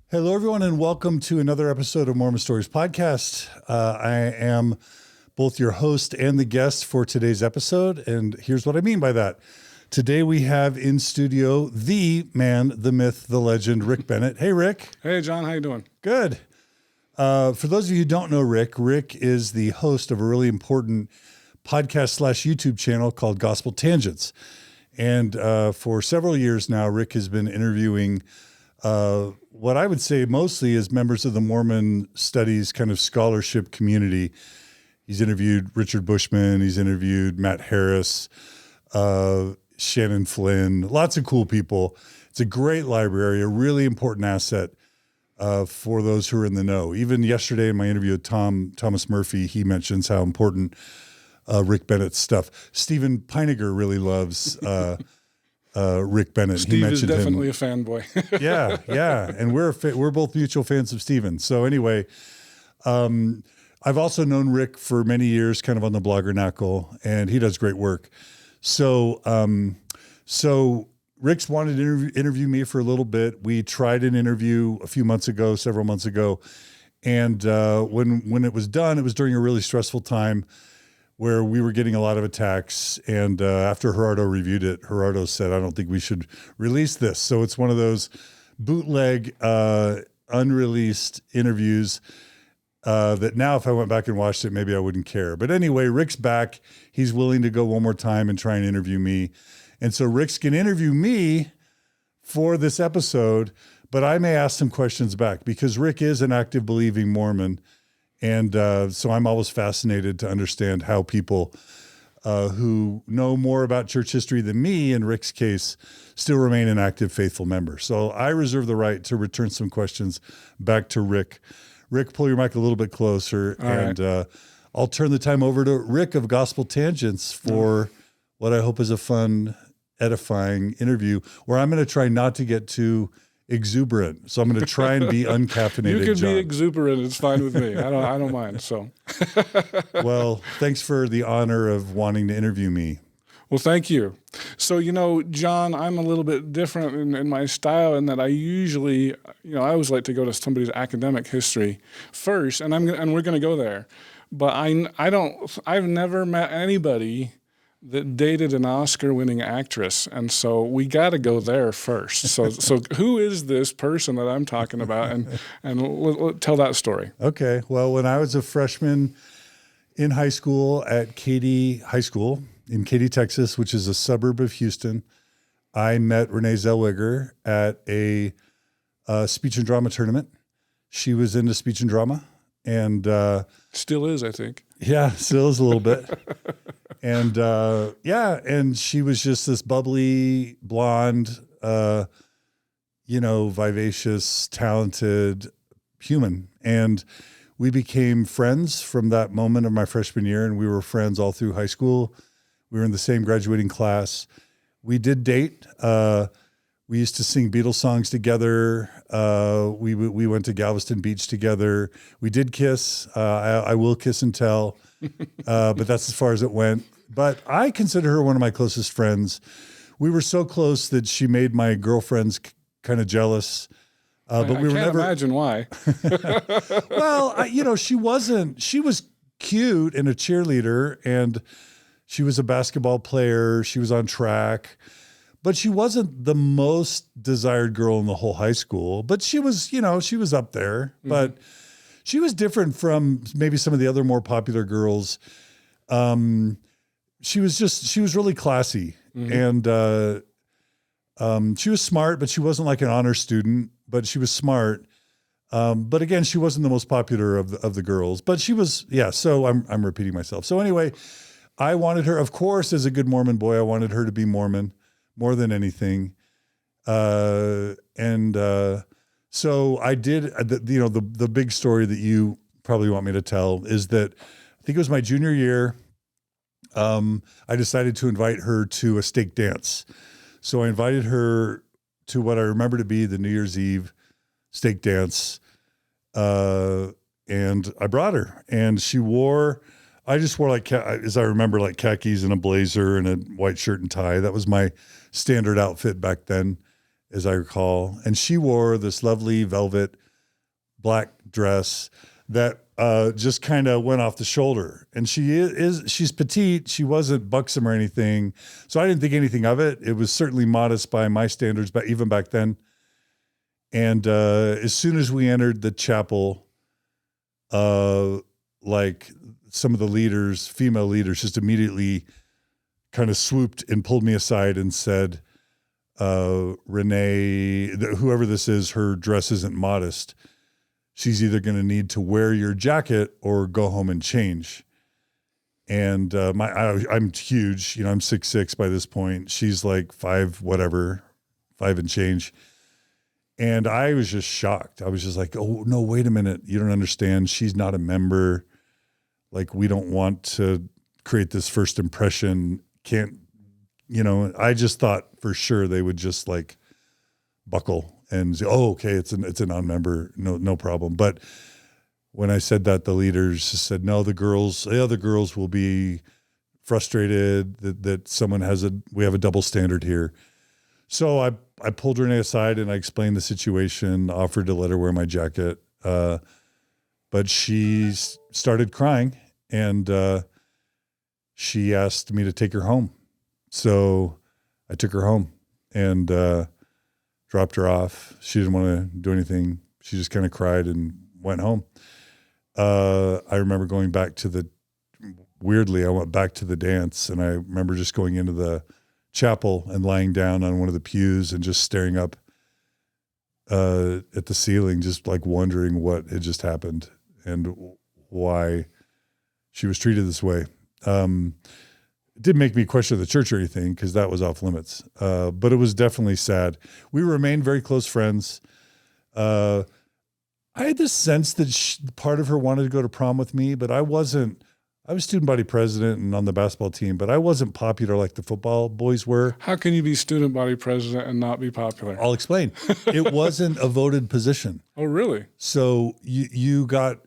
Hello, everyone, and welcome to another episode of Mormon Stories podcast. I am both your host and the guest for today's episode, and here's what I mean by that. Today we have in studio the man, the myth, the legend, Rick Bennett. Hey, Rick. Hey, John. How you doing? Good. For those of you who don't know Rick is the host of a really important podcast / YouTube channel called Gospel Tangents. And for several years now, Rick has been interviewing what I would say mostly is members of the Mormon studies kind of scholarship community. He's interviewed Richard Bushmann. He's interviewed Matt Harris, Shannon Flynn, lots of cool people. It's a great library, a really important asset for those who are in the know. Even yesterday in my interview with Thomas Murphy, he mentions how important Rick Bennett's stuff. Stephen Peiniger really loves Rick Bennett. Steve is definitely a fanboy. Yeah. And we're both mutual fans of Stephen. So anyway, I've also known Rick for many years, kind of on the bloggernacle, and he does great work. So Rick's wanted to interview me for a little bit. We tried an interview several months ago. And when it was done, it was during a really stressful time where we were getting a lot of attacks. And after Gerardo reviewed it, Gerardo said, I don't think we should release this. So it's one of those bootleg, unreleased interviews that now if I went back and watched it, maybe I wouldn't care. But anyway, Rick's back. He's willing to go one more time and try and interview me. And so Rick's going to interview me for this episode, but I may ask some questions back because Rick is an active believing Mormon. And so I'm always fascinated to understand how people who know more about church history than me, in Rick's case, still remain an active, faithful member. So I reserve the right to return some questions back to Rick. Rick, pull your mic a little bit closer, and I'll turn the time over to Rick of Gospel Tangents for what I hope is a fun, edifying interview where I'm going to try not to get too exuberant. So I'm going to try and be uncaffeinated. You can John. be exuberant. It's fine with me. I don't mind. So, well, thanks for the honor of wanting to interview me. Well, thank you. So, John, I'm a little bit different in my style in that I usually, I always like to go to somebody's academic history first, and we're going to go there. But I've never met anybody that dated an Oscar-winning actress, and so we got to go there first. So who is this person that I'm talking about, and we'll tell that story. Okay. Well, when I was a freshman in high school at Katy High School in Katy, Texas, which is a suburb of Houston, I met Rene Zellweger at a speech and drama tournament. She was into speech and drama, and still is, I think. Yeah, still is a little bit. And and she was just this bubbly, blonde, vivacious, talented human. And we became friends from that moment of my freshman year, and we were friends all through high school. We were in the same graduating class. We did date. We used to sing Beatles songs together. We went to Galveston Beach together. We did kiss. I will kiss and tell, but that's as far as it went. But I consider her one of my closest friends. We were so close that she made my girlfriends kind of jealous. But we were never. I can't imagine why. Well, she was cute and a cheerleader, and she was a basketball player. She was on track. But she wasn't the most desired girl in the whole high school. But she was, she was up there. Mm-hmm. But she was different from maybe some of the other more popular girls. She was really classy. Mm-hmm. And she was smart, but she wasn't like an honor student. But she was smart. But again, she wasn't the most popular of the girls. But she was, so I'm repeating myself. So anyway, I wanted her, of course, as a good Mormon boy, I wanted her to be Mormon more than anything. So I did, the big story that you probably want me to tell is that I think it was my junior year. I decided to invite her to a stake dance. So I invited her to what I remember to be the New Year's Eve stake dance. And I brought her, and I just wore as I remember, like khakis and a blazer and a white shirt and tie. That was my standard outfit back then. as I recall. And she wore this lovely velvet black dress that just kind of went off the shoulder. And she's petite. She wasn't buxom or anything. So I didn't think anything of it. It was certainly modest by my standards, but even back then. And as soon as we entered the chapel, like some of the leaders, female leaders, just immediately kind of swooped and pulled me aside and said, Rene, whoever this is, her dress isn't modest. She's either going to need to wear your jacket or go home and change. And I'm huge, I'm 6'6" by this point. She's like 5 and change. And I was just shocked. I was just like, oh no, wait a minute. You don't understand. She's not a member. Like, we don't want to create this first impression. I just thought for sure they would just like buckle and say, oh, okay, it's a non-member, no problem. But when I said that, the leaders said, no, the other girls will be frustrated that we have a double standard here. So I pulled Rene aside and I explained the situation, offered to let her wear my jacket. But she started crying and she asked me to take her home. So I took her home and dropped her off. She didn't want to do anything. She just kind of cried and went home. I remember going back I went back to the dance, and I remember just going into the chapel and lying down on one of the pews and just staring up at the ceiling, just like wondering what had just happened and why she was treated this way. It didn't make me question the church or anything, because that was off limits. But it was definitely sad. We remained very close friends. I had this sense that part of her wanted to go to prom with me, but I wasn't. I was student body president and on the basketball team, but I wasn't popular like the football boys were. How can you be student body president and not be popular? I'll explain. It wasn't a voted position. Oh, really? So you got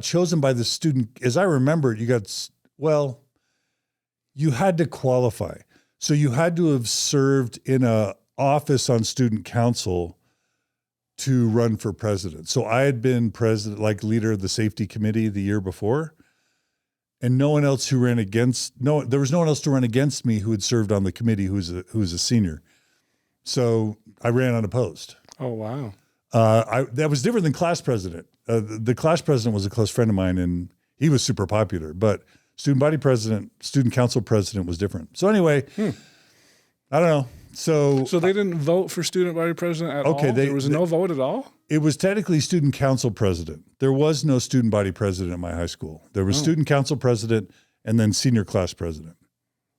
chosen by the student. As I remember it, you had to qualify. So you had to have served in a office on student council to run for president. So I had been president, like leader of the safety committee the year before, and there was no one else to run against me who had served on the committee who was a senior. So I ran unopposed. Oh, wow. That was different than class president. The class president was a close friend of mine, and he was super popular, but student body president, student council president was different. So anyway, I don't know. So they didn't vote for student body president at all? There was no vote at all? It was technically student council president. There was no student body president at my high school. There was student council president and then senior class president.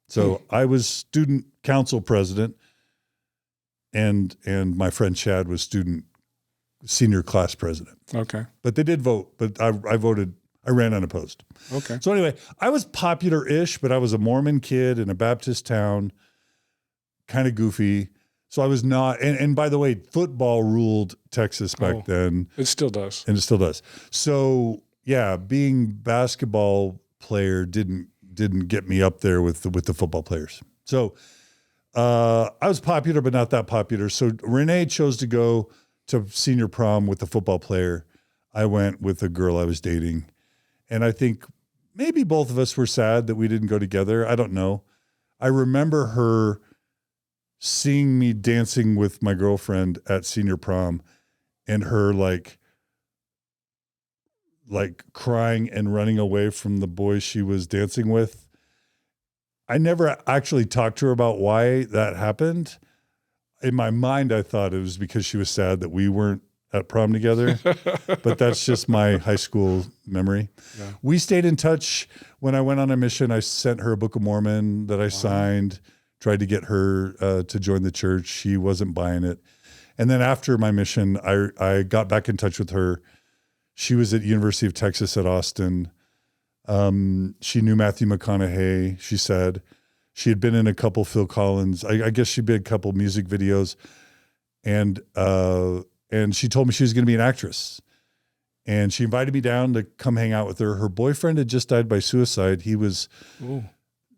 So I was student council president, and my friend Chad was senior class president. Okay. But they did vote, but I voted. I ran unopposed. Okay. So anyway, I was popular-ish, but I was a Mormon kid in a Baptist town, kind of goofy. So I was not, and by the way, football ruled Texas back then. It still does. And it still does. So yeah, being basketball player didn't get me up there with the football players. So I was popular, but not that popular. So Rene chose to go to senior prom with the football player. I went with a girl I was dating. And I think maybe both of us were sad that we didn't go together. I don't know. I remember her seeing me dancing with my girlfriend at senior prom and her like crying and running away from the boy she was dancing with. I never actually talked to her about why that happened. In my mind, I thought it was because she was sad that we weren't at prom together, but that's just my high school memory. Yeah. We stayed in touch. When I went on a mission, I sent her a Book of Mormon that I signed, tried to get her to join the church. She wasn't buying it. And then after my mission, I got back in touch with her. She was at University of Texas at Austin. She knew Matthew McConaughey, she said. She had been in a couple Phil Collins. I guess she'd been in a couple music videos. And she told me she was going to be an actress. And she invited me down to come hang out with her. Her boyfriend had just died by suicide. He was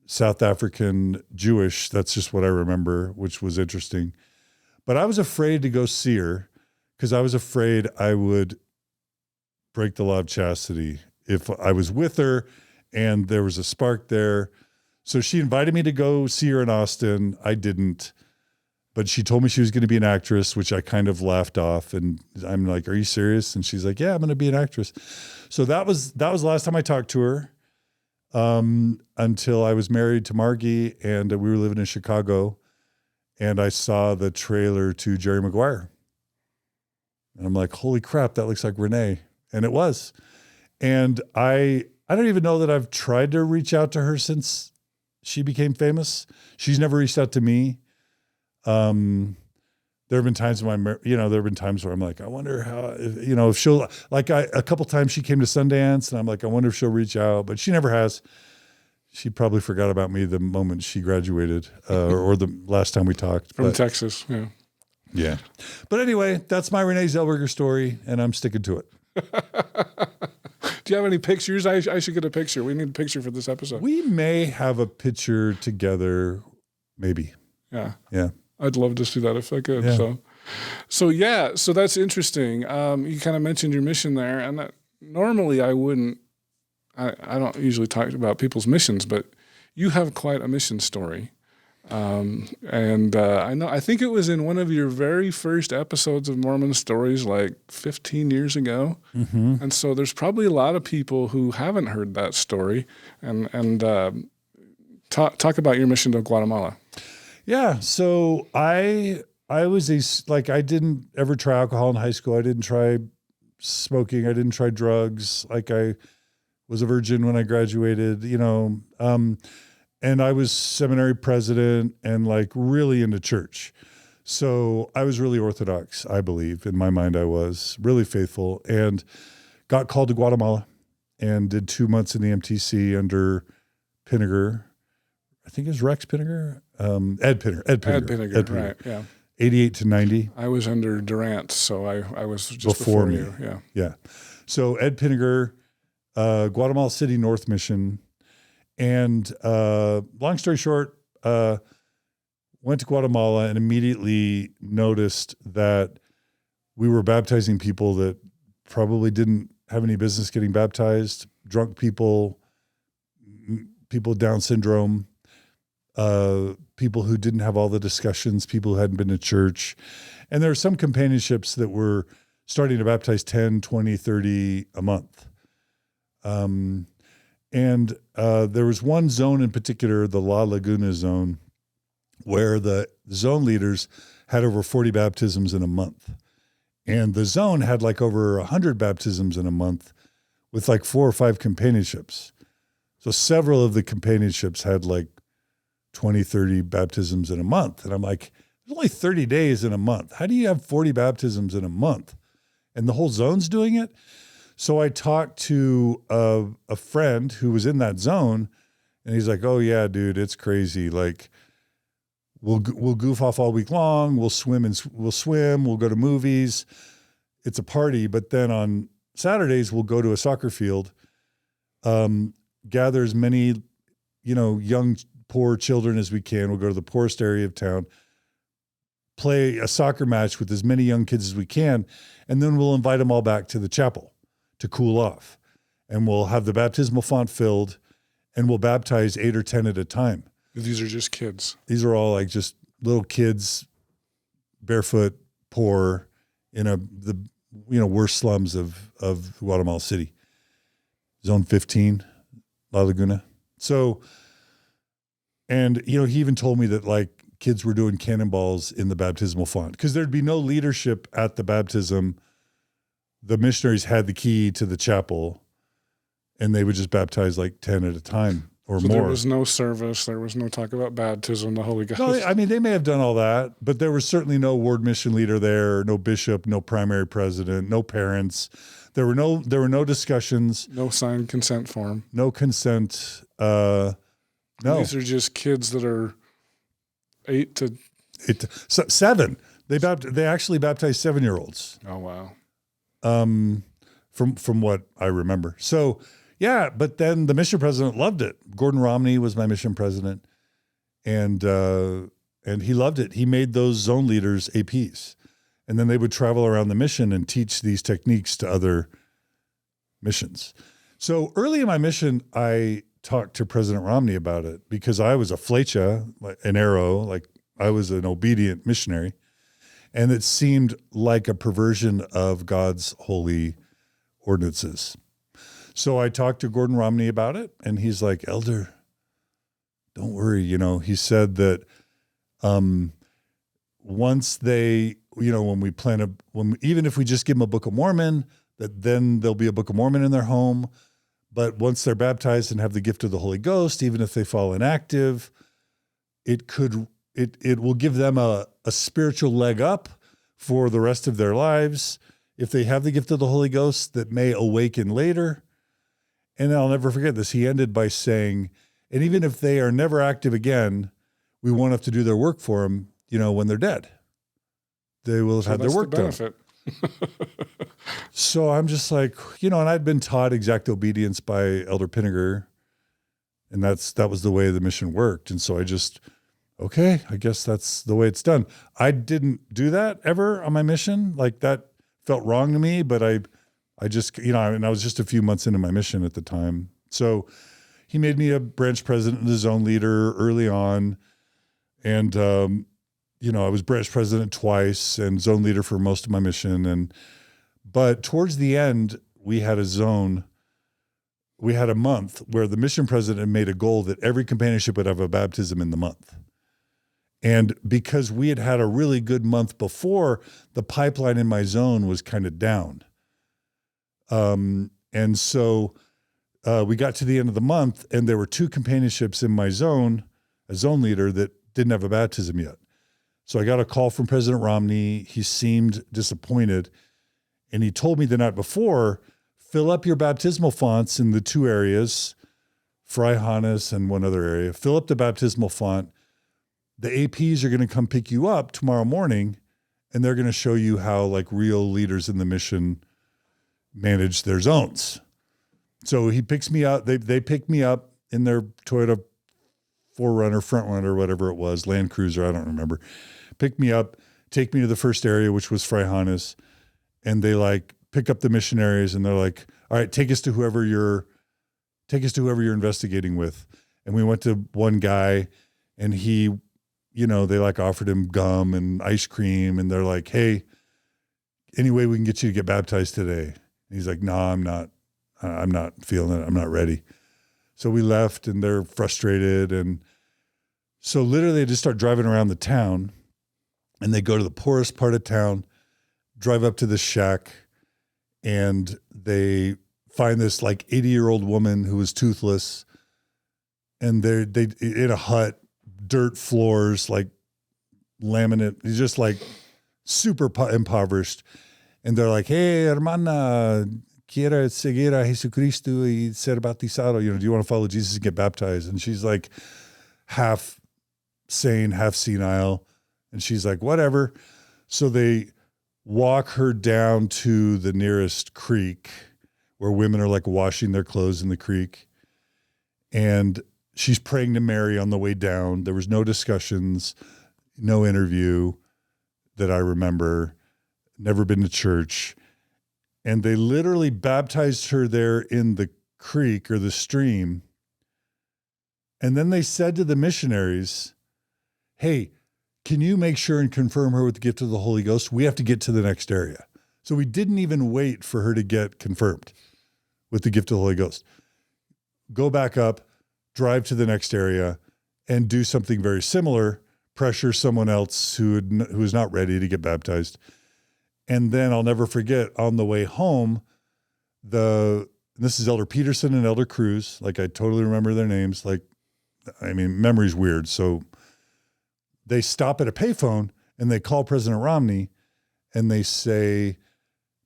South African Jewish. That's just what I remember, which was interesting. But I was afraid to go see her because I was afraid I would break the law of chastity if I was with her and there was a spark there. So she invited me to go see her in Austin. I didn't, but she told me she was going to be an actress, which I kind of laughed off. And I'm like, "Are you serious?" And she's like, "Yeah, I'm going to be an actress." So that was the last time I talked to her, until I was married to Margie and we were living in Chicago, and I saw the trailer to Jerry Maguire. And I'm like, "Holy crap, that looks like Rene." And it was. And I don't even know that I've tried to reach out to her since she became famous. She's never reached out to me. There have been times there have been times where I'm like, I wonder how, if she'll, like a couple times she came to Sundance and I'm like, I wonder if she'll reach out, but she never has. She probably forgot about me the moment she graduated, or the last time we talked. From Texas. Yeah. Yeah. But anyway, that's my Rene Zellweger story, and I'm sticking to it. Do you have any pictures? I should get a picture. We need a picture for this episode. We may have a picture together, maybe. Yeah. Yeah. I'd love to see that if I could. Yeah. So that's interesting. You kind of mentioned your mission there, and that normally I wouldn't. I don't usually talk about people's missions, but you have quite a mission story. I think it was in one of your very first episodes of Mormon Stories, like 15 years ago. Mm-hmm. And so there's probably a lot of people who haven't heard that story. And talk about your mission to Guatemala. Yeah. So I I didn't ever try alcohol in high school. I didn't try smoking. I didn't try drugs. Like I was a virgin when I graduated, and I was seminary president and like really into church. So I was really Orthodox, I believe. In my mind, I was really faithful and got called to Guatemala and did 2 months in the MTC under Pinniger. I think it was Rex Pinniger. Ed Pinniger, right, yeah. 88 to 90. I was under Durant, so I was just before me. You, yeah. Yeah. So Ed Pinniger, Guatemala City North Mission. And long story short, went to Guatemala and immediately noticed that we were baptizing people that probably didn't have any business getting baptized, drunk people, people with Down syndrome, people who didn't have all the discussions, people who hadn't been to church. And there were some companionships that were starting to baptize 10, 20, 30 a month. And there was one zone in particular, the La Laguna zone, where the zone leaders had over 40 baptisms in a month. And the zone had like over 100 baptisms in a month with like 4 or 5 companionships. So several of the companionships had like 20, 30 baptisms in a month. And I'm like, there's only 30 days in a month. How do you have 40 baptisms in a month? And the whole zone's doing it? So I talked to a friend who was in that zone, and he's like, "Oh yeah, dude, it's crazy. Like, we'll goof off all week long. We'll swim. We'll go to movies. It's a party. But then on Saturdays, we'll go to a soccer field, gather as many, young poor children as we can. We'll go to the poorest area of town, play a soccer match with as many young kids as we can, and then we'll invite them all back to the chapel to cool off. And we'll have the baptismal font filled, and we'll baptize 8 or 10 at a time." These are just kids. These are all like just little kids, barefoot, poor, in the worst slums of Guatemala City. Zone 15, La Laguna. So, and he even told me that like kids were doing cannonballs in the baptismal font because there'd be no leadership at the baptism. The missionaries had the key to the chapel, and they would just baptize like 10 at a time or more. There was no service. There was no talk about baptism, the Holy Ghost. No, I mean, they may have done all that, but there was certainly no ward mission leader there, no bishop, no primary president, no parents. There were no discussions. No signed consent form. No consent. No. These are just kids that are 8 to 7. They actually baptized 7-year-olds. Oh wow. From what I remember. So yeah, but then the mission president loved it. Gordon Romney was my mission president. And and he loved it. He made those zone leaders APs. And then they would travel around the mission and teach these techniques to other missions. So early in my mission, I talked to President Romney about it because I was a flecha, an arrow, like I was an obedient missionary. And it seemed like a perversion of God's holy ordinances. So I talked to Gordon Romney about it, and he's like, Elder, don't worry. He said that once they, when we even if we just give them a Book of Mormon, that then there'll be a Book of Mormon in their home. But once they're baptized and have the gift of the Holy Ghost, even if they fall inactive, it will give them a spiritual leg up for the rest of their lives. If they have the gift of the Holy Ghost, that may awaken later. And I'll never forget this. He ended by saying, and even if they are never active again, we won't have to do their work for them, when they're dead. They will have had their work done. So I'm just like, and I'd been taught exact obedience by Elder Pinniger, and that was the way the mission worked. And so I just, okay, I guess that's the way it's done. I didn't do that ever on my mission. Like that felt wrong to me, but I just, and I was just a few months into my mission at the time. So he made me a branch president and a zone leader early on. And, I was branch president twice and zone leader for most of my mission. But towards the end, we had a month where the mission president made a goal that every companionship would have a baptism in the month. And because we had a really good month before, the pipeline in my zone was kind of down. And so we got to the end of the month, and there were 2 companionships in my zone, a zone leader, that didn't have a baptism yet. So I got a call from President Romney. He seemed disappointed, and he told me the night before, fill up your baptismal fonts in the 2 areas, Freihannes and one other area. Fill up the baptismal font. The APs are going to come pick you up tomorrow morning, and they're going to show you how real leaders in the mission manage their zones. So he picks me up. They pick me up in their Toyota 4Runner, Frontrunner, whatever it was, Land Cruiser, I don't remember. Pick me up, take me to the first area, which was Freihannes, and they pick up the missionaries, and they're like, all right, take us to whoever you're investigating with. And we went to one guy, and he, they offered him gum and ice cream, and they're like, hey, any way we can get you to get baptized today? And he's like, no, I'm not feeling it. I'm not ready. So we left, and they're frustrated. And so literally they just start driving around the town, and they go to the poorest part of town, drive up to this shack, and they find this 80-year-old woman who was toothless, and they in a hut, dirt floors, laminate, just super impoverished. And they're like, hey, hermana, quiera seguir a Jesucristo y ser bautizado. Do you want to follow Jesus and get baptized? And she's half sane, half senile. And she's like, whatever. So they walk her down to the nearest creek where women are washing their clothes in the creek. And she's praying to Mary on the way down. There was no discussions, no interview that I remember, never been to church. And they literally baptized her there in the creek or the stream. And then they said to the missionaries, hey, can you make sure and confirm her with the gift of the Holy Ghost? We have to get to the next area. So we didn't even wait for her to get confirmed with the gift of the Holy Ghost. Go back up, drive to the next area, and do something very similar, pressure someone else who is not ready to get baptized. And then I'll never forget, on the way home, this is Elder Peterson and Elder Cruz. I totally remember their names. Memory's weird. So they stop at a payphone, and they call President Romney, and they say,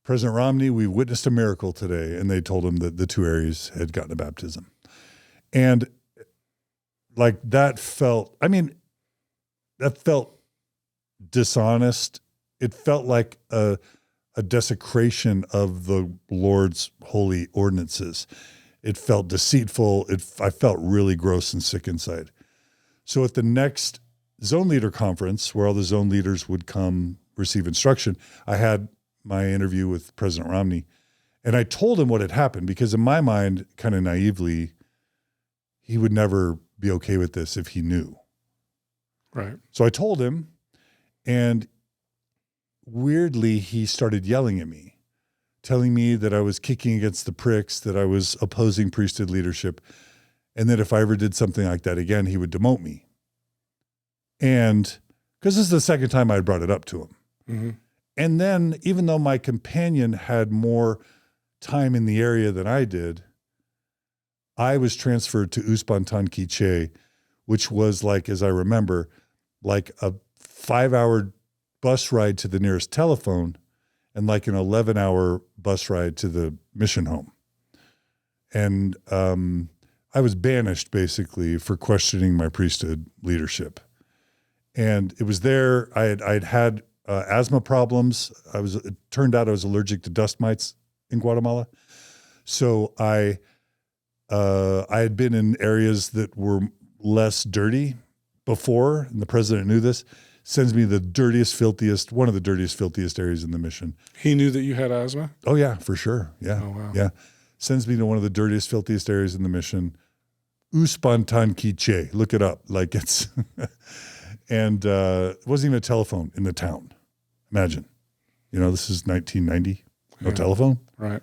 President Romney, we witnessed a miracle today. And they told him that the 2 areas had gotten a baptism. And that felt dishonest. It felt like a desecration of the Lord's holy ordinances. It felt deceitful. I felt really gross and sick inside. So at the next zone leader conference where all the zone leaders would come receive instruction, I had my interview with President Romney, and I told him what had happened because in my mind, kind of naively, he would never be okay with this if he knew. Right. So I told him, and weirdly, he started yelling at me, telling me that I was kicking against the pricks, that I was opposing priesthood leadership, and that if I ever did something like that again, he would demote me. And because this is the second time I brought it up to him. Mm-hmm. And then even though my companion had more time in the area than I did, I was transferred to Uspantan Quiche, which was like, as I remember, like a 5-hour bus ride to the nearest telephone and like an 11-hour bus ride to the mission home. And I was banished basically for questioning my priesthood leadership. And it was there, I'd had asthma problems. It turned out I was allergic to dust mites in Guatemala. So I had been in areas that were less dirty before, and the president knew this, sends me the dirtiest, filthiest, one of the dirtiest, filthiest areas in the mission. He knew that you had asthma? Oh yeah, for sure. Yeah. Oh, wow. Yeah. Sends me to one of the dirtiest, filthiest areas in the mission. Uspantan Quiche. Look it up. Like it's, and it wasn't even a telephone in the town. Imagine, this is 1990, no telephone. Right.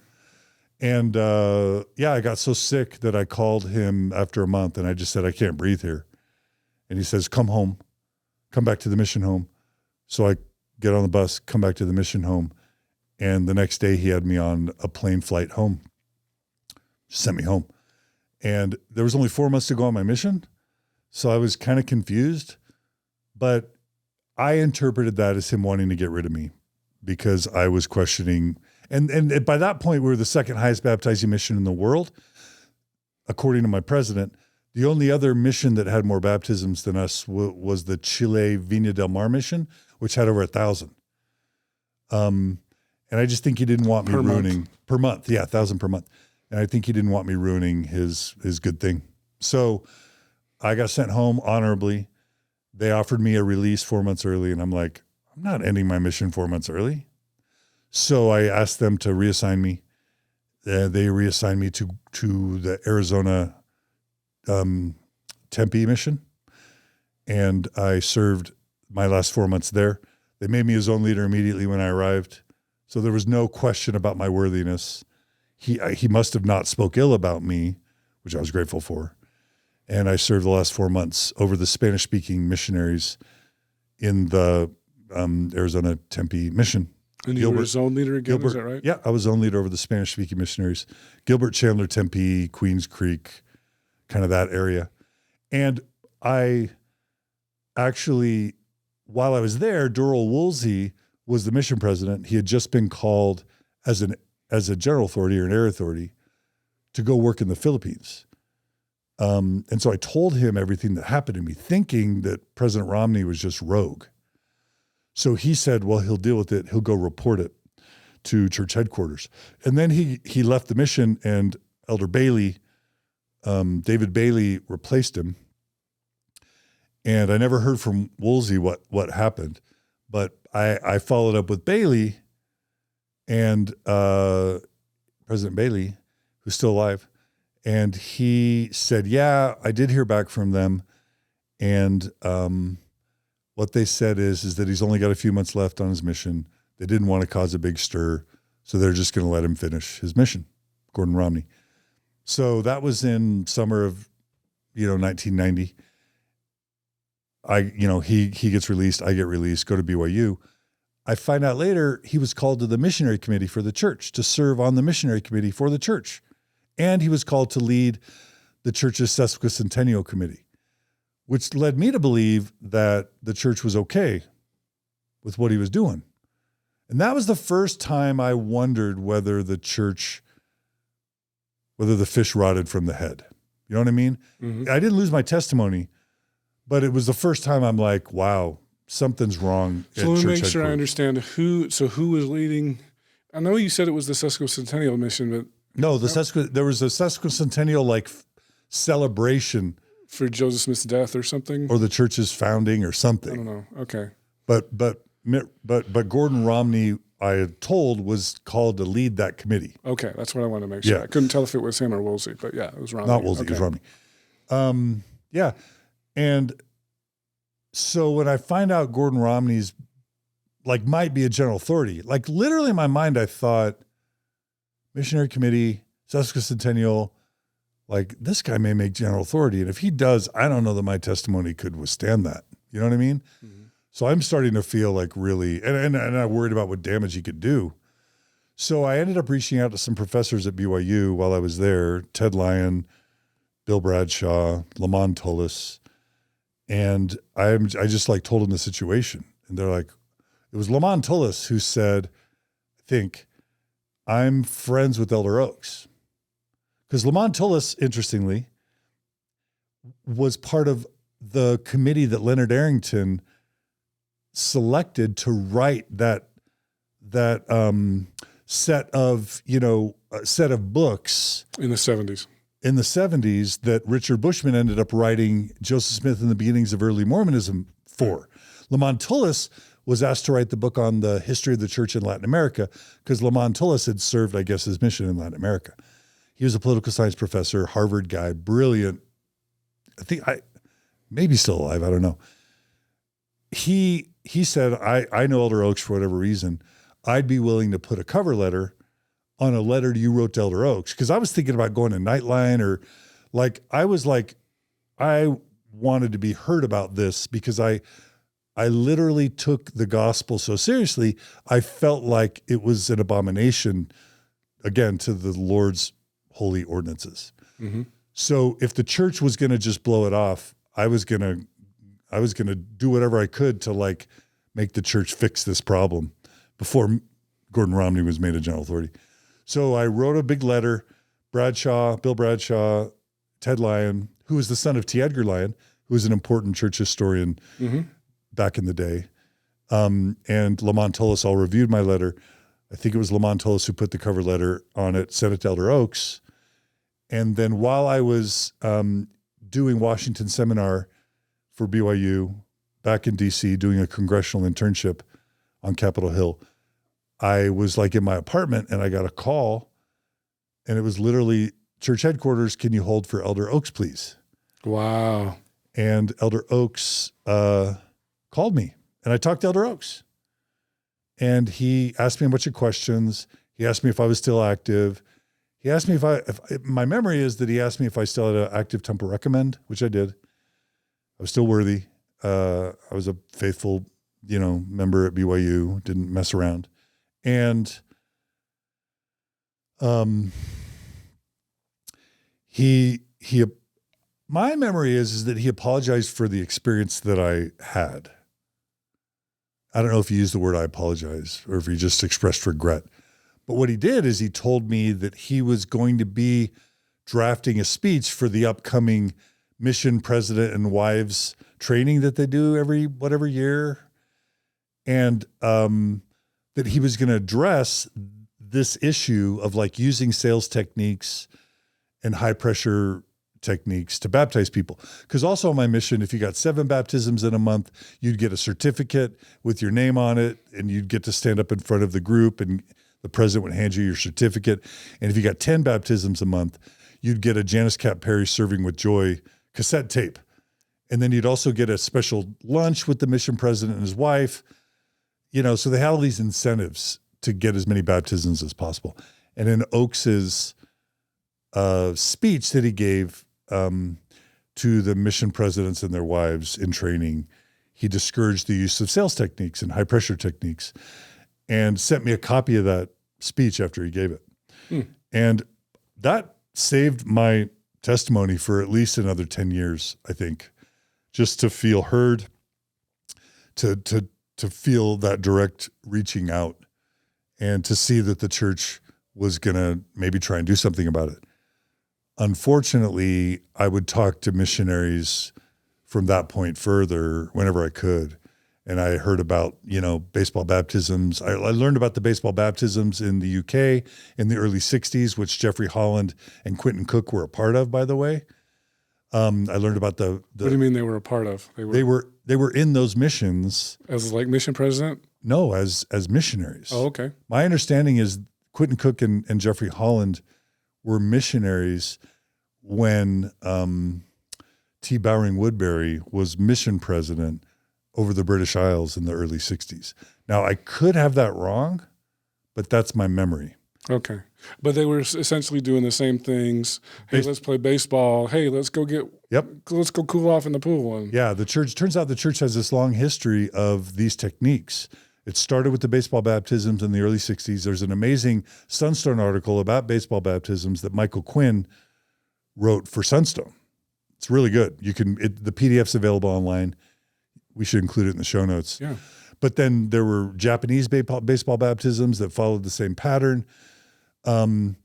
And I got so sick that I called him after a month and I just said, I can't breathe here. And he says, come home, come back to the mission home. So I get on the bus, come back to the mission home. And the next day he had me on a plane flight home, sent me home. And there was only 4 months to go on my mission. So I was kind of confused, but I interpreted that as him wanting to get rid of me because I was questioning. And by that point, we were the second highest baptizing mission in the world. According to my president, the only other mission that had more baptisms than us was the Chile Viña del Mar mission, which had over 1,000. And I just think he didn't want me ruining per month. Yeah, 1,000 per month. And I think he didn't want me ruining his good thing. So I got sent home honorably. They offered me a release 4 months early. And I'm like, I'm not ending my mission 4 months early. So I asked them to reassign me. They reassigned me to the Arizona Tempe mission. And I served my last 4 months there. They made me his own leader immediately when I arrived. So there was no question about my worthiness. He must have not spoke ill about me, which I was grateful for. And I served the last 4 months over the Spanish-speaking missionaries in the Arizona Tempe mission. And you were zone leader again, is that right? Yeah, I was zone leader over the Spanish-speaking missionaries. Gilbert, Chandler, Tempe, Queens Creek, kind of that area. And I actually, while I was there, Doral Woolsey was the mission president. He had just been called as a general authority or an area authority to go work in the Philippines. And so I told him everything that happened to me, thinking that President Romney was just rogue. So he said, well, he'll deal with it. He'll go report it to church headquarters. And then he left the mission, and Elder Bailey, David Bailey, replaced him. And I never heard from Woolsey what happened, but I followed up with Bailey, and President Bailey, who's still alive, and he said, yeah, I did hear back from them. And what they said is that he's only got a few months left on his mission. They didn't want to cause a big stir, so they're just going to let him finish his mission, Gordon Romney. So that was in summer of, 1990. He gets released, I get released, go to BYU. I find out later he was called to the missionary committee for the church to serve on the missionary committee for the church. And he was called to lead the church's sesquicentennial committee, which led me to believe that the church was okay with what he was doing. And that was the first time I wondered whether the fish rotted from the head. You know what I mean? Mm-hmm. I didn't lose my testimony, but it was the first time I'm like, wow, something's wrong. So let me make sure I understand who was leading. I know you said it was the sesquicentennial mission, but no, there was a sesquicentennial celebration For Joseph Smith's death or something? or the church's founding or I something. don't know. Okay. But Gordon Romney, I had told, was called to lead that committee. Okay, that's what I wanted to make sure. Yeah. I couldn't tell if it was him or Woolsey, but yeah, it was Romney. Not Woolsey, it was Romney. Yeah. And so when I find out Gordon Romney's like might be a general authority, like literally in my mind, I thought missionary committee, sesquicentennial, like this guy may make general authority. And if he does, I don't know that my testimony could withstand that. You know what I mean? Mm-hmm. So I'm starting to feel like really, and I'm worried about what damage he could do. So I ended up reaching out to some professors at BYU while I was there, Ted Lyon, Bill Bradshaw, Lamont Tullis. And I just like told them the situation. And they're like, it was Lamont Tullis who said, I think, I'm friends with Elder Oaks. Because Lamont Tullis, interestingly, was part of the committee that Leonard Arrington selected to write that set of books in the 70s. In the 70s that Richard Bushmann ended up writing Joseph Smith and the Beginnings of Early Mormonism for. Lamont Tullis was asked to write the book on the history of the church in Latin America because Lamont Tullis had served, I guess, his mission in Latin America. He was a political science professor, Harvard guy, brilliant. Maybe still alive, I don't know. He said, I know Elder Oaks for whatever reason. I'd be willing to put a cover letter on a letter you wrote to Elder Oaks. Because I was thinking about going to Nightline or I wanted to be heard about this because I literally took the gospel so seriously. I felt like it was an abomination, again, to the Lord's holy ordinances. Mm-hmm. So if the church was going to just blow it off, I was going to do whatever I could to like make the church fix this problem before Gordon Romney was made a general authority. So I wrote a big letter, Bill Bradshaw, Ted Lyon, who was the son of T. Edgar Lyon, who was an important church historian back in the day. And Lamont Tullis all reviewed my letter. I think it was Lamont Tullis who put the cover letter on it, sent it to Elder Oaks. And then while I was doing Washington seminar for BYU back in DC, doing a congressional internship on Capitol Hill, I was like in my apartment and I got a call and it was literally church headquarters. Can you hold for Elder Oaks, please? Wow. And Elder Oaks called me and I talked to Elder Oaks and he asked me a bunch of questions. He asked me if I was still active. He asked me if my memory is that he asked me if I still had an active temple recommend, which I did. I was still worthy. I was a faithful, member at BYU, didn't mess around. And my memory is that he apologized for the experience that I had. I don't know if he used the word I apologize or if he just expressed regret. But what he did is he told me that he was going to be drafting a speech for the upcoming mission president and wives training that they do every year. And that he was going to address this issue of like using sales techniques and high pressure techniques to baptize people. Because also on my mission, if you got 7 baptisms in a month, you'd get a certificate with your name on it and you'd get to stand up in front of the group and the president would hand you your certificate. And if you got 10 baptisms a month, you'd get a Janice Cap Perry Serving with Joy cassette tape. And then you'd also get a special lunch with the mission president and his wife. So they had all these incentives to get as many baptisms as possible. And in Oaks's speech that he gave to the mission presidents and their wives in training, he discouraged the use of sales techniques and high pressure techniques and sent me a copy of that speech after he gave it. And that saved my testimony for at least another 10 years, I think, just to feel heard, to feel that direct reaching out and to see that the church was going to maybe try and do something about it. Unfortunately, I would talk to missionaries from that point further whenever I could. And I heard about, baseball baptisms. I learned about the baseball baptisms in the UK in the early 60s, which Jeffrey Holland and Quentin Cook were a part of, by the way. I learned about the What do you mean they were a part of? they were in those missions. As like mission president? No, as missionaries. Oh, okay. My understanding is Quentin Cook and Jeffrey Holland were missionaries when T. Bowring Woodbury was mission president over the British Isles in the early 60s. Now, I could have that wrong, but that's my memory. Okay. But they were essentially doing the same things. Hey, let's play baseball. Hey, let's go cool off in the pool. And yeah, turns out the church has this long history of these techniques. It started with the baseball baptisms in the early 60s. There's an amazing Sunstone article about baseball baptisms that Michael Quinn wrote for Sunstone. It's really good. The PDF's available online. We should include it in the show notes. Yeah. But then there were Japanese baseball baptisms that followed the same pattern. And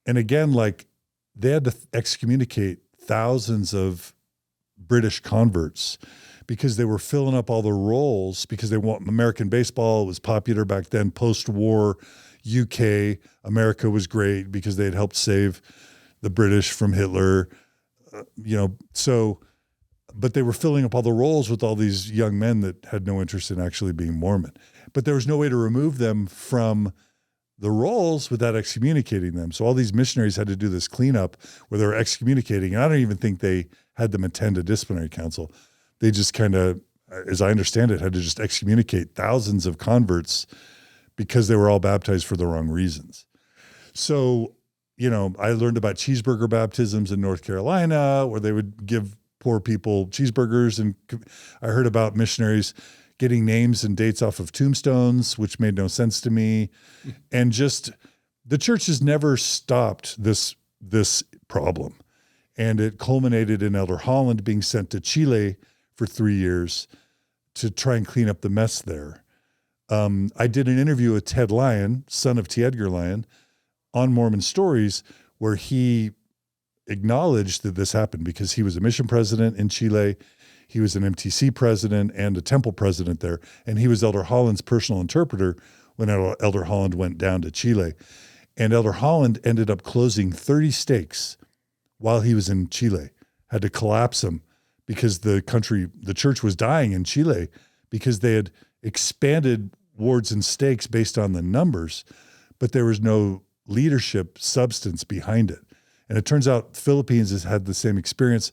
again, like they had to excommunicate thousands of British converts because they were filling up all the roles because they want American baseball was popular back then, post-war UK. America was great because they had helped save the British from Hitler, but they were filling up all the roles with all these young men that had no interest in actually being Mormon. But there was no way to remove them from the roles without excommunicating them. So all these missionaries had to do this cleanup where they were excommunicating. And I don't even think they had them attend a disciplinary council. They just kind of, as I understand it, had to just excommunicate thousands of converts because they were all baptized for the wrong reasons. So, I learned about cheeseburger baptisms in North Carolina where they would give poor people cheeseburgers. And I heard about missionaries getting names and dates off of tombstones, which made no sense to me. And just the church has never stopped this problem. And it culminated in Elder Holland being sent to Chile for 3 years to try and clean up the mess there. I did an interview with Ted Lyon, son of T. Edgar Lyon, on Mormon Stories, where he acknowledged that this happened because he was a mission president in Chile. He was an MTC president and a temple president there. And he was Elder Holland's personal interpreter when Elder Holland went down to Chile. And Elder Holland ended up closing 30 stakes while he was in Chile, had to collapse them because the church was dying in Chile because they had expanded wards and stakes based on the numbers, but there was no leadership substance behind it. And it turns out Philippines has had the same experience.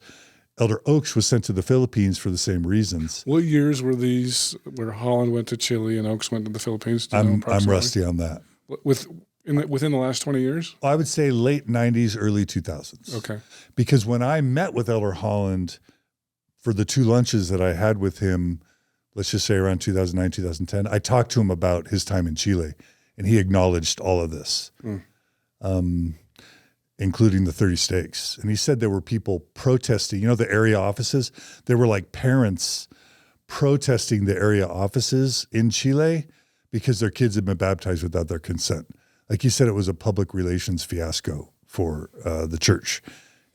Elder Oaks was sent to the Philippines for the same reasons. What years were these where Holland went to Chile and Oaks went to the Philippines? I'm rusty on that. Within the last 20 years? I would say late 90s, early 2000s. Okay. Because when I met with Elder Holland for the 2 lunches that I had with him, let's just say around 2009, 2010, I talked to him about his time in Chile, and he acknowledged all of this. Including the 30 stakes. And he said there were people protesting, the area offices, there were like parents protesting the area offices in Chile because their kids had been baptized without their consent. Like he said, it was a public relations fiasco for the church.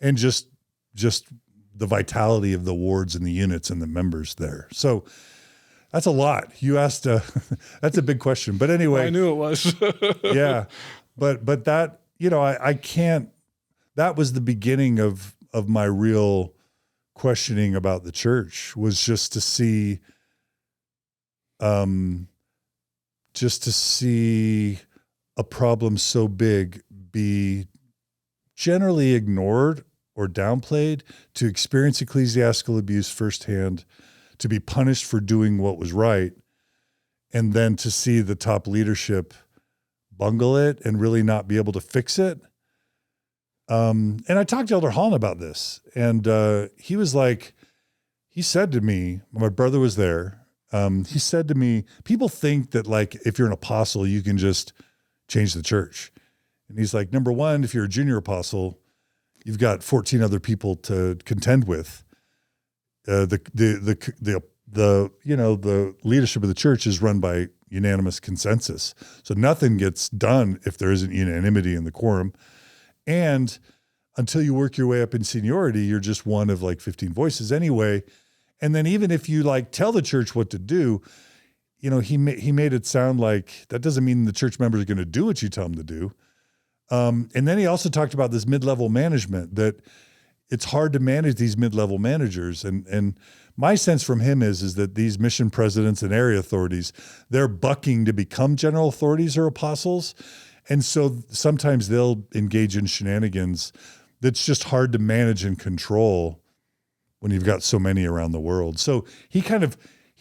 And just the vitality of the wards and the units and the members there. So that's a lot. You asked, that's a big question. But anyway. I knew it was. Yeah. But that, I can't, that was the beginning of my real questioning about the church, was just to see a problem so big be generally ignored or downplayed, to experience ecclesiastical abuse firsthand, to be punished for doing what was right, and then to see the top leadership bungle it and really not be able to fix it. And I talked to Elder Holland about this, and he was like, he said to me, my brother was there. He said to me, people think that like, if you're an apostle, you can just change the church. And he's like, number one, if you're a junior apostle, you've got 14 other people to contend with. The leadership of the church is run by unanimous consensus. So nothing gets done if there isn't unanimity in the quorum. And until you work your way up in seniority, you're just one of like 15 voices anyway. And then even if you like tell the church what to do, he made it sound like that doesn't mean the church members are going to do what you tell them to do. And then he also talked about this mid-level management that it's hard to manage these mid-level managers. And my sense from him is that these mission presidents and area authorities, they're bucking to become general authorities or apostles. And so sometimes they'll engage in shenanigans that's just hard to manage and control when you've got so many around the world. So he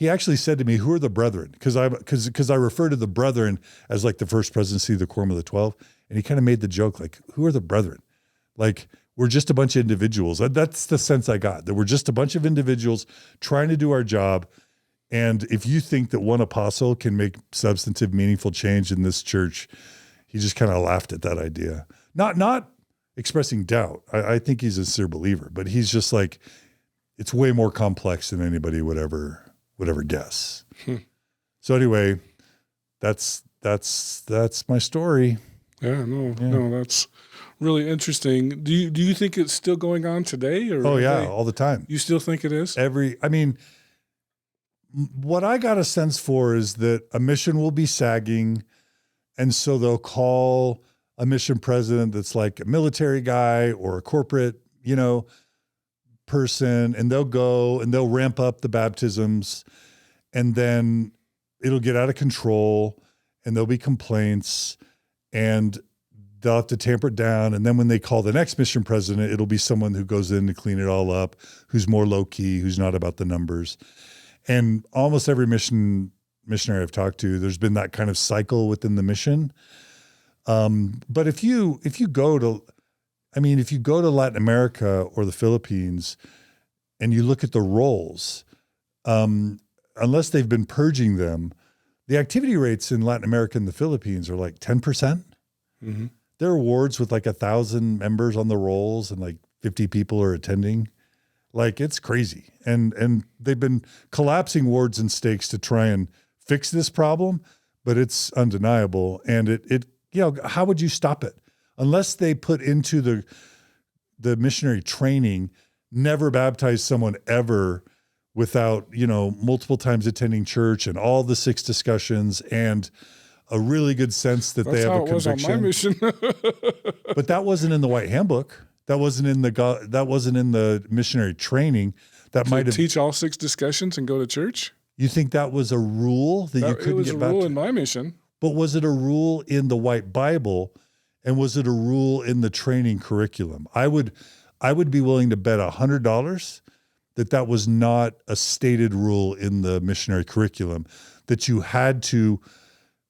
actually said to me, who are the brethren? Because I refer to the brethren as like the first presidency of the Quorum of the 12. And he kind of made the joke, like, who are the brethren? Like, we're just a bunch of individuals. That's the sense I got, that we're just a bunch of individuals trying to do our job. And if you think that one apostle can make substantive, meaningful change in this church, he just kind of laughed at that idea. Not expressing doubt. I think he's a sincere believer, but he's just like, it's way more complex than anybody would ever guess. So anyway, that's my story. No, that's really interesting. Do you think it's still going on today? Or All the time. You still think it is? What I got a sense for is that a mission will be sagging, and so they'll call a mission president that's like a military guy or a corporate, person, and they'll go and they'll ramp up the baptisms, and then it'll get out of control and there'll be complaints and they'll have to tamper it down. And then when they call the next mission president, it'll be someone who goes in to clean it all up, who's more low key, who's not about the numbers. And almost every missionary I've talked to, there's been that kind of cycle within the mission. But if you go to Latin America or the Philippines and you look at the roles, unless they've been purging them, the activity rates in Latin America and the Philippines are like 10%. Mm-hmm. There are wards with like 1,000 members on the rolls and like 50 people are attending. Like, it's crazy. And they've been collapsing wards and stakes to try and fix this problem, but it's undeniable. And how would you stop it? Unless they put into the missionary training, never baptize someone ever without, multiple times attending church and all the 6 discussions and a really good sense that they have a conviction. That's how it was on my mission. But that wasn't in the White Handbook. That wasn't in the missionary training. That might have teach all 6 discussions and go to church. You think that was a rule that you couldn't get baptized? It was a rule in my mission. But was it a rule in the White Bible? And was it a rule in the training curriculum? I would be willing to bet $100 that was not a stated rule in the missionary curriculum, that you had to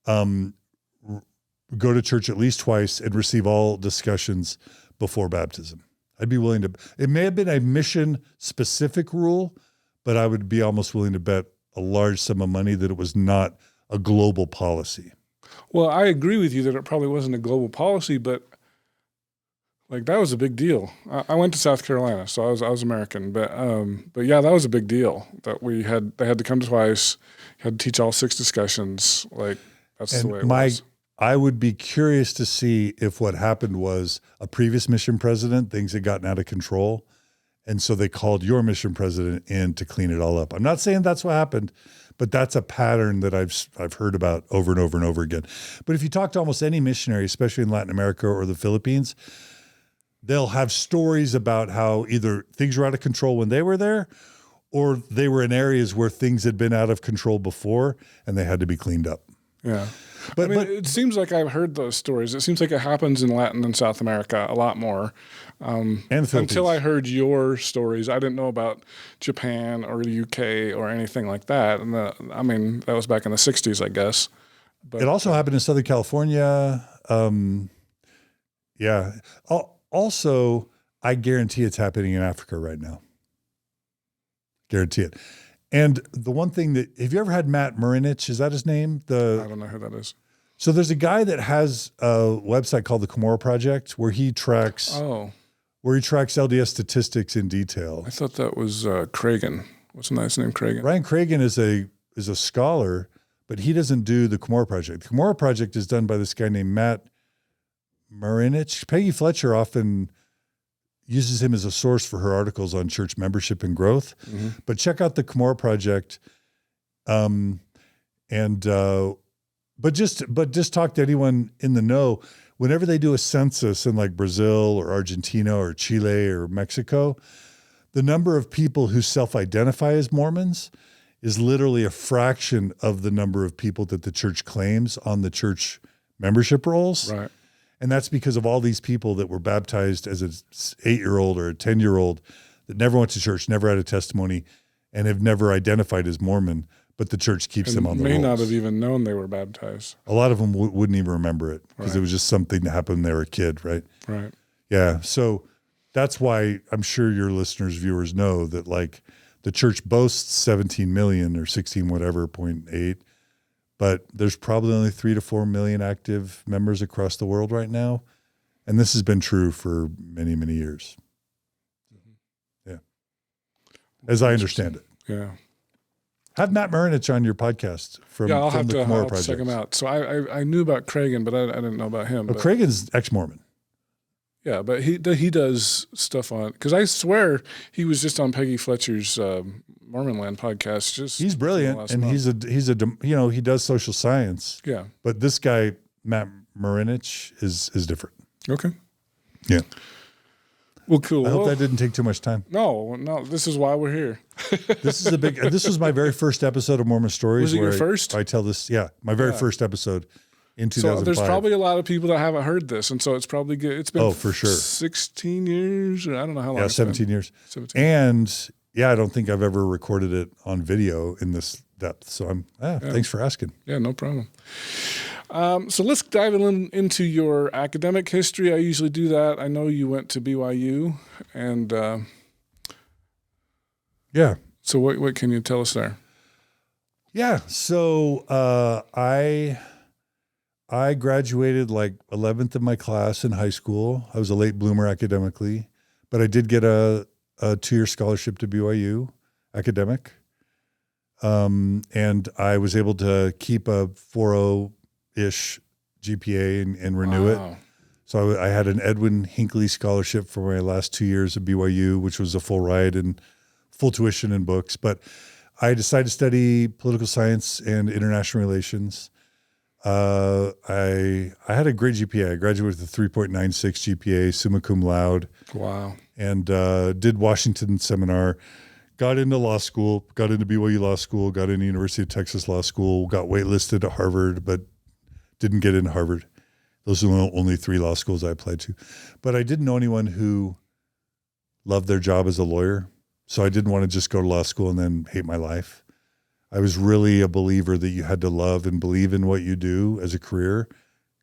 go to church at least twice and receive all discussions before baptism. I'd be willing to. It may have been a mission-specific rule, but I would be almost willing to bet a large sum of money that it was not a global policy. Well, I agree with you that it probably wasn't a global policy, but like that was a big deal. I went to South Carolina, so I was American, but yeah, that was a big deal that they had to come twice, had to teach all 6 discussions. Like that's the way it was. I would be curious to see if what happened was a previous mission president, things had gotten out of control, and so they called your mission president in to clean it all up. I'm not saying that's what happened, but that's a pattern that I've heard about over and over and over again. But if you talk to almost any missionary, especially in Latin America or the Philippines, they'll have stories about how either things were out of control when they were there, or they were in areas where things had been out of control before and they had to be cleaned up. Yeah. But it seems like I've heard those stories. It seems like it happens in Latin and South America a lot more. And the Philippines. Until I heard your stories, I didn't know about Japan or the UK or anything like that. And that was back in the 60s, I guess. But it also happened in Southern California. Yeah. Also, I guarantee it's happening in Africa right now. Guarantee it. And the one thing have you ever had Matt Marinich? Is that his name? I don't know who that is. So there's a guy that has a website called the Cumorah Project where he tracks LDS statistics in detail. I thought that was Cragen. What's his name? Cragen. Ryan Cragen is a scholar, but he doesn't do the Cumorah Project. The Cumorah Project is done by this guy named Matt Marinich. Peggy Fletcher often uses him as a source for her articles on church membership and growth. Mm-hmm. But check out the Cumorah Project. But just talk to anyone in the know. whenever they do a census in like Brazil or Argentina or Chile or Mexico, the number of people who self-identify as Mormons is literally a fraction of the number of people that the church claims on the church membership rolls. Right. And that's because of all these people that were baptized as an 8-year-old or a 10-year-old that never went to church, never had a testimony, and have never identified as Mormon, but the church keeps them on the rolls. May not have even known they were baptized. A lot of them wouldn't even remember it because Right. it was just something that happened when they were a kid, right? Right. Yeah. So that's why I'm sure your listeners, viewers know that like the church boasts 17 million or 16 whatever, 0.8, but there's probably only 3 to 4 million active members across the world right now. And this has been true for many, many years. Yeah. As I understand it. Yeah. Have Matt Marinich on your podcast from, I'll from have the to Cumorah I'll Project. check him out. So I knew about Cragen, but I didn't know about him. Oh, But, Cragen's ex-Mormon. yeah, but he does stuff on, because I swear he was just on Peggy Fletcher's Mormon Land podcast. He's brilliant, and he's a he does social science. Yeah. But this guy, Matt Marinich, is different. Okay. Yeah. Well, cool. I hope that didn't take too much time. No, this is why we're here. This was my very first episode of Mormon Stories. Was it your where first? I tell this, my very first episode in 2005. So there's probably a lot of people that haven't heard this, and so it's probably good. It's been for sure 16 years, or I don't know how long. Yeah, it's been. 17 years. 17. And I don't think I've ever recorded it on video in this depth. So thanks for asking. Yeah, no problem. So let's dive into your academic history. I usually do that. I know you went to BYU, and Yeah. so what can you tell us there? Yeah. So I graduated like 11th in my class in high school. I was a late bloomer academically, but I did get a 2-year scholarship to BYU academic. And I was able to keep a 4.0-ish GPA and renew it. So I had an Edwin Hinckley scholarship for my last 2 years of BYU, which was a full ride and full tuition and books. But I decided to study political science and international relations. I had a great GPA. I graduated with a 3.96 GPA, summa cum laude. Wow. And did Washington seminar, got into law school, got into BYU Law School, got into University of Texas Law School, got waitlisted to Harvard, but didn't get into Harvard. Those are the only 3 law schools I applied to. But I didn't know anyone who loved their job as a lawyer. So I didn't want to just go to law school and then hate my life. I was really a believer that you had to love and believe in what you do as a career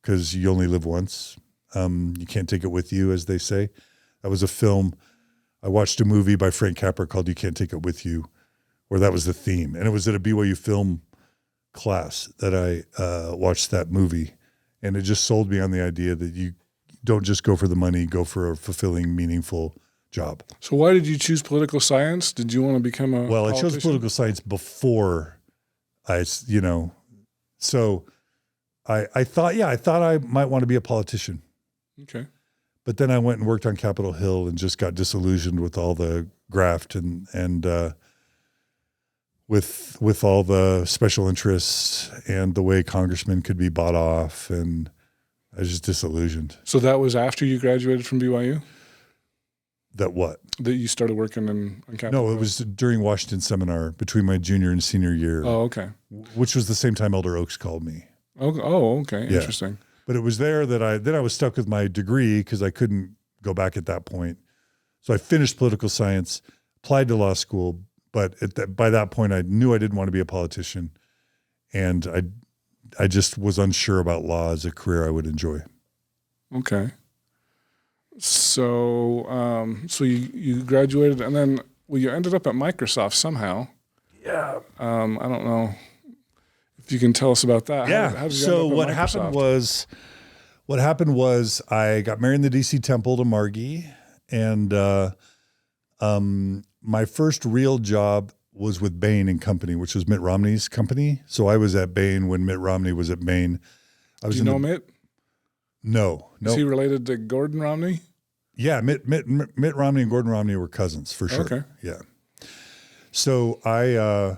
because you only live once. You can't take it with you, as they say. That was a film. I watched a movie by Frank Capra called You Can't Take It With You, where that was the theme. And it was at a BYU film class that I watched that movie. And it just sold me on the idea that you don't just go for the money, go for a fulfilling, meaningful job. So why did you choose political science? Did you want to become a Well, politician? I chose political science before so I thought I might want to be a politician. Okay. But then I went and worked on Capitol Hill and just got disillusioned with all the graft and with all the special interests and the way congressmen could be bought off, and I was just disillusioned. So that was after you graduated from BYU? That what? That you started working on Capitol No, Hill? it was during Washington seminar between my junior and senior year. Oh, okay. Which was the same time Elder Oaks called me. Oh, okay. Yeah. Interesting. But it was there that I was stuck with my degree because I couldn't go back at that point. So I finished political science, applied to law school, but by that point I knew I didn't want to be a politician, and I just was unsure about law as a career I would enjoy. Okay. So so you graduated, and then you ended up at Microsoft somehow. Yeah. I don't know if you can tell us about that. Yeah. How did you So end up what at happened was I got married in the DC Temple to Margie, and my first real job was with Bain and Company, which was Mitt Romney's company. So I was at Bain when Mitt Romney was at Bain. Do you know Mitt? No. Is he related to Gordon Romney? Yeah, Mitt Romney and Gordon Romney were cousins for sure. Okay. Yeah. So I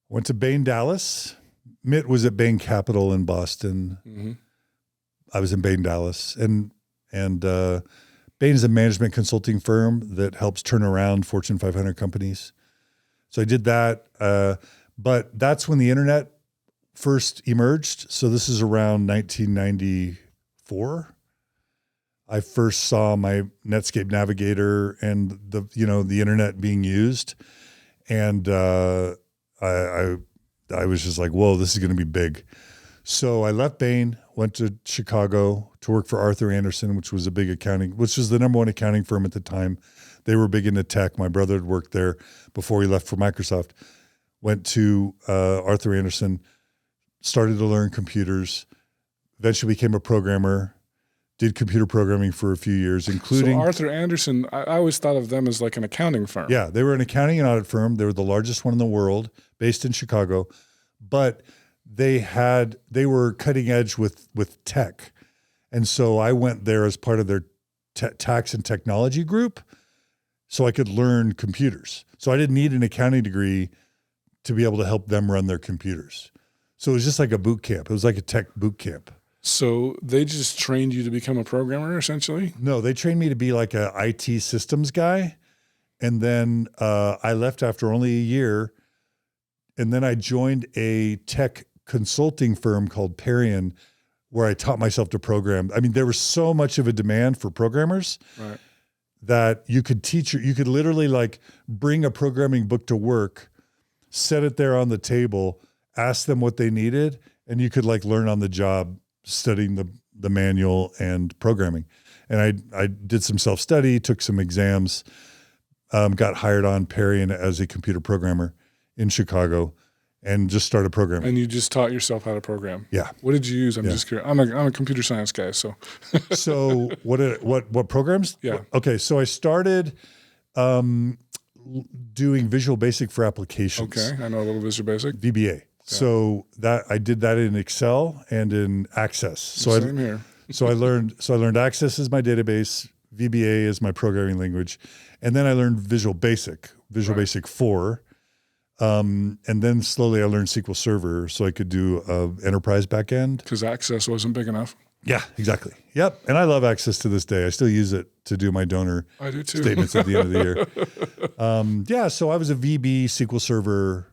went to Bain, Dallas. Mitt was at Bain Capital in Boston. Mm-hmm. I was in Bain, Dallas, and Bain is a management consulting firm that helps turn around Fortune 500 companies. So I did that, but that's when the internet first emerged. So this is around 1994. I first saw my Netscape Navigator and the internet being used, and I was just like, whoa, this is going to be big. So I left Bain, went to Chicago to work for Arthur Andersen, which was the number one accounting firm at the time. They were big into tech. My brother had worked there before he left for Microsoft. Went to Arthur Andersen, started to learn computers, eventually became a programmer, did computer programming for a few years, including... So Arthur Andersen, I always thought of them as like an accounting firm. Yeah, they were an accounting and audit firm. They were the largest one in the world, based in Chicago. But they were cutting edge with tech. And so I went there as part of their tax and technology group so I could learn computers. So I didn't need an accounting degree to be able to help them run their computers. So it was just like a boot camp. It was like a tech boot camp. So they just trained you to become a programmer, essentially? No, they trained me to be like a IT systems guy. And then I left after only a year. And then I joined a tech consulting firm called Parian, where I taught myself to program. I mean, there was so much of a demand for programmers that you could literally like bring a programming book to work, set it there on the table, ask them what they needed, and you could like learn on the job studying the manual and programming. And I did some self-study, took some exams, got hired on Parian as a computer programmer in Chicago, and just started programming. And you just taught yourself how to program. Yeah. What did you use? I'm just curious. I'm a computer science guy, so. So what programs? Yeah. Okay. So I started doing Visual Basic for applications. Okay. I know a little Visual Basic. VBA. So that I did that in Excel and in Access. So Same here. So I learned Access as my database, VBA as my programming language, and then I learned Visual Basic 4. And then slowly I learned SQL Server so I could do enterprise backend. Because Access wasn't big enough. Yeah, exactly. Yep. And I love Access to this day. I still use it to do my donor statements at the end of the year. So I was a VB SQL Server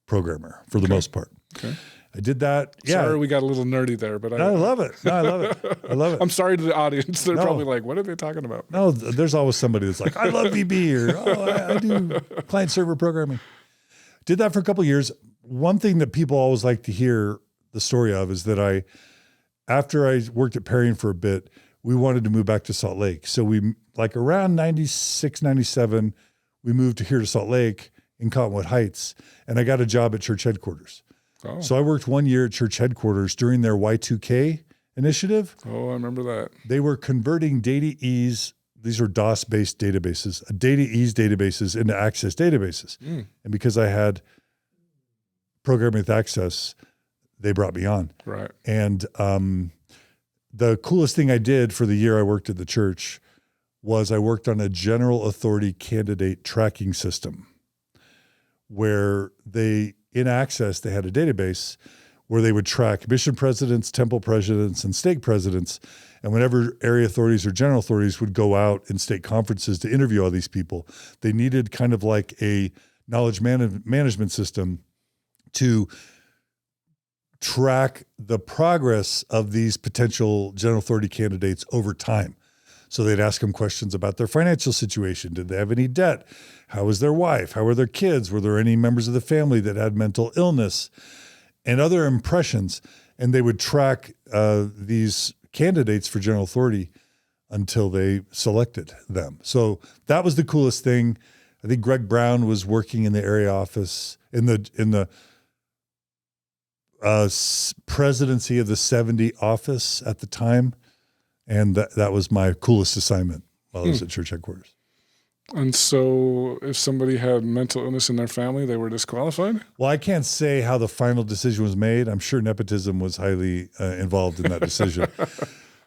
programmer for the most part. Okay. I did that. Sorry, we got a little nerdy there, but I love it. No, I love it. I love it. I'm sorry to the audience. They're probably like, what are they talking about? No, there's always somebody that's like, I love VB, or I do client server programming. Did that for a couple of years. One thing that people always like to hear the story of is that after I worked at Parian for a bit, we wanted to move back to Salt Lake. So we, like around 96, 97, we moved here to Salt Lake in Cottonwood Heights, and I got a job at church headquarters. Oh. So I worked 1 year at church headquarters during their Y2K initiative. Oh, I remember that. They were converting data ease. These are DOS-based databases, data ease databases into Access databases. And because I had programming with Access, they brought me on. Right. And the coolest thing I did for the year I worked at the church was I worked on a general authority candidate tracking system where in Access, they had a database where they would track mission presidents, temple presidents, and stake presidents. And whenever area authorities or general authorities would go out in state conferences to interview all these people, they needed kind of like a knowledge management system to track the progress of these potential general authority candidates over time. So they'd ask them questions about their financial situation. Did they have any debt? How was their wife? How were their kids? Were there any members of the family that had mental illness? And other impressions. And they would track these candidates for general authority until they selected them. So that was the coolest thing. I think Greg Brown was working in the area office in the presidency of the 70 office at the time. And that was my coolest assignment while I was at church headquarters. And so if somebody had mental illness in their family, they were disqualified? Well, I can't say how the final decision was made. I'm sure nepotism was highly involved in that decision.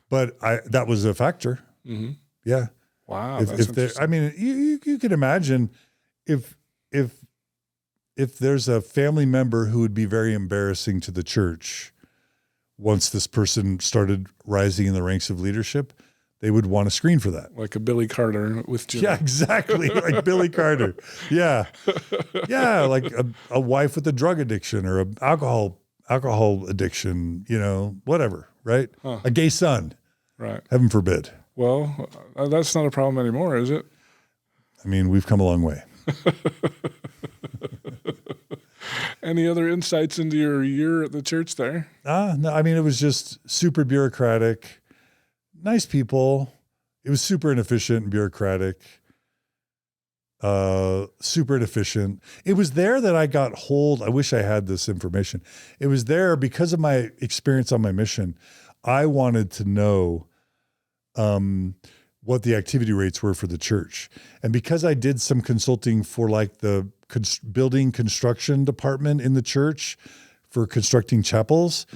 But that was a factor. Mm-hmm. Yeah. Wow. I mean, you can imagine if there's a family member who would be very embarrassing to the church, once this person started rising in the ranks of leadership, they would want to screen for that. Like a Billy Carter with Jim. Yeah, exactly. Like Billy Carter. Yeah. Yeah. Like a wife with a drug addiction or an alcohol addiction, whatever, right? Huh. A gay son. Right. Heaven forbid. Well, that's not a problem anymore, is it? I mean, we've come a long way. Any other insights into your year at the church there? No, I mean, it was just super bureaucratic. Nice people. It was super inefficient and bureaucratic. Super inefficient. It was there that I got hold. I wish I had this information. It was there because of my experience on my mission. I wanted to know what the activity rates were for the church. And because I did some consulting for like the building construction department in the church for constructing chapels,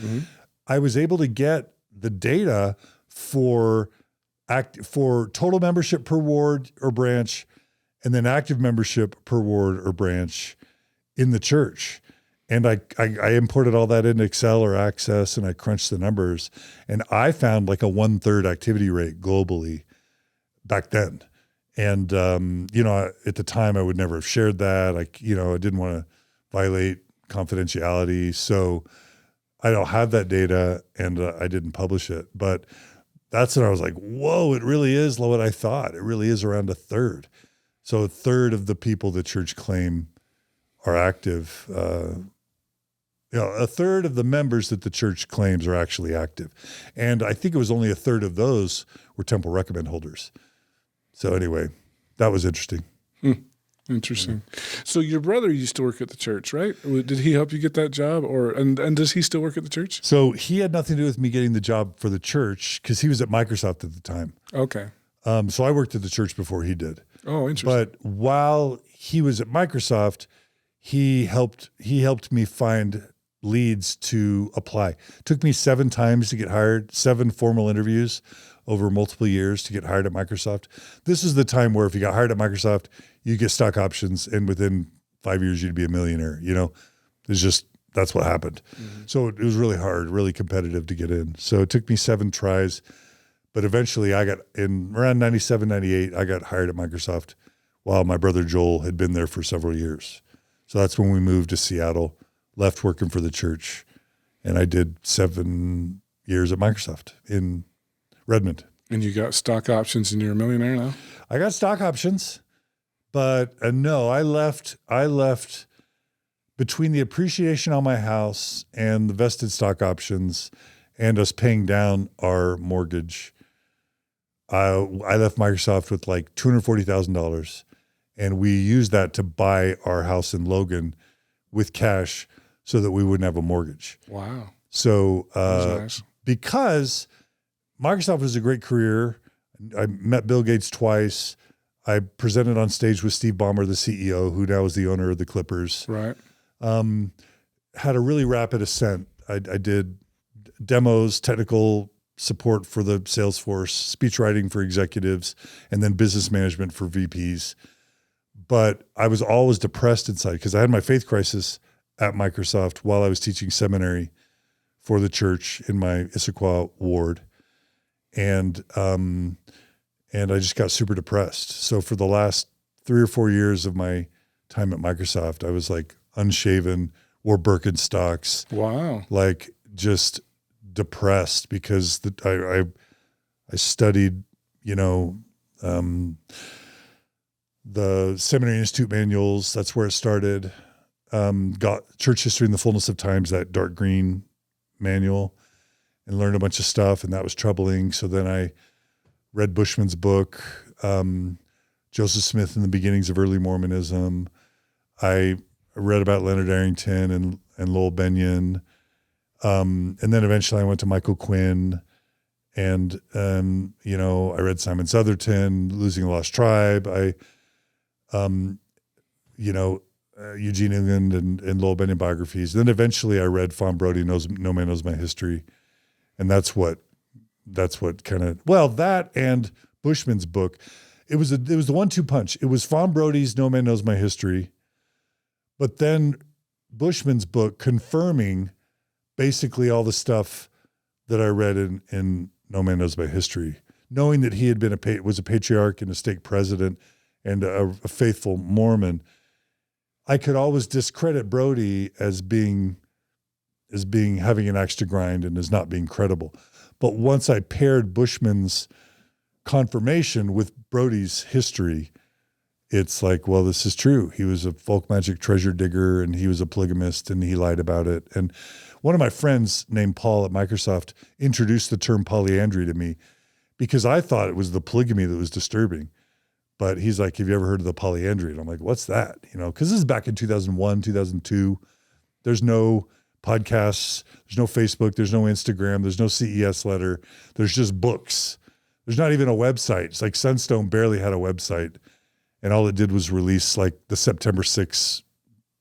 I was able to get the data for total membership per ward or branch, and then active membership per ward or branch in the church. And I imported all that into Excel or Access, and I crunched the numbers, and I found like a 1/3 activity rate globally back then. And, at the time I would never have shared that. I didn't want to violate confidentiality. So I don't have that data, and I didn't publish it. But that's when I was like, whoa, it really is what I thought. It really is around 1/3. So 1/3 of the people the church claim are active. 1/3 of the members that the church claims are actually active. And I think it was only 1/3 of those were temple recommend holders. So anyway, that was interesting. Interesting. So your brother used to work at the church, right? Did he help you get that job, and does he still work at the church? So he had nothing to do with me getting the job for the church because he was at Microsoft at the time. Okay. So I worked at the church before he did. Oh, interesting. But while he was at Microsoft, he helped me find leads to apply. It took me 7 times to get hired, 7 formal interviews over multiple years to get hired at Microsoft. This is the time where if you got hired at Microsoft, you get stock options, and within 5 years, you'd be a millionaire. That's what happened. Mm-hmm. So it was really hard, really competitive to get in. So it took me 7 tries, but eventually I got in around 97, 98, I got hired at Microsoft while my brother Joel had been there for several years. So that's when we moved to Seattle, left working for the church, and I did 7 years at Microsoft in Redmond. And you got stock options and you're a millionaire now? I got stock options, but no, I left between the appreciation on my house and the vested stock options and us paying down our mortgage. I left Microsoft with like $240,000, and we used that to buy our house in Logan with cash so that we wouldn't have a mortgage. Wow. So nice. Because Microsoft was a great career, I met Bill Gates twice. I presented on stage with Steve Ballmer, the CEO, who now is the owner of the Clippers. Right. Had a really rapid ascent. I did demos, technical support for the sales force, speech writing for executives, and then business management for VPs. But I was always depressed inside because I had my faith crisis at Microsoft while I was teaching seminary for the church in my Issaquah ward. And I just got super depressed. So for the last 3 or 4 years of my time at Microsoft, I was like unshaven, wore Birkenstocks. Wow. Like just depressed because I studied, the Seminary Institute manuals. That's where it started. Got Church History in the Fullness of Times, that dark green manual, and learned a bunch of stuff, and that was troubling. So then I read Bushmann's book, Joseph Smith and the Beginnings of Early Mormonism. I read about Leonard Arrington and Lowell Benyon. And then eventually I went to Michael Quinn, and, I read Simon Southerton, Losing the Lost Tribe. Eugene England and Lowell Benyon biographies. Then eventually I read Fawn Brody, No Man Knows My History. And that's what kind of, that and Bushmann's book. It was the 1-2 punch. It was Fawn Brody's No Man Knows My History, but then Bushmann's book confirming basically all the stuff that I read in No Man Knows My History, knowing that he had been was a patriarch and a stake president and a faithful Mormon, I could always discredit Brody as having an axe to grind and as not being credible. But once I paired Bushmann's confirmation with Brody's history, it's like, well, this is true. He was a folk magic treasure digger and he was a polygamist and he lied about it. And one of my friends named Paul at Microsoft introduced the term polyandry to me because I thought it was the polygamy that was disturbing. But he's like, have you ever heard of the polyandry? And I'm like, what's that? Because this is back in 2001, 2002. There's no podcasts. There's no Facebook. There's no Instagram. There's no CES letter. There's just books. There's not even a website. It's like Sunstone barely had a website. And all it did was release like the September 6th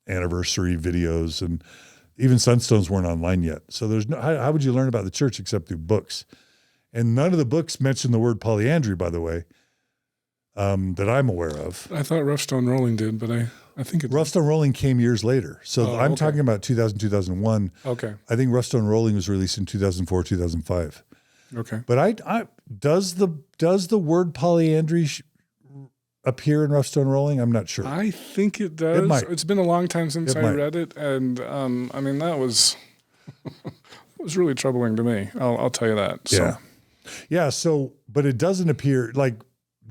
anniversary videos. And even Sunstones weren't online yet. So there's no, how would you learn about the church except through books? And none of the books mention the word polyandry, by the way, that I'm aware of. I thought Rough Stone Rolling did, but I think it Rough Stone Rolling came years later. So I'm talking about 2000, 2001. Okay. I think Rough Stone Rolling was released in 2004, 2005. Okay. But does the word polyandry appear in Rough Stone Rolling? I'm not sure. I think it does. It might. It's been a long time since I read it, and I mean that was it was really troubling to me. I'll tell you that. So. Yeah. So, but it doesn't appear like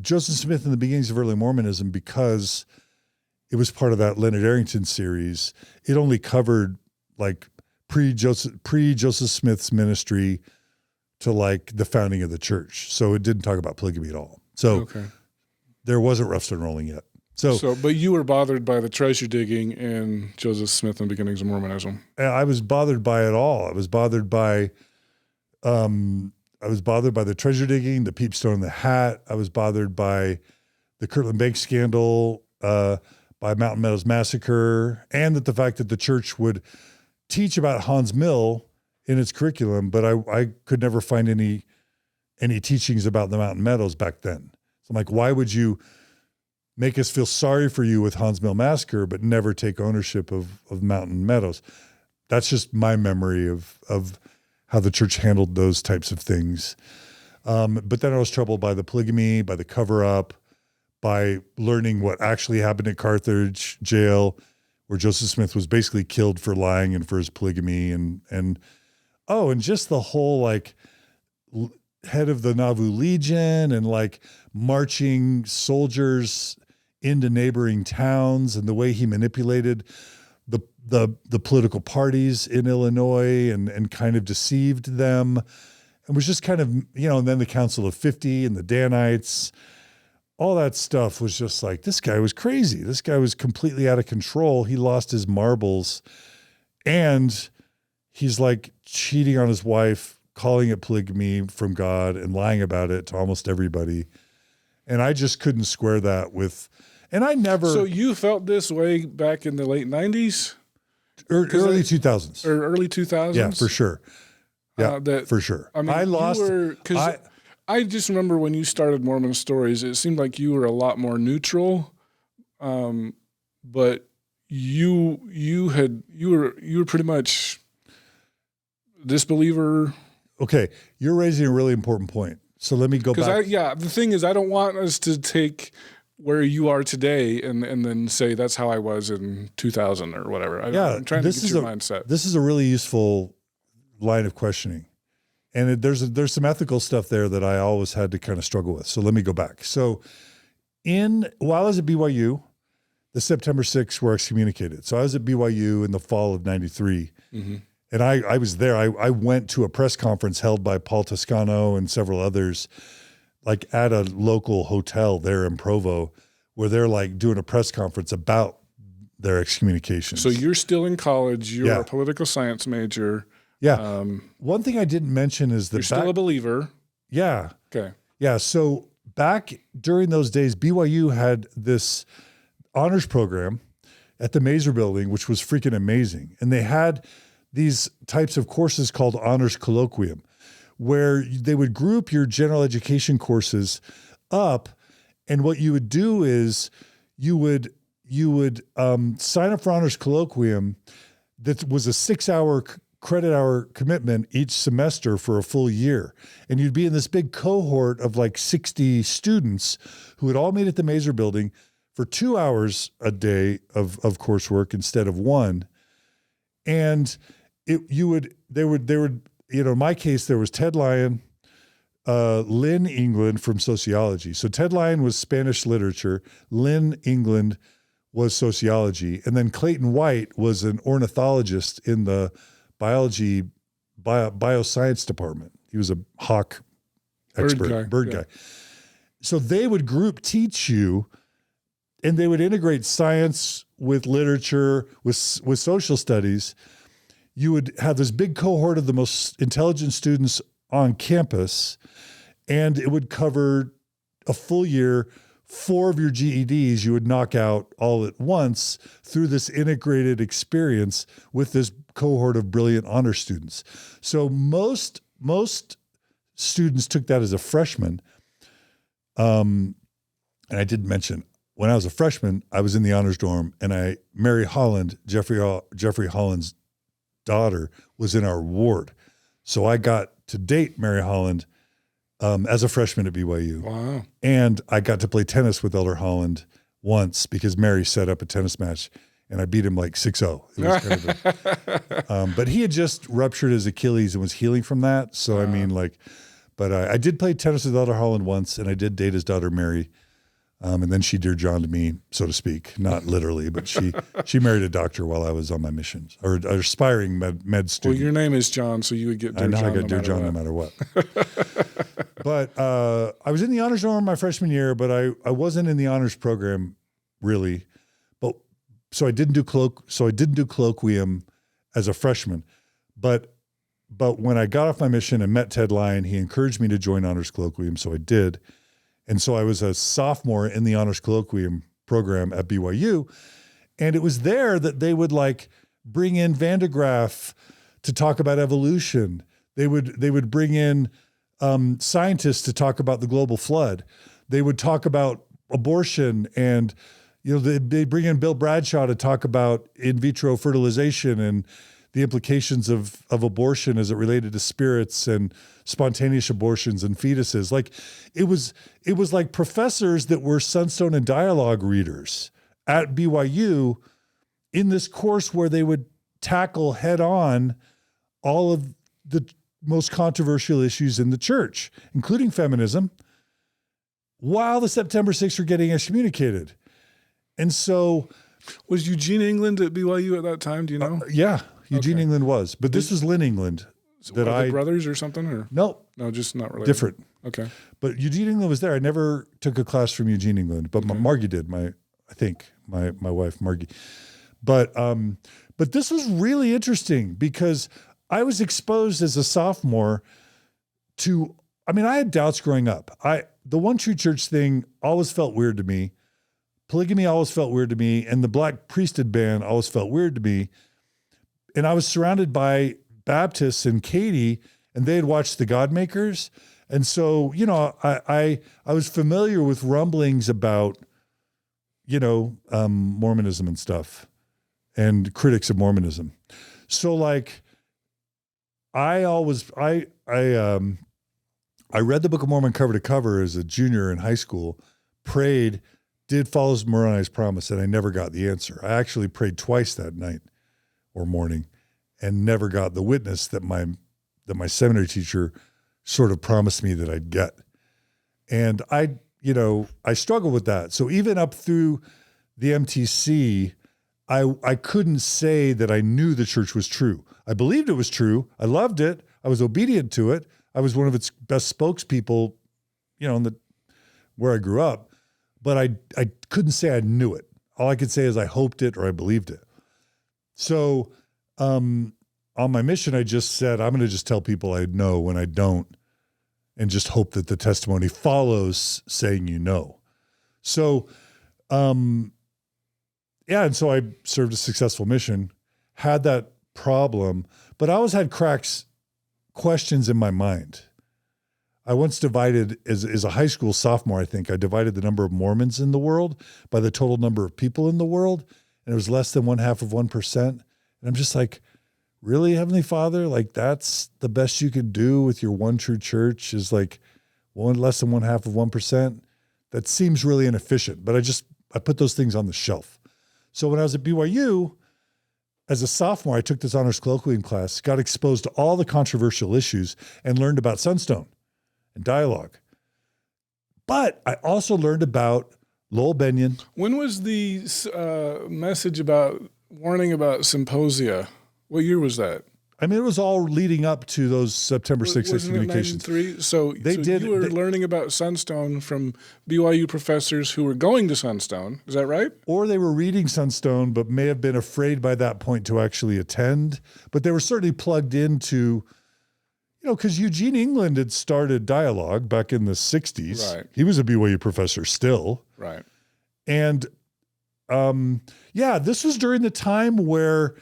Joseph Smith in the beginnings of early Mormonism, because it was part of that Leonard Arrington series. It only covered like pre-Joseph Smith's ministry to like the founding of the church. So it didn't talk about polygamy at all. So there wasn't Rough Stone Rolling yet. So, but you were bothered by the treasure digging in Joseph Smith and the beginnings of Mormonism. I was bothered by it all. I was bothered by the treasure digging, the peepstone in the hat. I was bothered by the Kirtland Bank scandal, by Mountain Meadows massacre, and the fact that the church would teach about Hans Mill in its curriculum, but I could never find any teachings about the Mountain Meadows back then. So I'm like, why would you make us feel sorry for you with Hans Mill massacre, but never take ownership of Mountain Meadows? That's just my memory of how the church handled those types of things. But then I was troubled by the polygamy, by the cover-up, by learning what actually happened at Carthage jail, where Joseph Smith was basically killed for lying and for his polygamy, and just the whole like head of the Nauvoo Legion and like marching soldiers into neighboring towns, and the way he manipulated the political parties in Illinois and kind of deceived them, and was just kind of, and then the Council of 50 and the Danites, all that stuff was just like, this guy was crazy. This guy was completely out of control. He lost his marbles, and he's like cheating on his wife, calling it polygamy from God and lying about it to almost everybody. And I just couldn't square that with, and I never. So you felt this way back in the late 90s? Early 2000s. Or early 2000s? Yeah, for sure. Yeah, for sure. I mean, I just remember when you started Mormon Stories, it seemed like you were a lot more neutral, but you were pretty much disbeliever. Okay, you're raising a really important point. So let me go back. The thing is, I don't want us to take where you are today and then say that's how I was in 2000 or whatever. I'm trying to get your mindset. This is a really useful line of questioning. And there's some ethical stuff there that I always had to kind of struggle with. So let me go back. So while I was at BYU, the September 6th were excommunicated. So I was at BYU in the fall of 93. Mm-hmm. And I was there. I went to a press conference held by Paul Toscano and several others, like at a local hotel there in Provo, where they're like doing a press conference about their excommunication. So you're still in college. You're a political science major. Yeah. One thing I didn't mention is that you're still a believer. Yeah. Okay. Yeah. So back during those days, BYU had this honors program at the Mazer Building, which was freaking amazing. And they had these types of courses called Honors Colloquium, where they would group your general education courses up. And what you would do is you would sign up for Honors Colloquium that was a 6-hour credit hour commitment each semester for a full year. And you'd be in this big cohort of like 60 students who would all meet at the Mazer building for 2 hours a day of coursework instead of one. And they would, in my case, there was Ted Lyon, Lynn England from sociology. So Ted Lyon was Spanish literature. Lynn England was sociology. And then Clayton White was an ornithologist in the bioscience department. He was a hawk expert, bird guy. So they would group teach you, and they would integrate science with literature, with social studies. You would have this big cohort of the most intelligent students on campus, and it would cover a full year. 4 of your GEDs you would knock out all at once through this integrated experience with this cohort of brilliant honor students. So most students took that as a freshman. And I did mention, when I was a freshman, I was in the honors dorm, and Mary Holland, Jeffrey Holland's daughter, was in our ward. So I got to date Mary Holland as a freshman at BYU. Wow. And I got to play tennis with Elder Holland once because Mary set up a tennis match, and I beat him like 6-0. It was kind of but he had just ruptured his Achilles and was healing from that. So, I mean, but I did play tennis with Elder Holland once, and I did date his daughter, Mary. And then she dear John to me, so to speak, not literally, but she married a doctor while I was on my missions, or aspiring med student. Well, your name is John, so you would get dear John. I got dear John no matter what. But I was in the honors dorm my freshman year, but I wasn't in the honors program really. But so I didn't do colloquium as a freshman. But when I got off my mission and met Ted Lyon, he encouraged me to join honors colloquium, so I did. And so I was a sophomore in the honors colloquium program at BYU. And it was there that they would like bring in Van de Graaff to talk about evolution. They would bring in scientists to talk about the global flood. They would talk about abortion, and they bring in Bill Bradshaw to talk about in vitro fertilization and the implications of abortion as it related to spirits and spontaneous abortions and fetuses. Like it was like professors that were Sunstone and Dialogue readers at BYU in this course where they would tackle head on all of the most controversial issues in the church, including feminism, while the September 6th were getting excommunicated. And so was Eugene England at BYU at that time? Do you know? Yeah. Eugene England was, but this was Lynn England. Are they brothers or something? Or no, just not related. Different. Okay, but Eugene England was there. I never took a class from Eugene England, but Margie did. My wife Margie. But this was really interesting because I was exposed as a sophomore to. I mean, I had doubts growing up. The one true church thing always felt weird to me. Polygamy always felt weird to me, and the black priesthood ban always felt weird to me. And I was surrounded by Baptists and Katie, and they had watched The Godmakers. And so, I was familiar with rumblings about, Mormonism and stuff and critics of Mormonism. So like, I read the Book of Mormon cover to cover as a junior in high school, prayed, did follow Moroni's promise, and I never got the answer. I actually prayed twice that night or morning, and never got the witness that my seminary teacher sort of promised me that I'd get. And I struggled with that. So even up through the MTC, I couldn't say that I knew the church was true. I believed it was true. I loved it. I was obedient to it. I was one of its best spokespeople, where I grew up, but I couldn't say I knew it. All I could say is I hoped it or I believed it. So on my mission, I just said, I'm going to just tell people I know when I don't, and just hope that the testimony follows saying So, and so I served a successful mission, had that problem, but I always had questions in my mind. I once divided, as a high school sophomore, I think, I divided the number of Mormons in the world by the total number of people in the world, and it was less than 0.5%. And I'm just like, really, Heavenly Father? Like, that's the best you can do with your one true church is like less than 0.5%? That seems really inefficient, but I put those things on the shelf. So when I was at BYU, as a sophomore, I took this honors colloquium class, got exposed to all the controversial issues, and learned about Sunstone and dialogue. But I also learned about Lowell Bennion. When was the message about warning about symposia? What year was that? I mean, it was all leading up to those September 6th excommunications. So you were learning about Sunstone from BYU professors who were going to Sunstone. Is that right? Or they were reading Sunstone, but may have been afraid by that point to actually attend. But they were certainly plugged into, because Eugene England had started dialogue back in the 60s. Right. He was a BYU professor still. Right. And this was during the time where,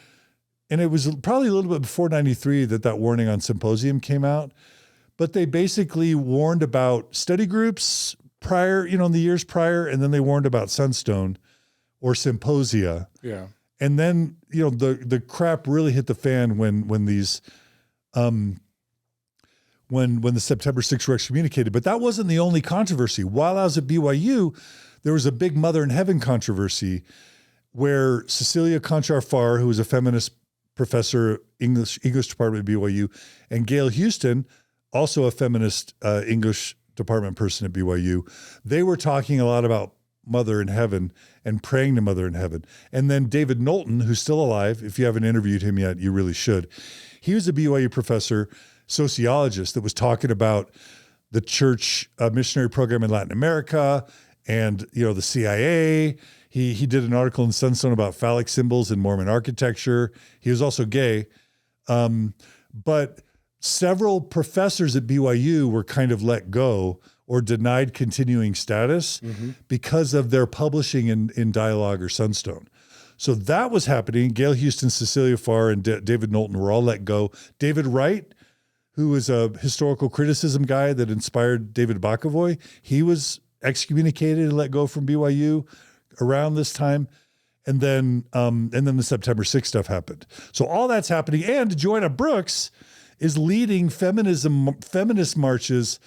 and it was probably a little bit before 93 that warning on symposium came out, but they basically warned about study groups prior, in the years prior, and then they warned about Sunstone or symposia. Yeah. And then, the crap really hit the fan when these, when the September 6th were excommunicated. But that wasn't the only controversy. While I was at BYU, there was a big Mother in Heaven controversy where Cecilia Conchar-Farr, who was a feminist professor, English department at BYU, and Gail Houston, also a feminist English department person at BYU, they were talking a lot about Mother in Heaven and praying to Mother in Heaven. And then David Knowlton, who's still alive, if you haven't interviewed him yet, you really should. He was a BYU professor, sociologist, that was talking about the church missionary program in Latin America and, the CIA. He did an article in Sunstone about phallic symbols in Mormon architecture. He was also gay. But several professors at BYU were kind of let go or denied continuing status because of their publishing in Dialogue or Sunstone. So that was happening. Gail Houston, Cecilia Farr, and David Knowlton were all let go. David Wright, who was a historical criticism guy that inspired David Bakavoy, he was excommunicated and let go from BYU around this time. And then the September 6th stuff happened. So all that's happening. And Joanna Brooks is leading feminist marches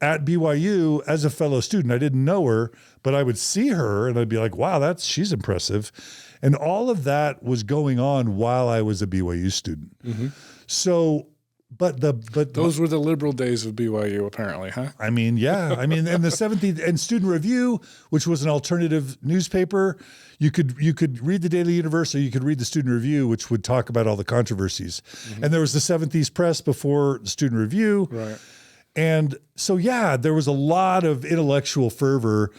at BYU as a fellow student. I didn't know her, but I would see her and I'd be like, wow, she's impressive. And all of that was going on while I was a BYU student. So, but those were the liberal days of BYU, apparently, huh? I mean, yeah. I mean, and the 17th and Student Review, which was an alternative newspaper, you could read the Daily Universe or you could read the Student Review, which would talk about all the controversies. And there was the Seventh East Press before the Student Review. Right. And so, there was a lot of intellectual fervor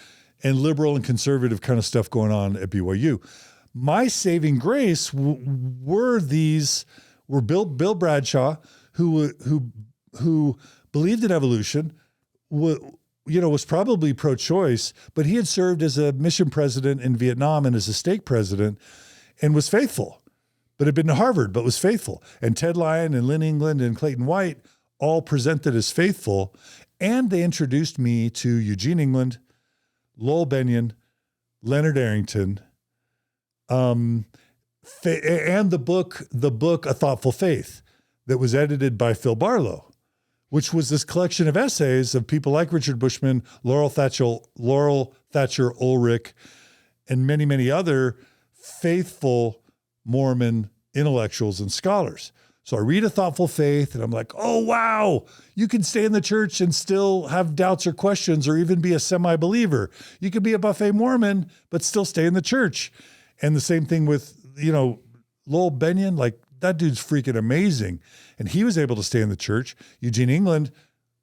and liberal and conservative kind of stuff going on at BYU. My saving grace were Bill Bradshaw, who believed in evolution, was probably pro-choice, but he had served as a mission president in Vietnam and as a stake president and was faithful, but had been to Harvard, but was faithful. And Ted Lyon and Lynn England and Clayton White all presented as faithful. And they introduced me to Eugene England, Lowell Bennion, Leonard Arrington, and the book, A Thoughtful Faith, that was edited by Phil Barlow, which was this collection of essays of people like Richard Bushmann, Laurel Thatcher Ulrich, and many, many other faithful Mormon intellectuals and scholars. So I read A Thoughtful Faith and I'm like, oh, wow, you can stay in the church and still have doubts or questions or even be a semi-believer. You could be a buffet Mormon, but still stay in the church. And the same thing with, Lowell Bennion, like that dude's freaking amazing. And he was able to stay in the church. Eugene England,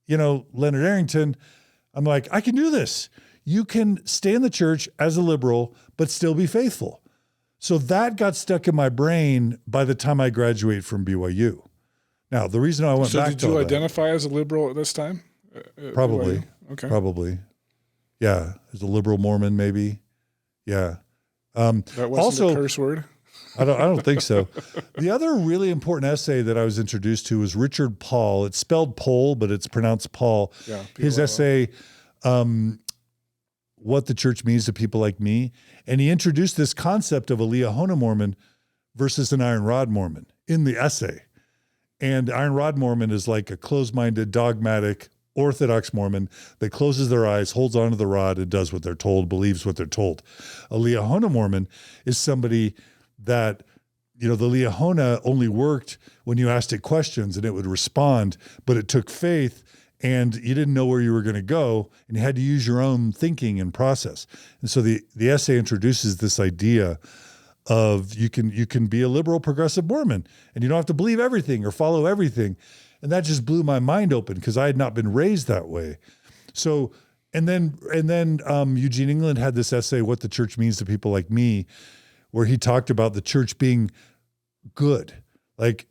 Leonard Arrington, I'm like, I can do this. You can stay in the church as a liberal, but still be faithful. So that got stuck in my brain by the time I graduated from BYU. Now, the reason I went back to did you identify as a liberal at this time? Probably. BYU? Okay. Probably. Yeah. As a liberal Mormon, maybe. Yeah. That wasn't a curse word? I don't think so. The other really important essay that I was introduced to was Richard Paul. It's spelled Pole, but it's pronounced Paul. Yeah, his essay, What the Church Means to People Like Me. And he introduced this concept of a Liahona Mormon versus an Iron Rod Mormon in the essay. And Iron Rod Mormon is like a closed-minded, dogmatic, Orthodox Mormon that closes their eyes, holds onto the rod, and does what they're told, believes what they're told. A Liahona Mormon is somebody that, the Liahona only worked when you asked it questions and it would respond, but it took faith and you didn't know where you were going to go and you had to use your own thinking and process. And so the essay introduces this idea of you can be a liberal progressive Mormon and you don't have to believe everything or follow everything. And that just blew my mind open because I had not been raised that way. So, and then Eugene England had this essay, What the Church Means to People Like Me, where he talked about the church being good. Like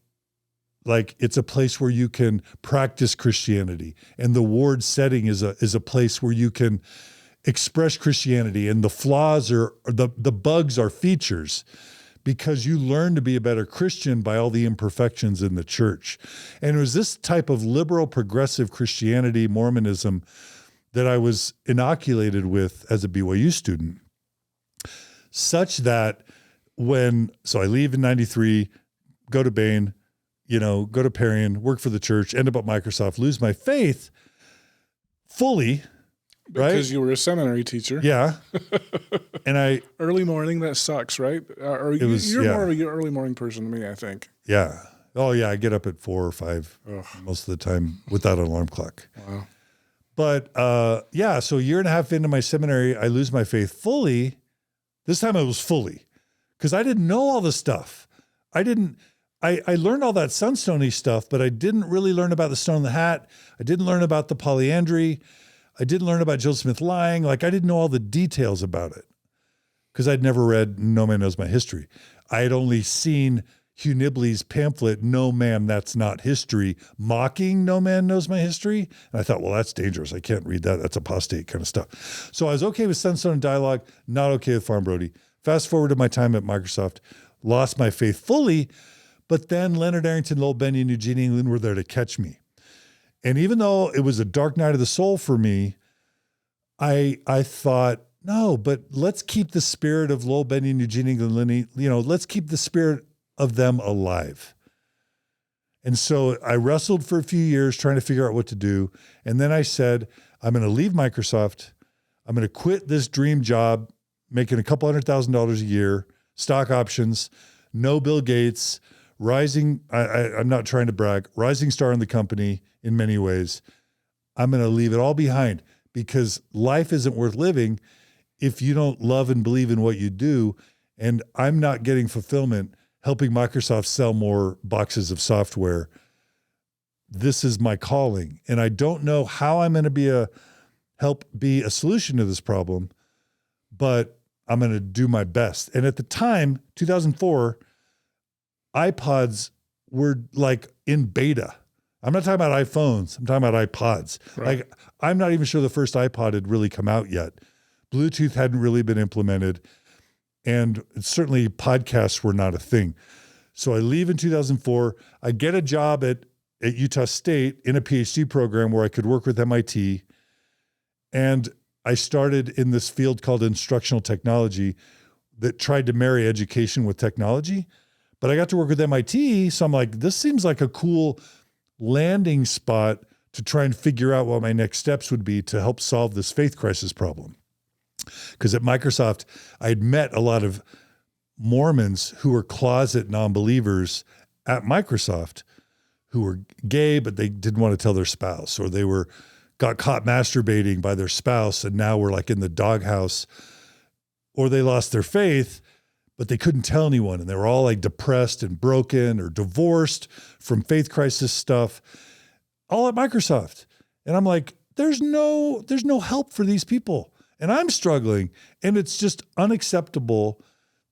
it's a place where you can practice Christianity. And the ward setting is a place where you can express Christianity, and the flaws are the bugs are features, because you learn to be a better Christian by all the imperfections in the church. And it was this type of liberal, progressive Christianity, Mormonism, that I was inoculated with as a BYU student, such that so I leave in 93, go to Bain, go to Perrion, work for the church, end up at Microsoft, lose my faith fully, right? Because you were a seminary teacher. Yeah. And early morning, that sucks, right? You're more of an early morning person than me, I think. Yeah. Oh yeah. I get up at 4 or 5 most of the time without an alarm clock. Wow. But so a year and a half into my seminary, I lose my faith fully. This time it was fully, because I didn't know all the stuff. I learned all that Sunstone-y stuff, but I didn't really learn about the stone in the hat. I didn't learn about the polyandry. I didn't learn about Joseph Smith lying. Like, I didn't know all the details about it because I'd never read No Man Knows My History. I had only seen Hugh Nibley's pamphlet, No Ma'am, That's Not History, mocking No Man Knows My History. And I thought, well, that's dangerous. I can't read that. That's apostate kind of stuff. So I was okay with Sunstone and Dialogue, not okay with Farm Brody. Fast forward to my time at Microsoft, lost my faith fully, but then Leonard Arrington, Lowell Benyon, and Eugene England were there to catch me. And even though it was a dark night of the soul for me, I thought, no, but let's keep the spirit of Lowell Benyon, Eugene England, let's keep the spirit of them alive. And so I wrestled for a few years trying to figure out what to do. And then I said, I'm going to leave Microsoft. I'm going to quit this dream job, making a couple $100,000 a year, stock options, no Bill Gates, rising, I'm not trying to brag, rising star in the company in many ways. I'm going to leave it all behind, because life isn't worth living if you don't love and believe in what you do. And I'm not getting fulfillment helping Microsoft sell more boxes of software. This is my calling. And I don't know how I'm going to help be a solution to this problem, but I'm going to do my best. And at the time, 2004, iPods were like in beta. I'm not talking about iPhones. I'm talking about iPods. Right. Like, I'm not even sure the first iPod had really come out yet. Bluetooth hadn't really been implemented. And certainly podcasts were not a thing. So I leave in 2004. I get a job at Utah State in a PhD program where I could work with MIT. And I started in this field called instructional technology that tried to marry education with technology. But I got to work with MIT, so I'm like, this seems like a cool landing spot to try and figure out what my next steps would be to help solve this faith crisis problem. Because at Microsoft, I had met a lot of Mormons who were closet non-believers at Microsoft who were gay, but they didn't want to tell their spouse, or they got caught masturbating by their spouse and now were like in the doghouse, or they lost their faith, but they couldn't tell anyone. And they were all like depressed and broken or divorced from faith crisis stuff, all at Microsoft. And I'm like, there's no help for these people. And I'm struggling. And it's just unacceptable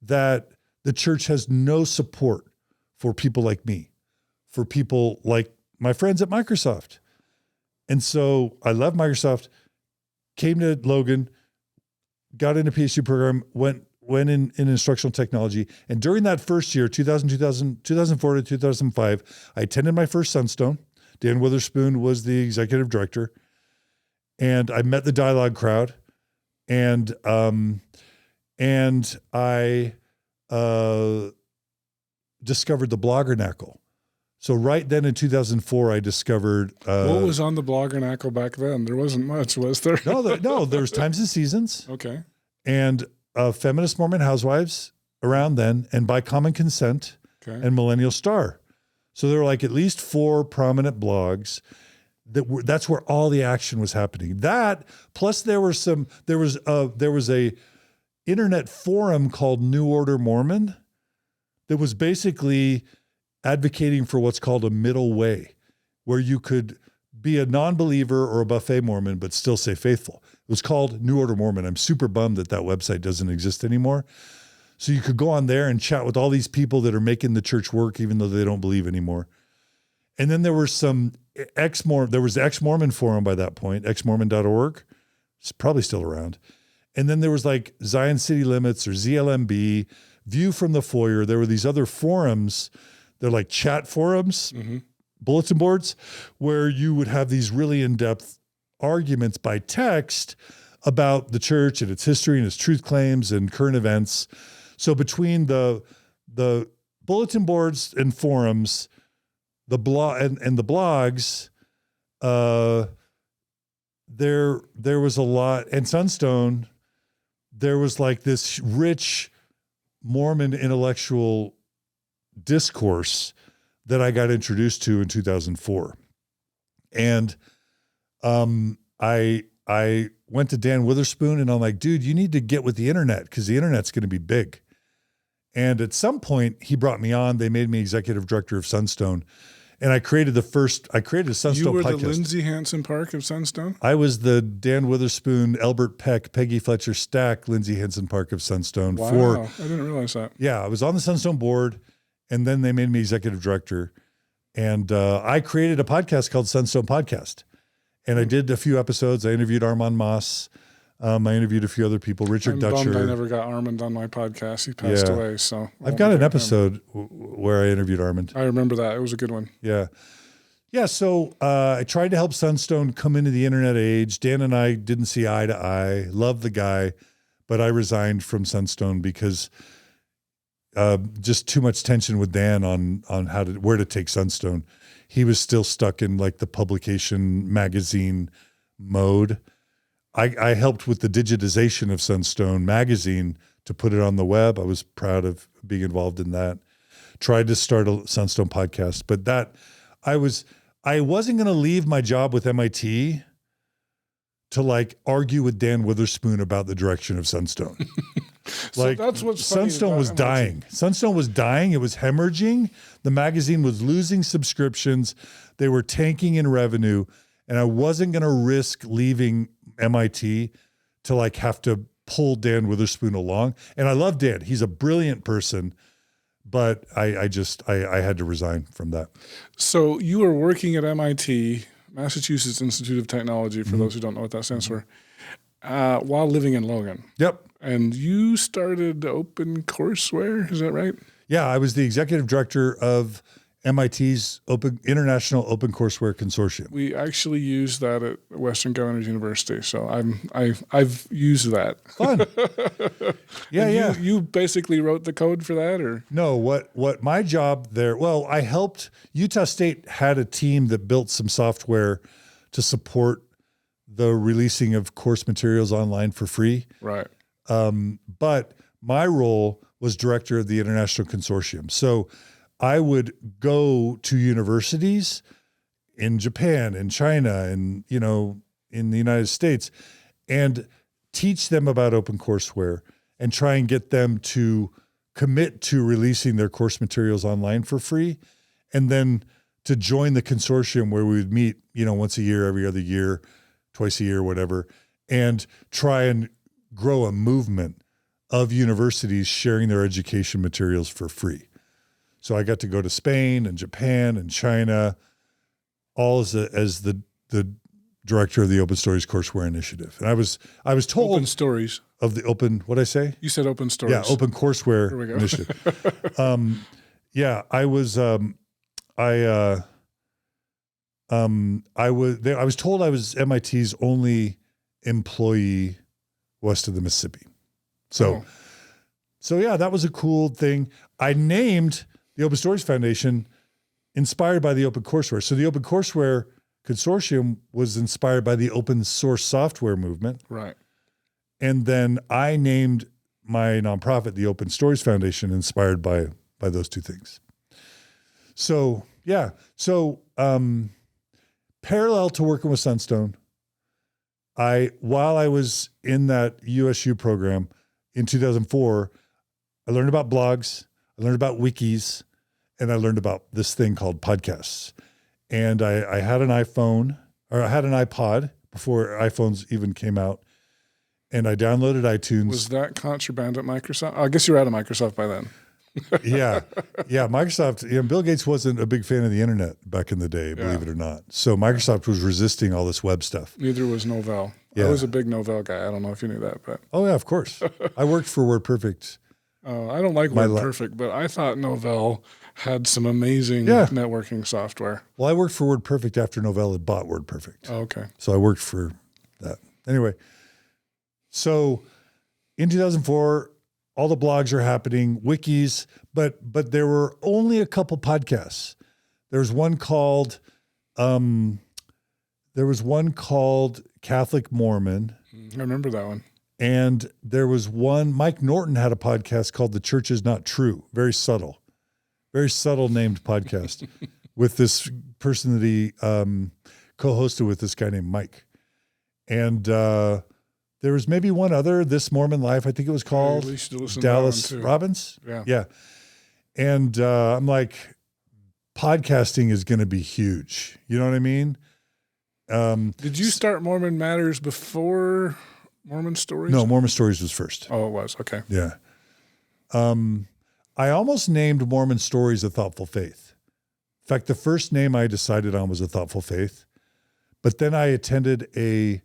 that the church has no support for people like me, for people like my friends at Microsoft. And so I left Microsoft, came to Logan, got in a PhD program, went in instructional technology. And during that first year, 2004 to 2005, I attended my first Sunstone. Dan Witherspoon was the executive director. And I met the dialogue crowd. And I discovered the bloggernacle. So right then in 2004, I discovered... what was on the bloggernacle back then? There wasn't much, was there? No, there was Times and Seasons. Okay. And Feminist Mormon Housewives around then, and By Common Consent, and Millennial Star. So there were like at least 4 prominent blogs that's where all the action was happening. That, plus there was a internet forum called New Order Mormon that was basically advocating for what's called a middle way, where you could be a non-believer or a buffet Mormon, but still stay faithful. It was called New Order Mormon. I'm super bummed that website doesn't exist anymore. So you could go on there and chat with all these people that are making the church work, even though they don't believe anymore. And then there were some there was the ex-Mormon forum by that point, exmormon.org. It's probably still around. And then there was like Zion City Limits or ZLMB, View from the Foyer. There were these other forums. They're like chat forums, bulletin boards, where you would have these really in-depth arguments by text about the church and its history and its truth claims and current events. So between the bulletin boards and forums, the blog and the blogs, there was a lot, and Sunstone, there was like this rich Mormon intellectual discourse that I got introduced to in 2004. And I went to Dan Witherspoon and I'm like, dude, you need to get with the internet because the internet's going to be big. And at some point he brought me on, they made me executive director of Sunstone. And I created a Sunstone podcast. You were the Lindsay Hansen Park of Sunstone? I was the Dan Witherspoon, Albert Peck, Peggy Fletcher Stack, Lindsay Hansen Park of Sunstone. Wow, I didn't realize that. Yeah, I was on the Sunstone board, and then they made me executive director. And I created a podcast called Sunstone Podcast. And I did a few episodes. I interviewed Armand Moss. I interviewed a few other people, Richard Dutcher. I never got Armand on my podcast. He passed away. So I've got an episode where I interviewed Armand. I remember that. It was a good one. Yeah. Yeah. So I tried to help Sunstone come into the internet age. Dan and I didn't see eye to eye. Loved the guy, but I resigned from Sunstone because just too much tension with Dan on where to take Sunstone. He was still stuck in like the publication magazine mode. I helped with the digitization of Sunstone magazine to put it on the web. I was proud of being involved in that. Tried to start a Sunstone podcast, but I wasn't going to leave my job with MIT to like argue with Dan Witherspoon about the direction of Sunstone. So that's what's Sunstone was dying. Sunstone was dying. It was hemorrhaging. The magazine was losing subscriptions. They were tanking in revenue. And I wasn't going to risk leaving MIT to like have to pull Dan Witherspoon along. And I love Dan. He's a brilliant person, but I had to resign from that. So you were working at MIT, Massachusetts Institute of Technology, for those who don't know what that stands for, while living in Logan. Yep. And you started OpenCourseware, is that right? Yeah, I was the executive director of MIT's International OpenCourseware Consortium. We actually use that at Western Governors University, so I've used that. Fun. Yeah. You basically wrote the code for that, or no? What my job there? Well, I helped. Utah State had a team that built some software to support the releasing of course materials online for free. Right. But my role was director of the International Consortium. So I would go to universities in Japan and China and, in the United States and teach them about OpenCourseware and try and get them to commit to releasing their course materials online for free. And then to join the consortium where we would meet, once a year, every other year, twice a year, whatever, and try and grow a movement of universities sharing their education materials for free. So I got to go to Spain and Japan and China, all as the director of the Open Stories Courseware Initiative. And I was told Open Stories of the open. What'd I say? You said Open Stories. Yeah, Open Courseware Initiative. I was. I was told I was MIT's only employee west of the Mississippi. So yeah, that was a cool thing. I named the Open Stories Foundation, inspired by the Open Courseware. So the Open Courseware Consortium was inspired by the open source software movement. Right. And then I named my nonprofit the Open Stories Foundation, inspired by those two things. So, yeah. So, parallel to working with Sunstone, while I was in that USU program in 2004, I learned about blogs, I learned about wikis, and I learned about this thing called podcasts. And I had an iPhone, or I had an iPod before iPhones even came out, and I downloaded iTunes. Was that contraband at Microsoft? I guess you were out of Microsoft by then. Yeah. Microsoft, Bill Gates wasn't a big fan of the internet back in the day, believe it or not. So Microsoft was resisting all this web stuff. Neither was Novell. Yeah. I was a big Novell guy. I don't know if you knew that, but. Oh yeah, of course. I worked for WordPerfect. I don't like WordPerfect, but I thought Novell had some amazing networking software. Well, I worked for WordPerfect after Novell had bought WordPerfect. Oh, okay. So I worked for that. Anyway, so in 2004, all the blogs are happening, wikis, but there were only a couple podcasts. There was one called Catholic Mormon. I remember that one. And there was one, Mike Norton had a podcast called The Church Is Not True. Very subtle named podcast with this person that he co-hosted with, this guy named Mike. And there was maybe one other, This Mormon Life, I think it was called, Dallas Robbins. Yeah. And I'm like, podcasting is going to be huge. You know what I mean? Did you start Mormon Matters before Mormon Stories? No, Mormon Stories was first. Oh, it was. Okay. Yeah. I almost named Mormon Stories A Thoughtful Faith. In fact, the first name I decided on was A Thoughtful Faith. But then I attended a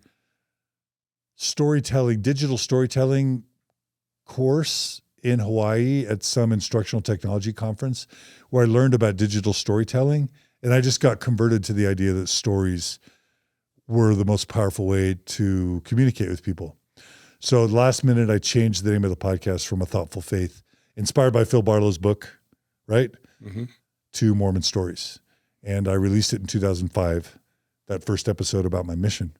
digital storytelling course in Hawaii at some instructional technology conference where I learned about digital storytelling. And I just got converted to the idea that stories were the most powerful way to communicate with people. So last minute, I changed the name of the podcast from A Thoughtful Faith, inspired by Phil Barlow's book, right? Mm-hmm. To Mormon Stories. And I released it in 2005, that first episode about my mission.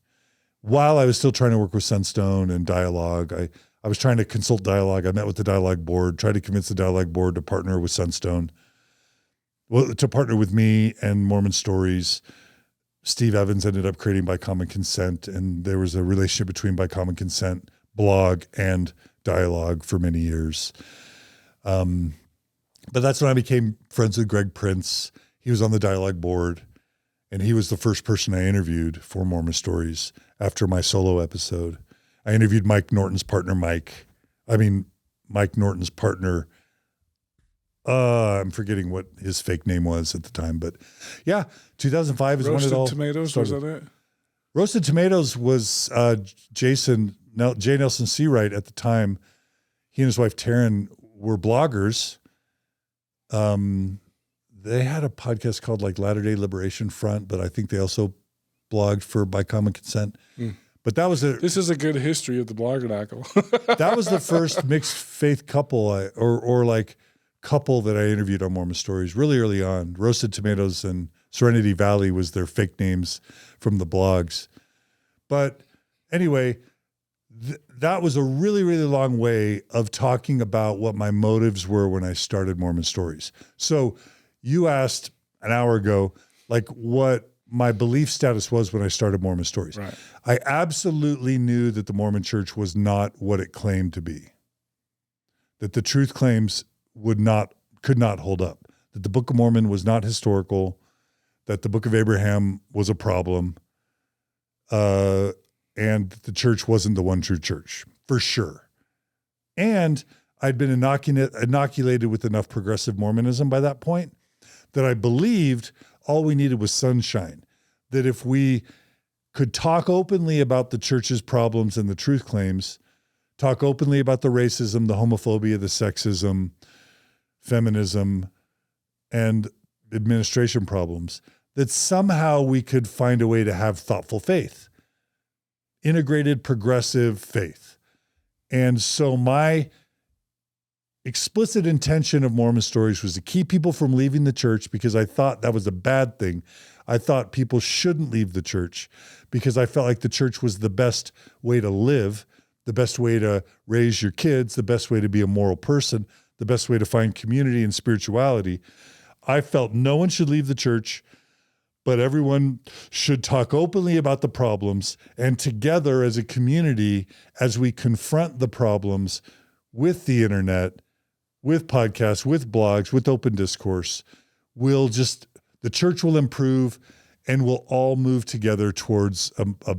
While I was still trying to work with Sunstone and Dialogue, I was trying to consult Dialogue. I met with the Dialogue board, tried to convince the Dialogue board to partner with Sunstone, to partner with me and Mormon Stories. Steve Evans ended up creating By Common Consent, and there was a relationship between By Common Consent blog and Dialogue for many years. But that's when I became friends with Greg Prince. He was on the Dialogue board, and he was the first person I interviewed for Mormon Stories after my solo episode. I interviewed Mike Norton's partner, I'm forgetting what his fake name was at the time, but yeah, 2005 is Roasted when it all Tomatoes, started. was that it? Roasted Tomatoes was J. Nelson Seawright at the time. He and his wife Taryn were bloggers. They had a podcast called like Latter-day Liberation Front, but I think they also blogged for By Common Consent. But that was This is a good history of the bloggernacle. that was the first mixed faith couple or like couple that I interviewed on Mormon Stories really early on. Roasted Tomatoes and Serenity Valley was their fake names from the blogs. But anyway, that was a really, really long way of talking about what my motives were when I started Mormon Stories. So you asked an hour ago, like what my belief status was when I started Mormon Stories. Right. I absolutely knew that the Mormon Church was not what it claimed to be, that the truth claims could not hold up, that the Book of Mormon was not historical, that the Book of Abraham was a problem, and the church wasn't the one true church, for sure. And I'd been inoculated with enough progressive Mormonism by that point that I believed all we needed was sunshine, that if we could talk openly about the church's problems and the truth claims, talk openly about the racism, the homophobia, the sexism, feminism, and administration problems, that somehow we could find a way to have thoughtful faith, integrated progressive faith. And so my explicit intention of Mormon Stories was to keep people from leaving the church, because I thought that was a bad thing. I thought people shouldn't leave the church because I felt like the church was the best way to live, the best way to raise your kids, the best way to be a moral person, the best way to find community and spirituality. I felt no one should leave the church, but everyone should talk openly about the problems, and together as a community, as we confront the problems with the internet, with podcasts, with blogs, with open discourse, the church will improve and we'll all move together towards a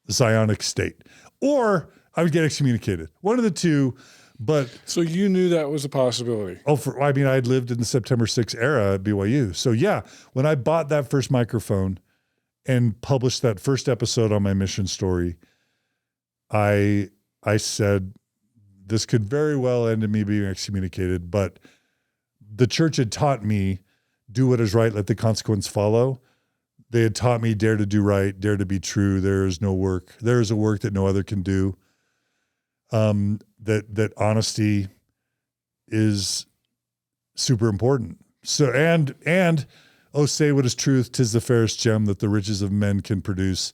Zionic state. Or I would get excommunicated. One of the two, but... So you knew that was a possibility? I'd lived in the September 6th era at BYU. So yeah, when I bought that first microphone and published that first episode on my mission story, I said, this could very well end in me being excommunicated, but the church had taught me, do what is right, let the consequence follow. They had taught me, dare to do right, dare to be true. There is no work. There is a work that no other can do. That honesty is super important. So, and say what is truth, 'tis the fairest gem that the riches of men can produce.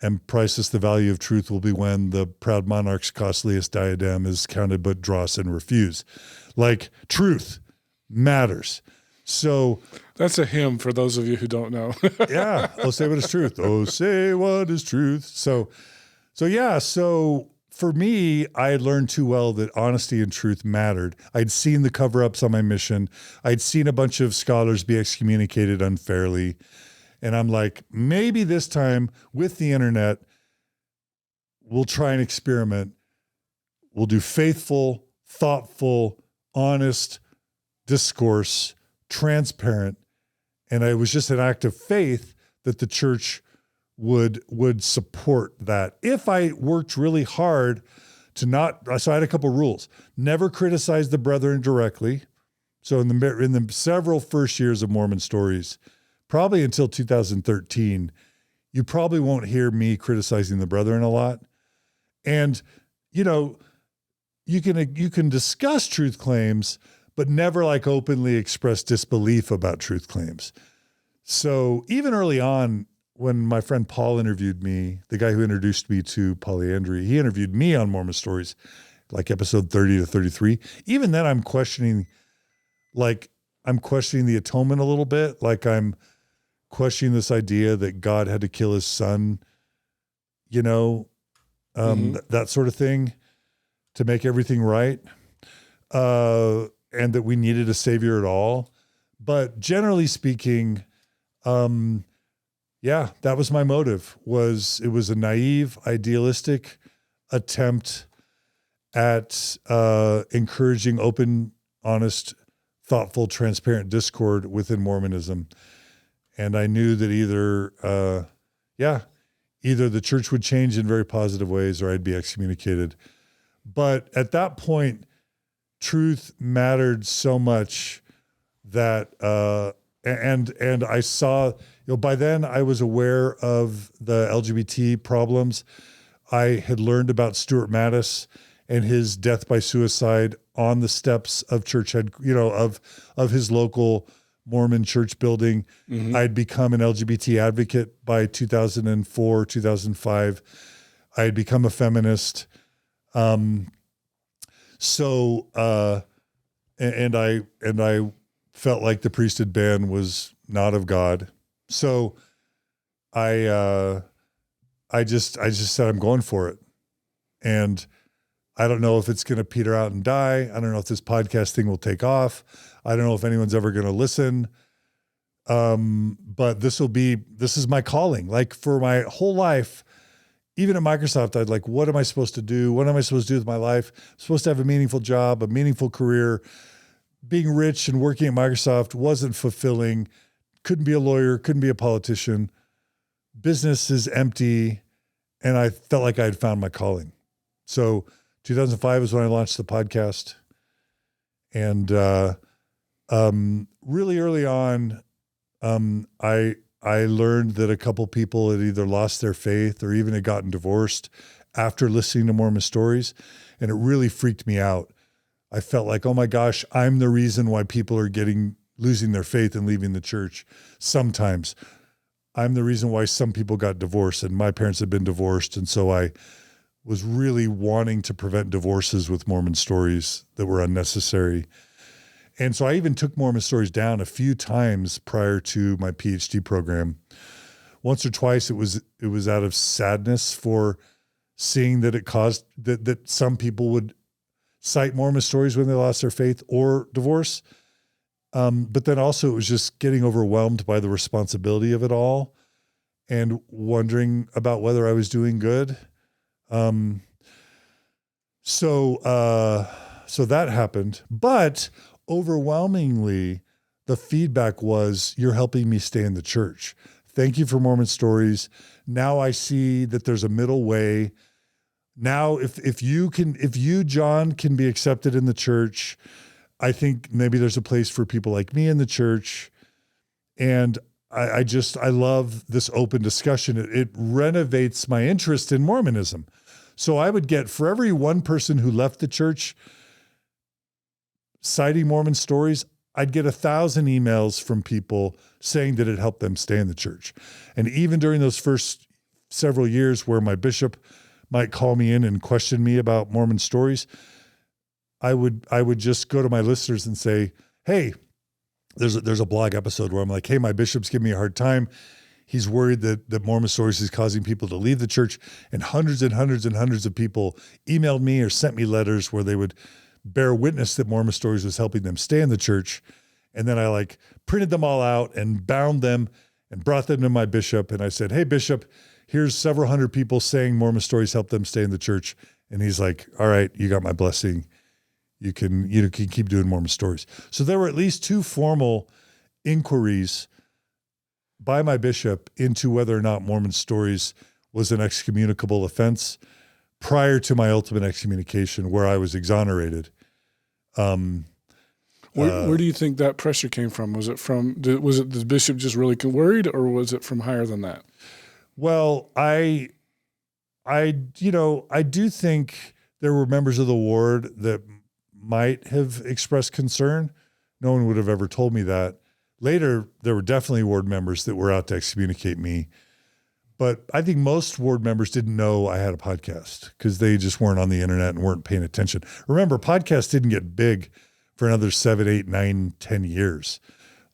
And priceless the value of truth will be when the proud monarch's costliest diadem is counted but dross and refuse. Like, truth matters. So that's a hymn for those of you who don't know. Yeah. Oh, say what is truth. Oh, say what is truth. So for me, I had learned too well that honesty and truth mattered. I'd seen the cover-ups on my mission. I'd seen a bunch of scholars be excommunicated unfairly. And I'm like, maybe this time with the internet, we'll try and experiment. We'll do faithful, thoughtful, honest discourse, transparent. And it was just an act of faith that the church would support that. If I worked really hard so I had a couple rules. Never criticize the brethren directly. So in the several first years of Mormon Stories, probably until 2013, you probably won't hear me criticizing the brethren a lot. And, you can discuss truth claims, but never like openly express disbelief about truth claims. So even early on, when my friend Paul interviewed me, the guy who introduced me to polyandry, he interviewed me on Mormon Stories, like episode 30 to 33. Even then I'm questioning the atonement a little bit. Like I'm questioning this idea that God had to kill his son, that sort of thing to make everything right. And that we needed a savior at all. But generally speaking, that was my motive. It was a naive, idealistic attempt at encouraging open, honest, thoughtful, transparent discord within Mormonism. And I knew that either the church would change in very positive ways or I'd be excommunicated. But at that point, truth mattered so much that, and I saw, by then I was aware of the LGBT problems. I had learned about Stuart Mattis and his death by suicide on the steps of of his local Mormon church building. Mm-hmm. I'd become an LGBT advocate by 2004, 2005. I had become a feminist. And I felt like the priesthood ban was not of God. So I just said, I'm going for it. And I don't know if it's going to peter out and die. I don't know if this podcast thing will take off. I don't know if anyone's ever going to listen. But this is my calling. Like for my whole life, even at Microsoft, I'd like, what am I supposed to do? What am I supposed to do with my life? I'm supposed to have a meaningful job, a meaningful career. Being rich and working at Microsoft wasn't fulfilling. Couldn't be a lawyer, couldn't be a politician. Business is empty. And I felt like I had found my calling. So 2005 is when I launched the podcast. And really early on, I learned that a couple people had either lost their faith or even had gotten divorced after listening to Mormon Stories. And it really freaked me out. I felt like, oh my gosh, I'm the reason why people are losing their faith and leaving the church. Sometimes I'm the reason why some people got divorced, and my parents had been divorced. And so I was really wanting to prevent divorces with Mormon Stories that were unnecessary. And so I even took Mormon Stories down a few times prior to my PhD program. Once or twice it was out of sadness for seeing that it caused that some people would cite Mormon Stories when they lost their faith or divorce. But then also it was just getting overwhelmed by the responsibility of it all and wondering about whether I was doing good. So that happened, but overwhelmingly the feedback was, you're helping me stay in the church. Thank you for Mormon Stories. Now I see that there's a middle way. Now, if you, John, can be accepted in the church, I think maybe there's a place for people like me in the church. And I love this open discussion. It renovates my interest in Mormonism. So I would get, for every one person who left the church citing Mormon Stories, I'd get 1,000 emails from people saying that it helped them stay in the church. And even during those first several years where my bishop might call me in and question me about Mormon Stories, I would just go to my listeners and say, hey, there's a blog episode where I'm like, hey, my bishop's giving me a hard time. He's worried that Mormon Stories is causing people to leave the church. And hundreds and hundreds and hundreds of people emailed me or sent me letters where they would bear witness that Mormon Stories was helping them stay in the church. And then I printed them all out and bound them and brought them to my bishop. And I said, hey, bishop, here's several hundred people saying Mormon Stories helped them stay in the church. And he's like, all right, you got my blessing. You can keep doing Mormon Stories. So there were at least 2 formal inquiries by my bishop into whether or not Mormon Stories was an excommunicable offense prior to my ultimate excommunication, where I was exonerated. Where do you think that pressure came from? Was it the bishop just really worried, or was it from higher than that? Well, I do think there were members of the ward that might have expressed concern. No one would have ever told me that. Later, there were definitely ward members that were out to excommunicate me. But I think most ward members didn't know I had a podcast because they just weren't on the internet and weren't paying attention. Remember, podcasts didn't get big for another 7, 8, 9, 10 years.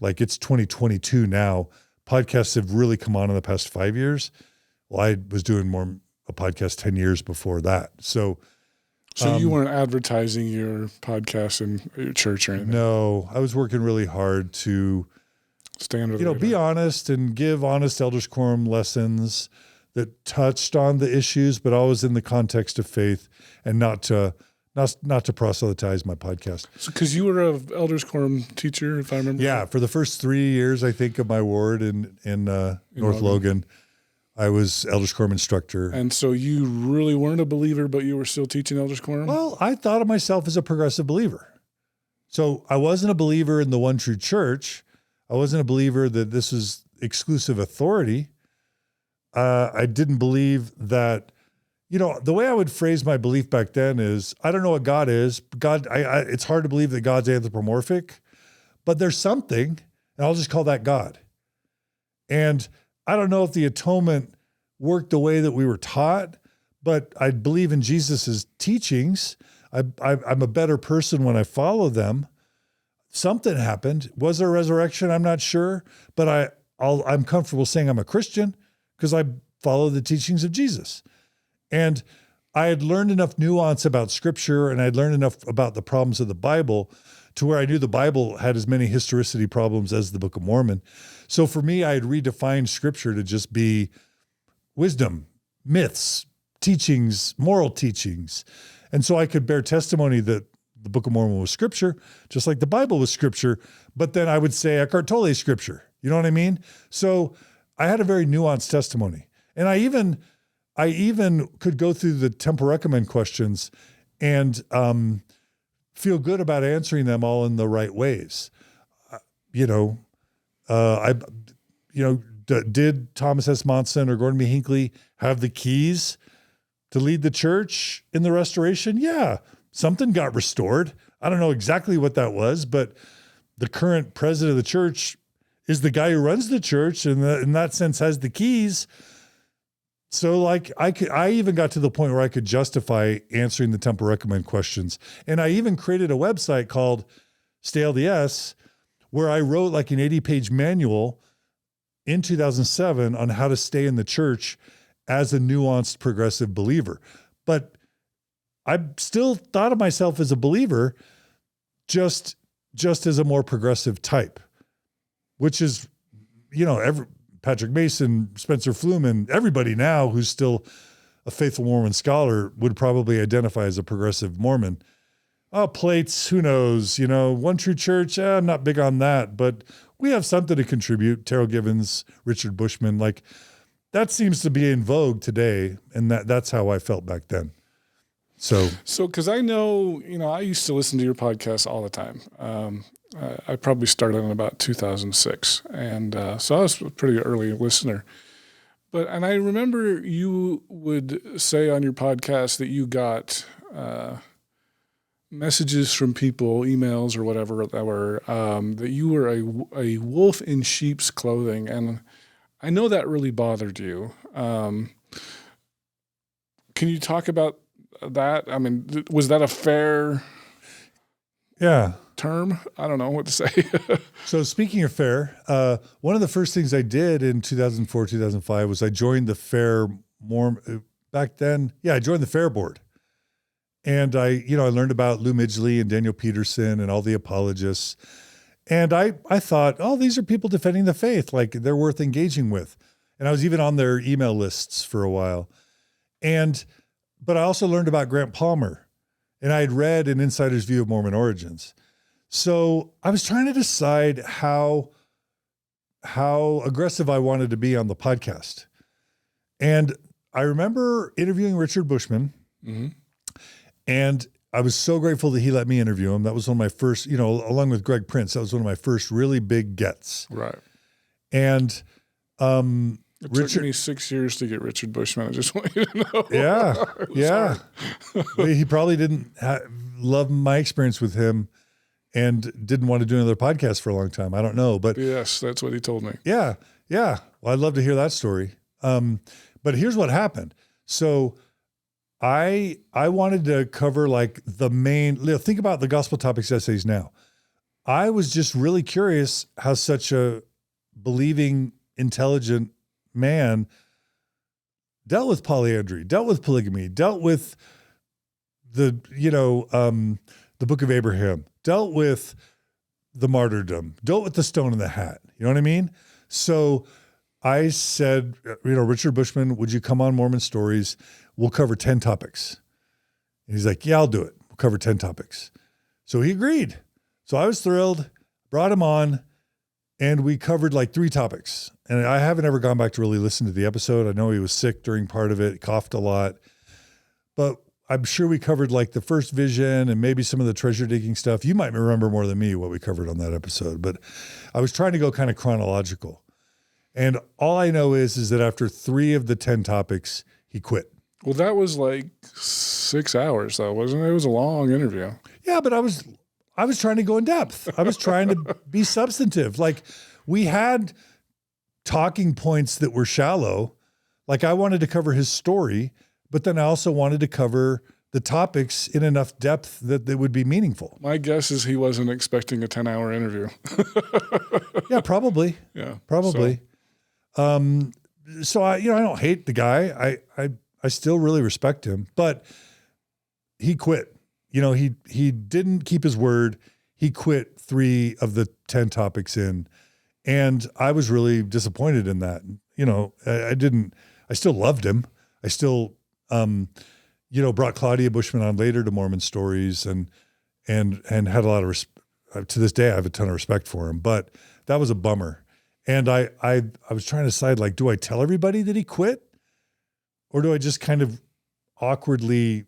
Like, it's 2022 now. Podcasts have really come on in the past 5 years. Well, I was doing a podcast 10 years before that. So you weren't advertising your podcast in your church or anything? No, I was working really hard to stay under the radar. Be honest and give honest elders quorum lessons that touched on the issues, but always in the context of faith, and not to proselytize my podcast. Because you were an elders quorum teacher, if I remember. Yeah, for the first 3 years, I think, of my ward in North Logan, I was elders quorum instructor. And so you really weren't a believer, but you were still teaching elders quorum? Well, I thought of myself as a progressive believer. So I wasn't a believer in the one true church. I wasn't a believer that this is exclusive authority. I didn't believe that, the way I would phrase my belief back then is, I don't know what God is. It's hard to believe that God's anthropomorphic, but there's something, and I'll just call that God. And I don't know if the atonement worked the way that we were taught, but I believe in Jesus's teachings. I'm a better person when I follow them. Something happened. Was there a resurrection? I'm not sure, but I'm comfortable saying I'm a Christian because I follow the teachings of Jesus. And I had learned enough nuance about Scripture, and I'd learned enough about the problems of the Bible to where I knew the Bible had as many historicity problems as the Book of Mormon. So for me, I had redefined Scripture to just be wisdom, myths, teachings, moral teachings. And so I could bear testimony that the Book of Mormon was Scripture, just like the Bible was Scripture, but then I would say Eckhart Tolle is Scripture. You know what I mean? So I had a very nuanced testimony. And I even could go through the Temple Recommend questions and feel good about answering them all in the right ways. Did Thomas S. Monson or Gordon B. Hinckley have the keys to lead the church in the restoration? Yeah. Something got restored. I don't know exactly what that was, but the current president of the church is the guy who runs the church, and in that sense has the keys. So like I even got to the point where I could justify answering the Temple Recommend questions. And I even created a website called Stay LDS, where I wrote like an 80-page manual in 2007 on how to stay in the church as a nuanced progressive believer. But I still thought of myself as a believer, just as a more progressive type, which is, Patrick Mason, Spencer Fluman, everybody now who's still a faithful Mormon scholar would probably identify as a progressive Mormon. Oh, plates, who knows? One True Church, I'm not big on that, but we have something to contribute. Terrell Givens, Richard Bushmann, like that seems to be in vogue today, and that's how I felt back then. So because I know, I used to listen to your podcast all the time. I probably started in about 2006, and so I was a pretty early listener. And I remember you would say on your podcast that you got messages from people, emails or whatever that were that you were a wolf in sheep's clothing, and I know that really bothered you. Can you talk about that? I mean, was that a fair term? I don't know what to say. So speaking of fair, one of the first things I did in 2004, 2005 was I joined the fair back then. Yeah, I joined the fair board. And I learned about Lou Midgley and Daniel Peterson and all the apologists. And I thought, oh, these are people defending the faith. Like they're worth engaging with. And I was even on their email lists for a while. But I also learned about Grant Palmer, and I had read An Insider's View of Mormon Origins. So I was trying to decide how aggressive I wanted to be on the podcast. And I remember interviewing Richard Bushmann, and I was so grateful that he let me interview him. That was one of my first, along with Greg Prince, that was one of my first really big gets. Right. And it took me 6 years to get Richard Bushmann. I just want you to know. Yeah. He probably didn't love my experience with him and didn't want to do another podcast for a long time. I don't know, but yes, that's what he told me. Yeah. Well, I'd love to hear that story. But here's what happened. So I wanted to cover like the main, think about the Gospel Topics essays now. I was just really curious how such a believing, intelligent man dealt with polyandry, dealt with polygamy, dealt with the Book of Abraham, dealt with the martyrdom, dealt with the stone in the hat. You know what I mean? So I said, Richard Bushmann, would you come on Mormon Stories? We'll cover 10 topics. And he's like, yeah, I'll do it. We'll cover 10 topics. So he agreed. So I was thrilled, brought him on, and we covered like 3 topics. And I haven't ever gone back to really listen to the episode. I know he was sick during part of it, coughed a lot. But I'm sure we covered like the first vision and maybe some of the treasure digging stuff. You might remember more than me what we covered on that episode. But I was trying to go kind of chronological. And all I know is that after 3 of the 10 topics, he quit. Well, that was like 6 hours, though, wasn't it? It was a long interview. Yeah, but I was trying to go in depth. I was trying to be substantive. Like we had talking points that were shallow. Like I wanted to cover his story, but then I also wanted to cover the topics in enough depth that they would be meaningful. My guess is he wasn't expecting a 10-hour interview. Yeah, probably. Yeah, probably. So I don't hate the guy. I still really respect him, but he quit. He didn't keep his word. He quit 3 of the 10 topics in, and I was really disappointed in that. I still loved him. I still, brought Claudia Bushmann on later to Mormon Stories and had a lot of to this day, I have a ton of respect for him, but that was a bummer. And I was trying to decide, like, do I tell everybody that he quit? Or do I just kind of awkwardly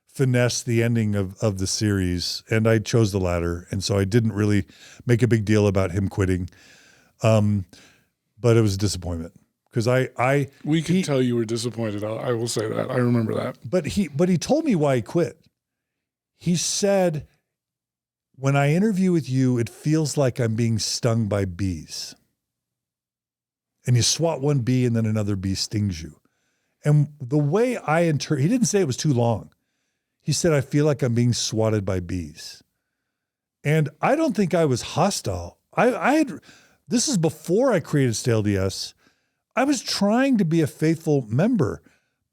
finesse the ending of the series? And I chose the latter. And so I didn't really make a big deal about him quitting. But it was a disappointment because we could tell you were disappointed. I will say that. I remember that. But he told me why he quit. He said when I interview with you, it feels like I'm being stung by bees. And you swat one bee and then another bee stings you. And the way I he didn't say it was too long. He said, I feel like I'm being swatted by bees. And I don't think I was hostile. This is before I created Stale DS. I was trying to be a faithful member,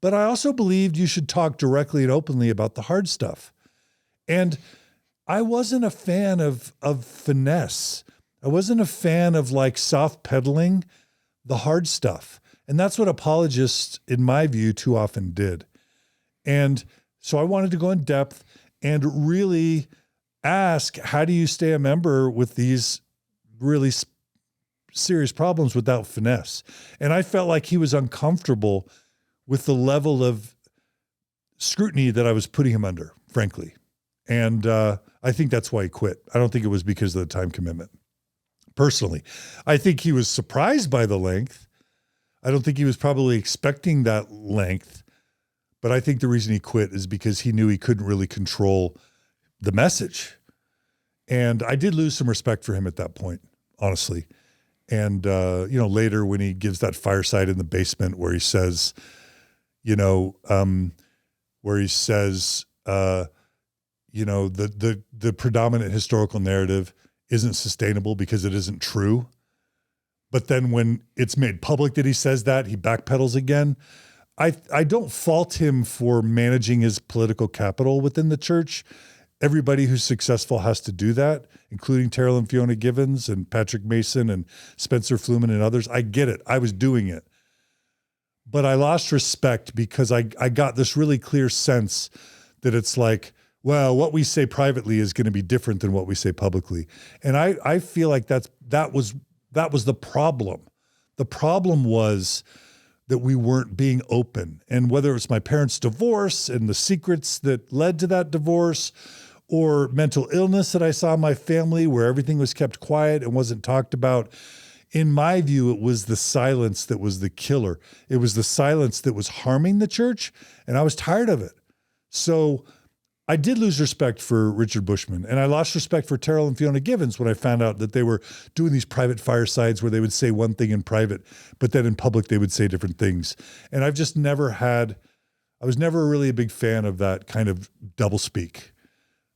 but I also believed you should talk directly and openly about the hard stuff. And I wasn't a fan of finesse. I wasn't a fan of like soft peddling the hard stuff. And that's what apologists, in my view, too often did. And so I wanted to go in depth and really ask, how do you stay a member with these really serious problems without finesse? And I felt like he was uncomfortable with the level of scrutiny that I was putting him under, frankly. And I think that's why he quit. I don't think it was because of the time commitment. Personally, I think he was surprised by the length. I don't think he was probably expecting that length, but I think the reason he quit is because he knew he couldn't really control the message. And I did lose some respect for him at that point, honestly. And, later when he gives that fireside in the basement where he says, the predominant historical narrative isn't sustainable because it isn't true. But then when it's made public that he says that, he backpedals again. I don't fault him for managing his political capital within the church. Everybody who's successful has to do that, including Terrell and Fiona Givens and Patrick Mason and Spencer Fluman and others. I get it. I was doing it. But I lost respect because I got this really clear sense that it's like, well, what we say privately is going to be different than what we say publicly. And I feel like that was the problem. The problem was that we weren't being open. And whether it was my parents' divorce and the secrets that led to that divorce, or mental illness that I saw in my family where everything was kept quiet and wasn't talked about, in my view, it was the silence that was the killer. It was the silence that was harming the church, and I was tired of it. So I did lose respect for Richard Bushmann, and I lost respect for Terrell and Fiona Givens when I found out that they were doing these private firesides where they would say one thing in private, but then in public they would say different things. And I've just I was never really a big fan of that kind of doublespeak,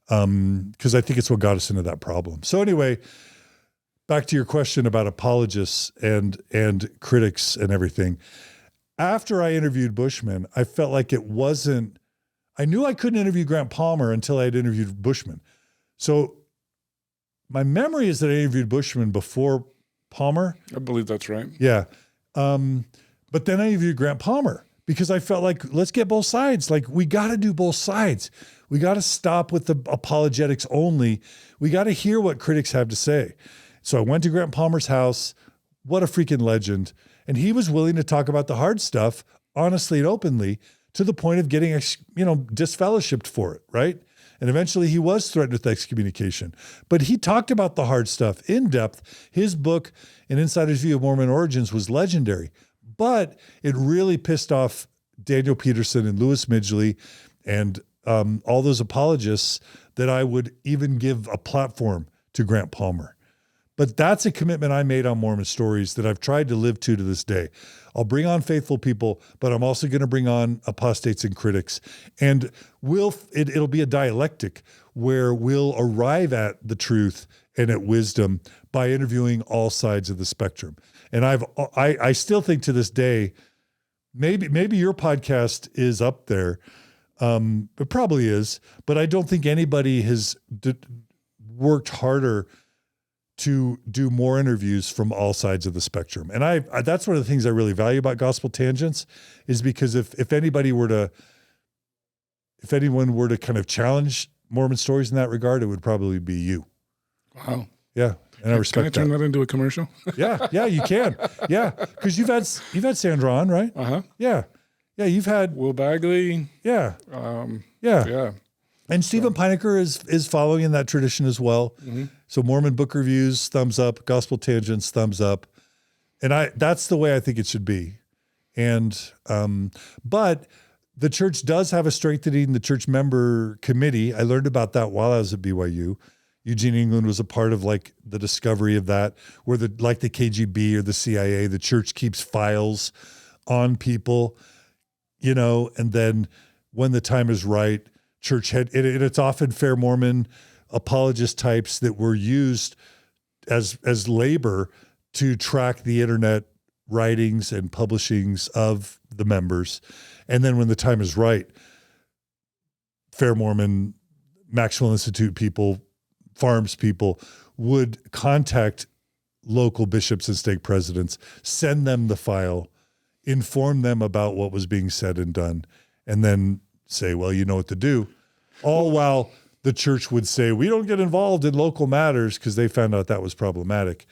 because I think it's what got us into that problem. So anyway, back to your question about apologists and critics and everything. After I interviewed Bushmann, I felt like I knew I couldn't interview Grant Palmer until I had interviewed Bushmann. So my memory is that I interviewed Bushmann before Palmer. I believe that's right. Yeah. But then I interviewed Grant Palmer because I felt like, let's get both sides. Like, we got to do both sides. We got to stop with the apologetics only. We got to hear what critics have to say. So I went to Grant Palmer's house. What a freaking legend. And he was willing to talk about the hard stuff honestly and openly, to the point of getting, disfellowshipped for it, right? And eventually he was threatened with excommunication. But he talked about the hard stuff in depth. His book, An Insider's View of Mormon Origins, was legendary. But it really pissed off Daniel Peterson and Louis Midgley and all those apologists that I would even give a platform to Grant Palmer. But that's a commitment I made on Mormon Stories that I've tried to live to this day. I'll bring on faithful people, but I'm also going to bring on apostates and critics. And it'll be a dialectic where we'll arrive at the truth and at wisdom by interviewing all sides of the spectrum. And I still think to this day, maybe your podcast is up there. It probably is, but I don't think anybody has worked harder to do more interviews from all sides of the spectrum. And that's one of the things I really value about Gospel Tangents, is because if anyone were to kind of challenge Mormon Stories in that regard, it would probably be you. Wow. Yeah. And I respect that. Can I turn that into a commercial? Yeah, you can. Yeah. Cause you've had Sandra on, right? Uh-huh. Yeah. Yeah. You've had Will Bagley. Yeah. Yeah. And Stephen Pinecker is following in that tradition as well. Mm-hmm. So Mormon Book Reviews, thumbs up. Gospel Tangents, thumbs up. And that's the way I think it should be. And but the church does have a strengthening the church member committee. I learned about that while I was at BYU. Eugene England was a part of like the discovery of that, where like the KGB or the CIA, the church keeps files on people, and then when the time is right, it's often fair Mormon apologist types that were used as labor to track the internet writings and publishings of the members. And then when the time is right, fair Mormon, Maxwell Institute people, Farms people would contact local bishops and stake presidents, send them the file, inform them about what was being said and done, and then say, well, you know what to do. All while the church would say, we don't get involved in local matters, because they found out that was problematic.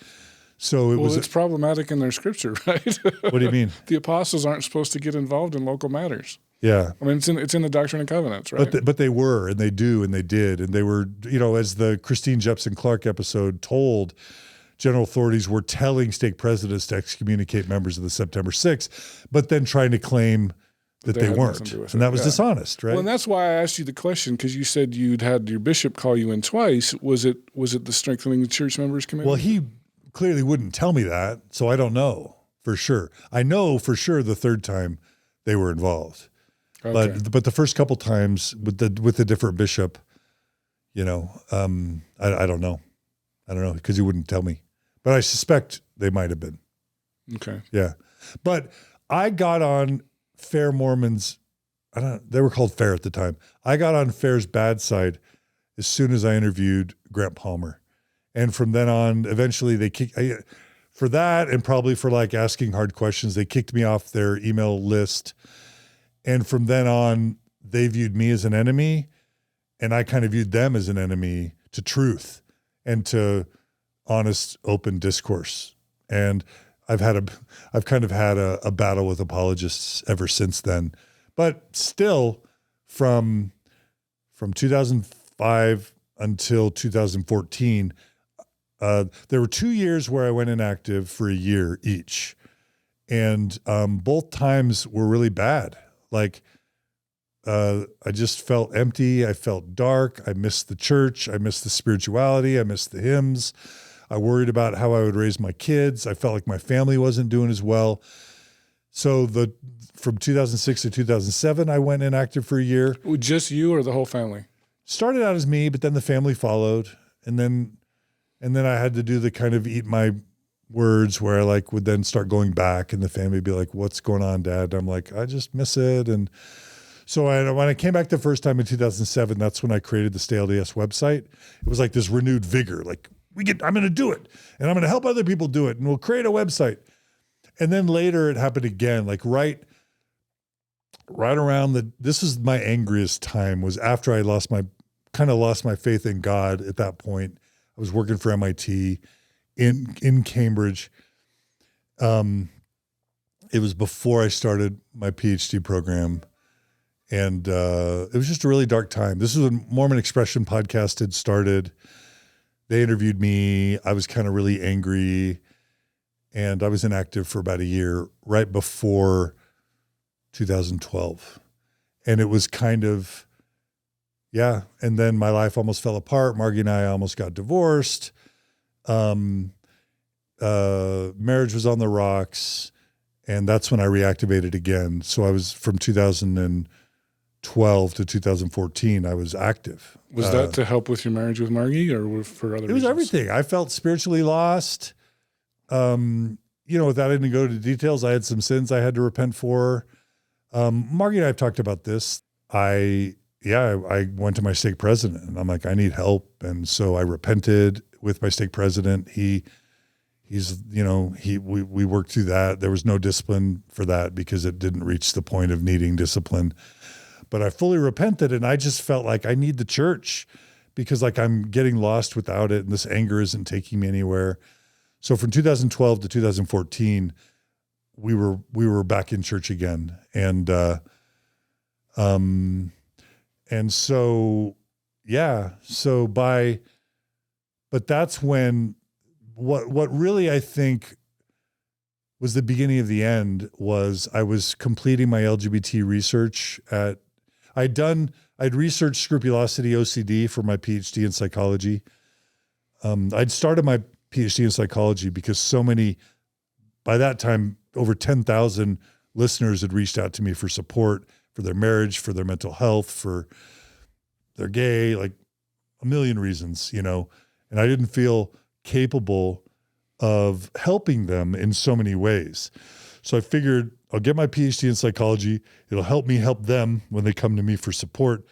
So it's problematic in their scripture, right? What do you mean? The apostles aren't supposed to get involved in local matters. Yeah. I mean, it's in the Doctrine and Covenants, right? But they were, and they do, and they did. And they were, as the Christine Jepson Clark episode told, general authorities were telling stake presidents to excommunicate members of the September 6th, but then trying to claim that they weren't. And that was dishonest, right? Well, and that's why I asked you the question, because you said you'd had your bishop call you in twice. Was it the Strengthening the Church Members Committee? Well, he clearly wouldn't tell me that, so I don't know for sure. I know for sure the third time they were involved. Okay. But the first couple times with the different bishop, I don't know. I don't know, because he wouldn't tell me. But I suspect they might have been. Okay. Yeah. But I got on Fair Mormons, they were called Fair at the time. I got on Fair's bad side as soon as I interviewed Grant Palmer. And from then on, eventually they kicked, for that and probably for like asking hard questions, they kicked me off their email list. And from then on, they viewed me as an enemy, and I kind of viewed them as an enemy to truth and to honest, open discourse. And I've kind of had a battle with apologists ever since then. But still, from 2005 until 2014, there were 2 years where I went inactive for a year each. And both times were really bad. Like, I just felt empty. I felt dark. I missed the church. I missed the spirituality. I missed the hymns. I worried about how I would raise my kids. I felt like my family wasn't doing as well. So from 2006 to 2007, I went inactive for a year. Just you or the whole family? Started out as me, but then the family followed. And then I had to do the kind of eat my words where I would then start going back, and the family would be like, what's going on, Dad? And I'm like, I just miss it. And so when I came back the first time in 2007, that's when I created the Stay LDS website. It was like this renewed vigor, like I'm going to do it, and I'm going to help other people do it, and we'll create a website. And then later it happened again, like right around this is my angriest time, was after I lost my faith in God. At that point, I was working for MIT in Cambridge. It was before I started my PhD program. And it was just a really dark time. This was when Mormon Expression podcast had started. They interviewed me. I was kind of really angry. And I was inactive for about a year right before 2012. And it was kind of, yeah. And then my life almost fell apart. Margie and I almost got divorced. Marriage was on the rocks. And that's when I reactivated again. So I was from 2012 to 2014, I was active. Was that to help with your marriage with Margie, or for other reasons? It was everything. I felt spiritually lost. Without any go into details, I had some sins I had to repent for. Margie and I have talked about this. I went to my stake president, and I'm like, I need help. And so I repented with my stake president. We worked through that. There was no discipline for that because it didn't reach the point of needing discipline. But I fully repented, and I just felt like I need the church because I'm getting lost without it, and this anger isn't taking me anywhere. So from 2012 to 2014, we were back in church again. And so but that's when what really I think was the beginning of the end was I was completing my LGBT research I'd researched scrupulosity, OCD, for my PhD in psychology. I'd started my PhD in psychology because so many, by that time, over 10,000 listeners had reached out to me for support for their marriage, for their mental health, for their gay, like a million reasons, and I didn't feel capable of helping them in so many ways. So I figured I'll get my PhD in psychology. It'll help me help them when they come to me for support.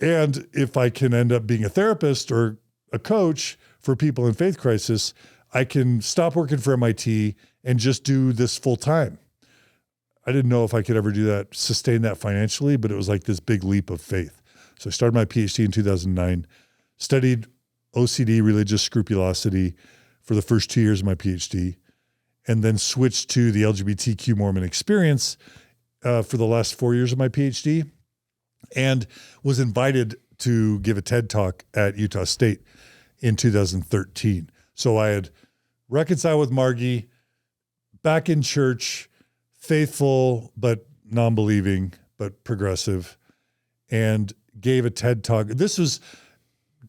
And if I can end up being a therapist or a coach for people in faith crisis, I can stop working for MIT and just do this full time. I didn't know if I could ever do that, sustain that financially, but it was like this big leap of faith. So I started my PhD in 2009, studied OCD, religious scrupulosity, for the first 2 years of my PhD, and then switched to the LGBTQ Mormon experience for the last 4 years of my PhD, and was invited to give a TED Talk at Utah State in 2013. So I had reconciled with Margie, back in church, faithful but non-believing, but progressive, and gave a TED Talk. This was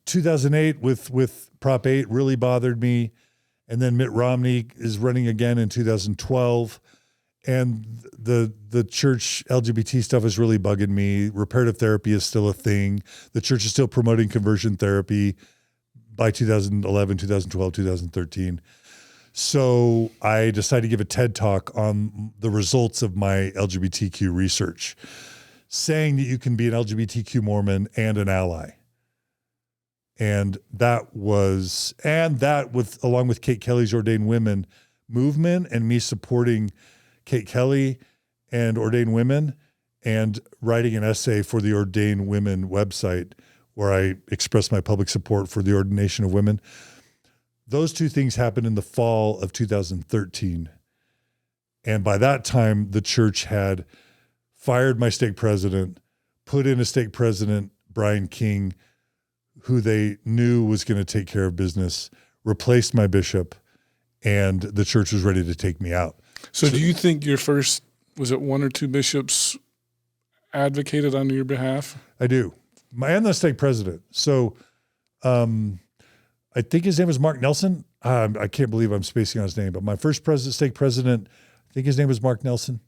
2008 with Prop 8 really bothered me. And then Mitt Romney is running again in 2012. And the church LGBT stuff is really bugging me. Reparative therapy is still a thing. The church is still promoting conversion therapy by 2011, 2012, 2013. So I decided to give a TED Talk on the results of my LGBTQ research, saying that you can be an LGBTQ Mormon and an ally. And that along with Kate Kelly's Ordained Women movement and me supporting Kate Kelly and Ordained Women and writing an essay for the Ordained Women website where I expressed my public support for the ordination of women. Those two things happened in the fall of 2013. And by that time, the church had fired my stake president, put in a stake president, Brian King, who they knew was going to take care of business, replaced my bishop, and the church was ready to take me out. So do you think your first, was it one or two bishops advocated on your behalf? I do. And the stake president. So I think his name was Mark Nelson. I can't believe I'm spacing on his name, but my first stake president, I think his name was Mark Nelson.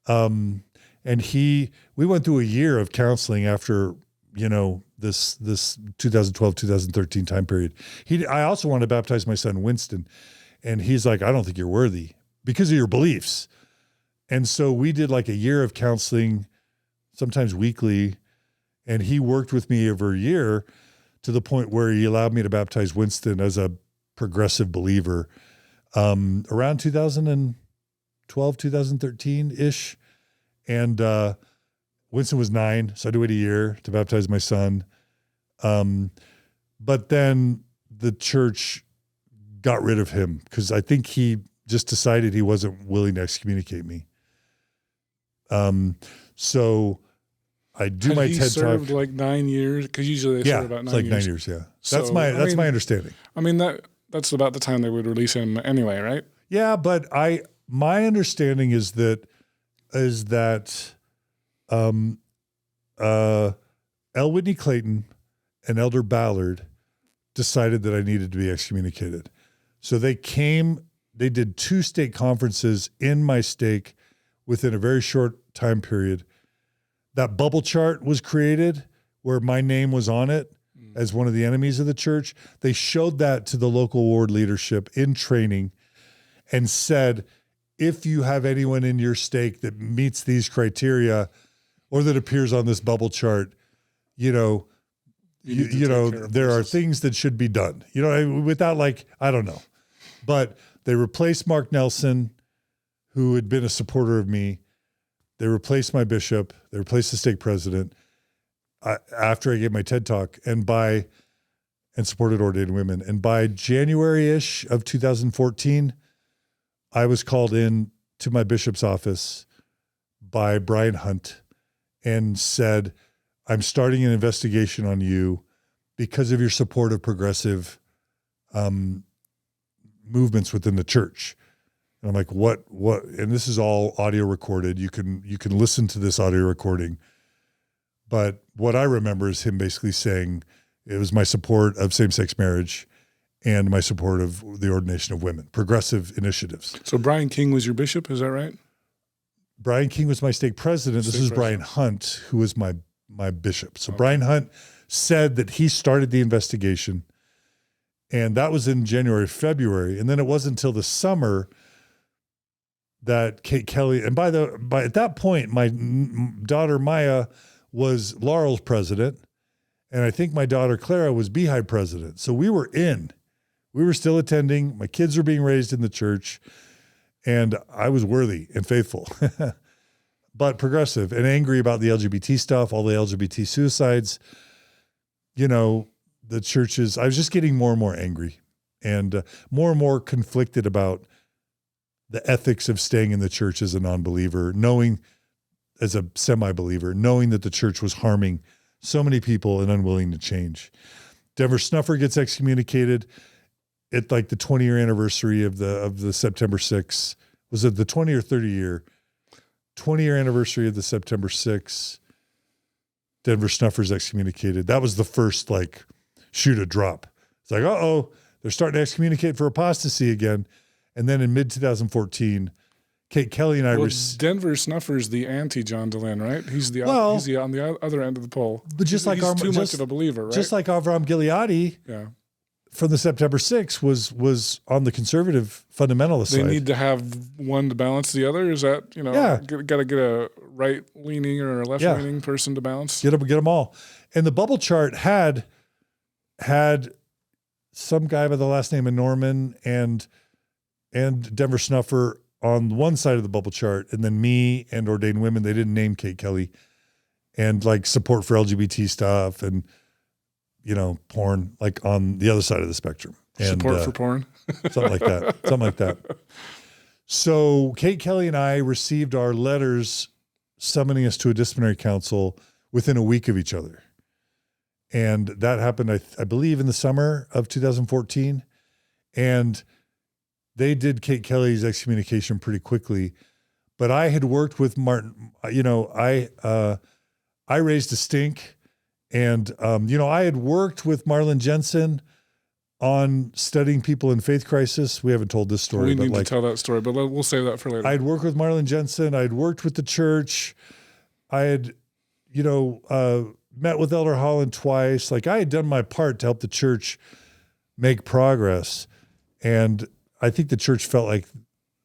And we went through a year of counseling after, this 2012, 2013 time period. I also wanted to baptize my son, Winston. And he's like, I don't think you're worthy because of your beliefs. And so we did like a year of counseling, sometimes weekly. And he worked with me over a year to the point where he allowed me to baptize Winston as a progressive believer around 2012, 2013-ish. And Winston was 9, so I had to wait a year to baptize my son. But then the church got rid of him because I think he just decided he wasn't willing to excommunicate me. So I do my TED Talk. He served like 9 years? Because usually they serve about 9 years. Yeah, it's like 9 years, yeah. That's my understanding. I mean, that's about the time they would release him anyway, right? Yeah, but my understanding is that L. Whitney Clayton and Elder Ballard decided that I needed to be excommunicated. So they did 2 stake conferences in my stake within a very short time period. That bubble chart was created where my name was on it as one of the enemies of the church. They showed that to the local ward leadership in training and said, if you have anyone in your stake that meets these criteria or that appears on this bubble chart, there are things that should be done, without I don't know. But they replaced Mark Nelson, who had been a supporter of me. They replaced my bishop. They replaced the stake president after I gave my TED Talk and supported ordained women. And by January-ish of 2014, I was called in to my bishop's office by Brian Hunt and said, I'm starting an investigation on you because of your support of progressive movements within the church. And I'm like, what? And this is all audio recorded. You can listen to this audio recording. But what I remember is him basically saying it was my support of same-sex marriage and my support of the ordination of women, progressive initiatives. So Brian King was your bishop, is that right? Brian King was my stake president. This is Brian Hunt, who was my bishop. So Brian Hunt said that he started the investigation, and that was in January, February. And then it wasn't until the summer that Kate Kelly, and by at that point, my daughter Maya was Laurel's president, and I think my daughter Clara was Beehive president. So we were still attending. My kids were being raised in the church, and I was worthy and faithful, but progressive and angry about the LGBT stuff, all the LGBT suicides. You know, the churches, I was just getting more and more angry and more conflicted about the ethics of staying in the church as a non-believer, as a semi-believer, knowing that the church was harming so many people and unwilling to change. Denver Snuffer gets excommunicated at like the 20-year anniversary of the September 6th. Was it the 20 or 30-year? 20-year anniversary of the September 6th. Denver Snuffer's excommunicated. That was the first like shoe to drop. It's like, they're starting to excommunicate for apostasy again. And then in mid-2014, Kate Kelly and I Denver Snuffer's the anti-John Dehlin, right? He's on the other end of the pole. But just he's too much of a believer, right? Just like Avram Gileadi, from the September 6th was on the conservative fundamentalist side. They need to have one to balance the other. Is that got to get a right-leaning or a left-leaning person to balance? Get them all. And the bubble chart had some guy by the last name of Norman and Denver Snuffer on one side of the bubble chart, and then me and ordained women. They didn't name Kate Kelly, and like support for LGBT stuff and, porn, like on the other side of the spectrum. And, support for porn? Something like that. So Kate Kelly and I received our letters summoning us to a disciplinary council within a week of each other. And that happened, I believe, in the summer of 2014. And they did Kate Kelly's excommunication pretty quickly, but I had worked with Martin. I raised a stink, and I had worked with Marlon Jensen on studying people in faith crisis. We haven't told this story. We need to tell that story, but we'll save that for later. I'd worked with Marlon Jensen. I'd worked with the church. I had, met with Elder Holland twice. Like I had done my part to help the church make progress, and I think the church felt like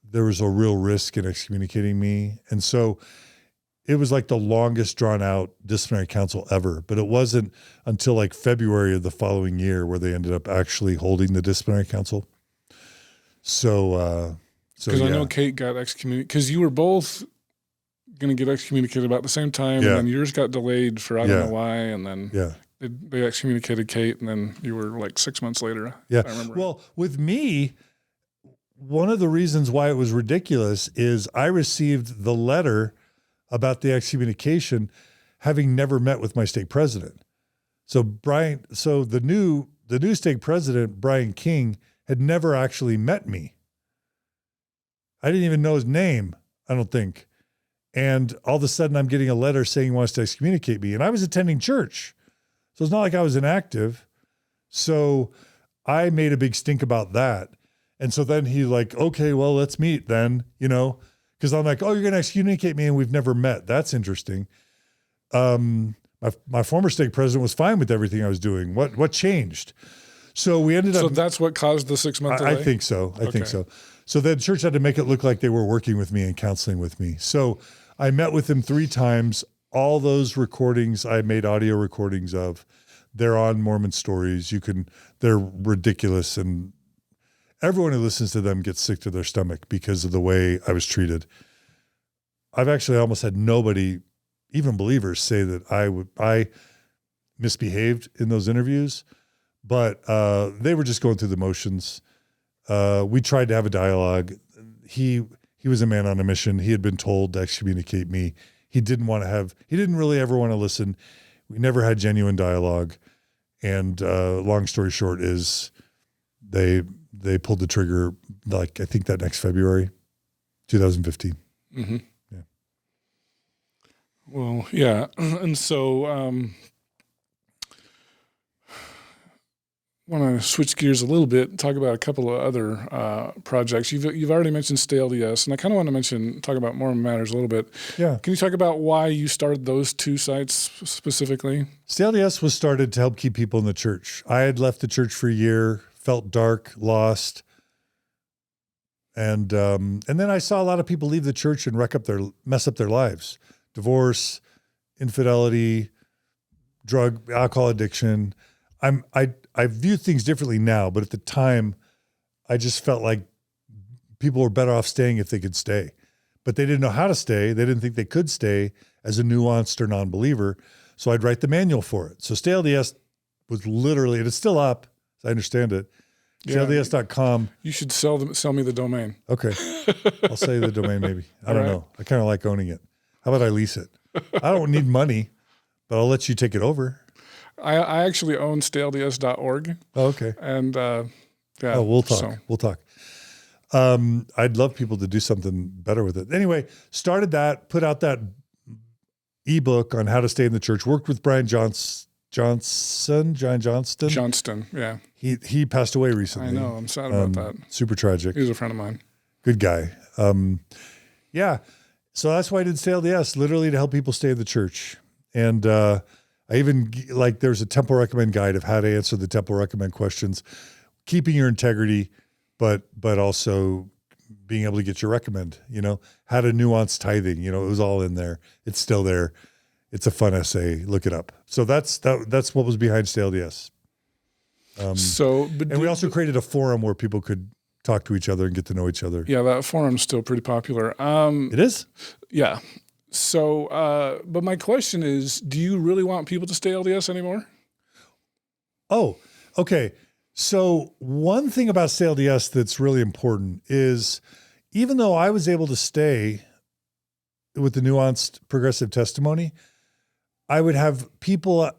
there was a real risk in excommunicating me. And so it was like the longest drawn out disciplinary council ever, but it wasn't until like February of the following year where they ended up actually holding the disciplinary council. So because I know Kate got excommunicated because you were both going to get excommunicated about the same time. And then yours got delayed for, I don't know why. And then they excommunicated Kate, and then you were like 6 months later. Yeah. I remember. Well, with me, one of the reasons why it was ridiculous is I received the letter about the excommunication having never met with my stake president. So the new stake president, Brian King, had never actually met me. I didn't even know his name, I don't think. And all of a sudden I'm getting a letter saying he wants to excommunicate me. And I was attending church. So it's not like I was inactive. So I made a big stink about that. And so then he like, okay, well, let's meet then, because I'm like, oh, you're going to excommunicate me and we've never met. That's interesting. My former stake president was fine with everything I was doing. What changed? So we ended up. So that's what caused the 6 month delay? I think so. I think so. So the church had to make it look like they were working with me and counseling with me. So I met with him 3 times. All those recordings, I made audio recordings of. They're on Mormon Stories. They're ridiculous, and everyone who listens to them gets sick to their stomach because of the way I was treated. I've actually almost had nobody, even believers, say that I misbehaved in those interviews, but they were just going through the motions. We tried to have a dialogue. He was a man on a mission. He had been told to excommunicate me. He didn't really ever want to listen. We never had genuine dialogue. And long story short is they pulled the trigger, like I think that next February, 2015. Mm-hmm. Yeah. Well, yeah. And so want to switch gears a little bit and talk about a couple of other projects. You've already mentioned Stay LDS, and I kind of want to talk about Mormon Matters a little bit. Yeah. Can you talk about why you started those two sites specifically? Stay LDS was started to help keep people in the church. I had left the church for a year, felt dark, lost. And then I saw a lot of people leave the church and mess up their lives. Divorce, infidelity, drug, alcohol addiction. I view things differently now, but at the time, I just felt like people were better off staying if they could stay. But they didn't know how to stay. They didn't think they could stay as a nuanced or non-believer. So I'd write the manual for it. So Stay LDS was literally, and it's still up, as I understand it, StayLDS.com. You should sell me the domain. Okay. I'll sell you the domain maybe. I don't know. I kind of like owning it. How about I lease it? I don't need money, but I'll let you take it over. I actually own StayLDS.org. Oh, okay. And yeah. Oh, we'll talk. We'll talk. I'd love people to do something better with it. Anyway, started that, put out that ebook on how to stay in the church, worked with Brian Johnston. Johnston, yeah. He passed away recently. I know. I'm sad about that. Super tragic. He was a friend of mine. Good guy. Yeah. So that's why I did Stay LDS, literally to help people stay in the church. And I even, there's a Temple Recommend guide of how to answer the Temple Recommend questions, keeping your integrity, but also being able to get your recommend, how to nuance tithing, it was all in there. It's still there. It's a fun essay. Look it up. So that's what was behind Stay LDS. And we also created a forum where people could talk to each other and get to know each other. Yeah, that forum's still pretty popular. It is? Yeah. So, but my question is, do you really want people to stay LDS anymore? Oh, okay. So one thing about Stay LDS that's really important is, even though I was able to stay with the nuanced progressive testimony, I would have people,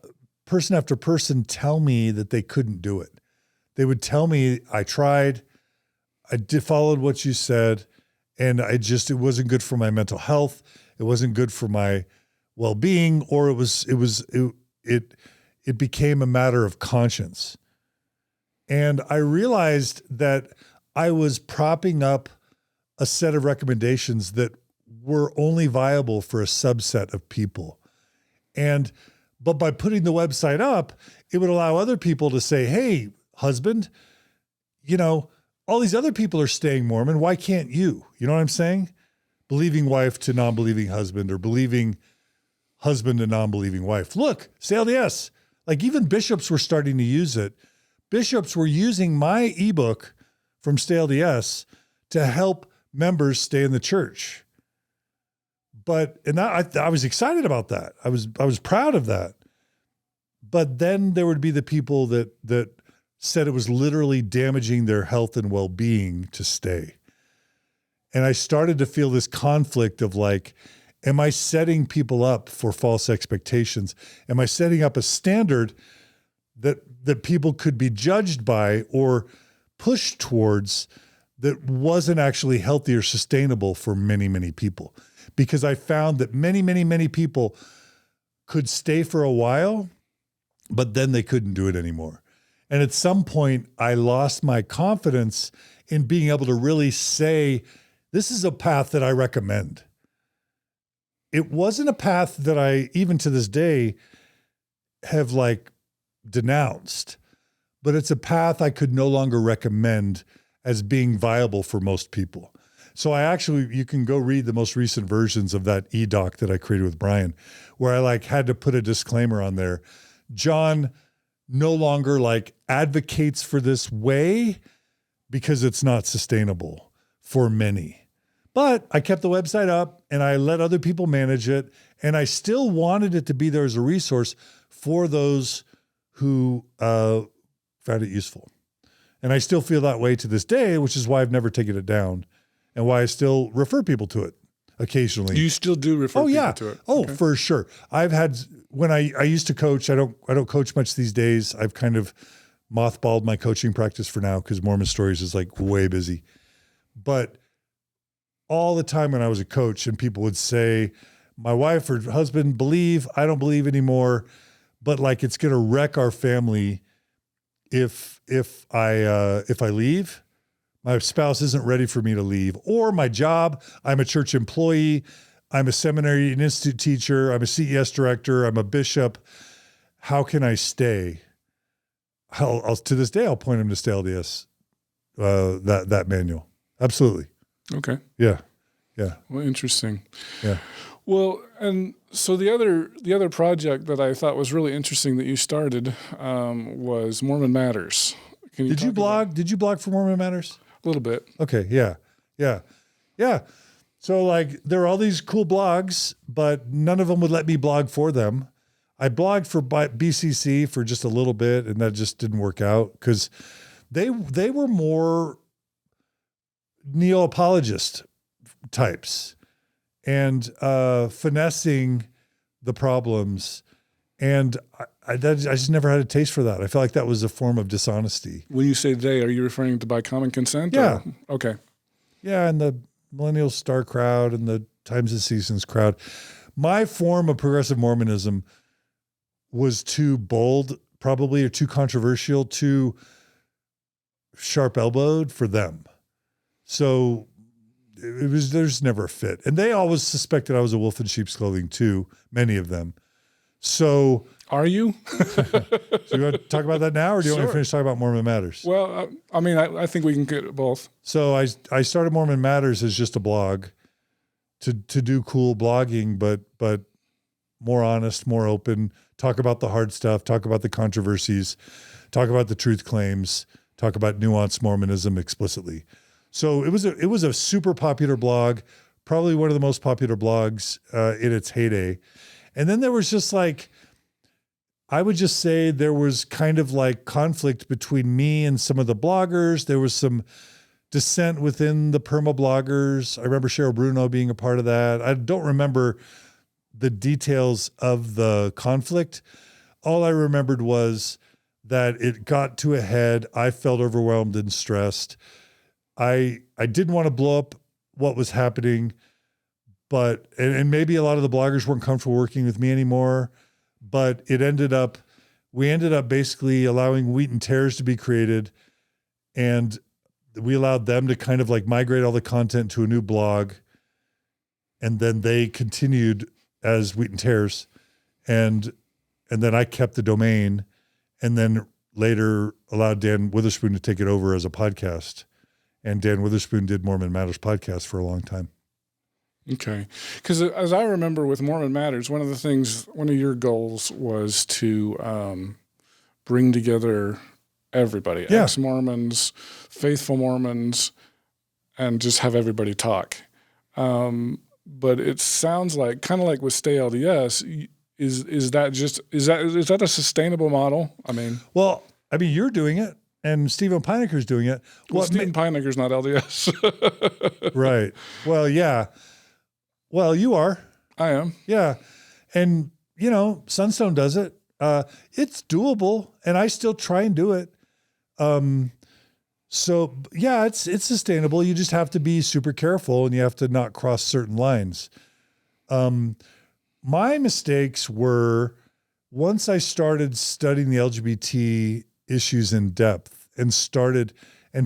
person after person, tell me that they couldn't do it. They would tell me, I tried, followed what you said, and it wasn't good for my mental health. It wasn't good for my well-being, or it became a matter of conscience. And I realized that I was propping up a set of recommendations that were only viable for a subset of people. But by putting the website up, it would allow other people to say, hey, husband, all these other people are staying Mormon. Why can't you? You know what I'm saying? Believing wife to non-believing husband, or believing husband to non-believing wife. Look, Stay LDS. Even bishops were starting to use it. Bishops were using my ebook from Stay LDS to help members stay in the church. I was excited about that. I was proud of that. But then there would be the people that said it was literally damaging their health and well-being to stay. And I started to feel this conflict of am I setting people up for false expectations? Am I setting up a standard that people could be judged by or pushed towards that wasn't actually healthy or sustainable for many, many people? Because I found that many, many, many people could stay for a while, but then they couldn't do it anymore. And at some point, I lost my confidence in being able to really say, this is a path that I recommend. It wasn't a path that I, even to this day, have denounced, but it's a path I could no longer recommend as being viable for most people. So you can go read the most recent versions of that e-doc that I created with Brian, where I had to put a disclaimer on there. John no longer advocates for this way because it's not sustainable for many. But I kept the website up and I let other people manage it. And I still wanted it to be there as a resource for those who found it useful. And I still feel that way to this day, which is why I've never taken it down and why I still refer people to it occasionally. You still do refer people to it? Oh, okay. For sure. I've had, when I used to coach, I don't coach much these days. I've kind of mothballed my coaching practice for now because Mormon Stories is way busy. But all the time when I was a coach and people would say, my wife or husband believe, I don't believe anymore, but it's going to wreck our family if I leave, my spouse isn't ready for me to leave, or my job, I'm a church employee, I'm a seminary and institute teacher, I'm a CES director, I'm a bishop. How can I stay? I'll to this day, I'll point them to Stay LDS, that manual. Absolutely. Okay. Yeah. Well, interesting. Yeah. Well, and so the other project that I thought was really interesting that you started was Mormon Matters. Did you blog? Did you blog for Mormon Matters? A little bit. Okay. Yeah. So like there are all these cool blogs, but none of them would let me blog for them. I blogged for BCC for just a little bit, and that just didn't work out because they were more neo-apologist types and finessing the problems. And I just never had a taste for that. I felt like that was a form of dishonesty. When you say they, are you referring to by common consent? Yeah. Or? Okay. Yeah, and the Millennial Star crowd and the Times of Seasons crowd. My form of progressive Mormonism was too bold, probably, or too controversial, too sharp-elbowed for them. So there's never a fit. And they always suspected I was a wolf in sheep's clothing too, many of them. So are you? So you want to talk about that now, or do you want to finish talking about Mormon Matters? Well, I think we can get both. So I started Mormon Matters as just a blog to do cool blogging, but more honest, more open, talk about the hard stuff, talk about the controversies, talk about the truth claims, talk about nuanced Mormonism explicitly. So it was a super popular blog, probably one of the most popular blogs in its heyday. And then there was just like, I would just say there was kind of like conflict between me and some of the bloggers. There was some dissent within the perma bloggers. I remember Cheryl Bruno being a part of that. I don't remember the details of the conflict. All I remembered was that it got to a head. I felt overwhelmed and stressed. I didn't want to blow up what was happening, but, and maybe a lot of the bloggers weren't comfortable working with me anymore, but we ended up basically allowing wheat and tares to be created. And we allowed them to kind of like migrate all the content to a new blog. And then they continued as wheat and tares. And then I kept the domain, and then later allowed Dan Witherspoon to take it over as a podcast. And Dan Witherspoon did Mormon Matters podcast for a long time. Okay. Because as I remember with Mormon Matters, one of your goals was to bring together everybody, ex-Mormons, faithful Mormons, and just have everybody talk. But it sounds like, kind of like with Stay LDS, is that a sustainable model? Well, you're doing it. And Stephen Pineker's doing it. Well, Stephen Pineker's not LDS. Right. Well, yeah. Well, you are. I am. Yeah. And, Sunstone does it. It's doable, and I still try and do it. So, yeah, it's sustainable. You just have to be super careful, and you have to not cross certain lines. My mistakes were, once I started studying the LGBT issues in depth and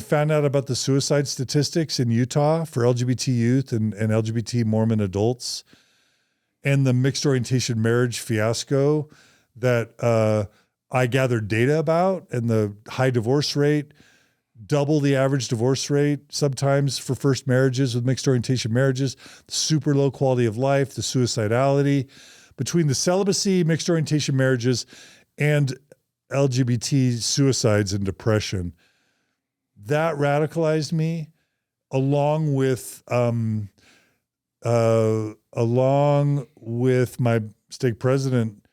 found out about the suicide statistics in Utah for LGBT youth and LGBT Mormon adults, and the mixed orientation marriage fiasco that I gathered data about, and the high divorce rate, double the average divorce rate sometimes for first marriages with mixed orientation marriages, the super low quality of life, the suicidality, between the celibacy, mixed orientation marriages, and LGBT suicides and depression. That radicalized me, along with my stake president,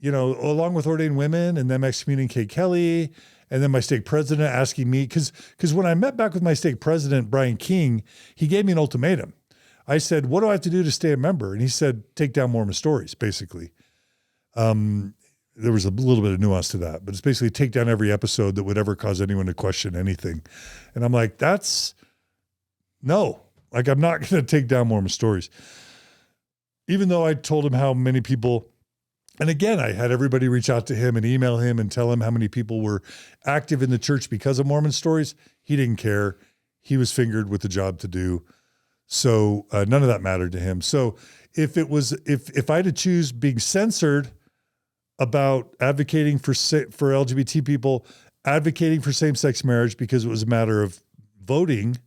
along with ordained women, and then excommunicated Kelly, and then my stake president asking me, because when I met back with my stake president, Brian King, he gave me an ultimatum. I said, what do I have to do to stay a member? And he said, take down Mormon Stories, basically. There was a little bit of nuance to that, but it's basically take down every episode that would ever cause anyone to question anything. And I'm like, no, I'm not going to take down Mormon Stories. Even though I told him how many people And again, I had everybody reach out to him and email him and tell him how many people were active in the church because of Mormon Stories. He didn't care. He was fingered with a job to do. So none of that mattered to him. So if I had to choose being censored about advocating for LGBT people, advocating for same-sex marriage because it was a matter of voting,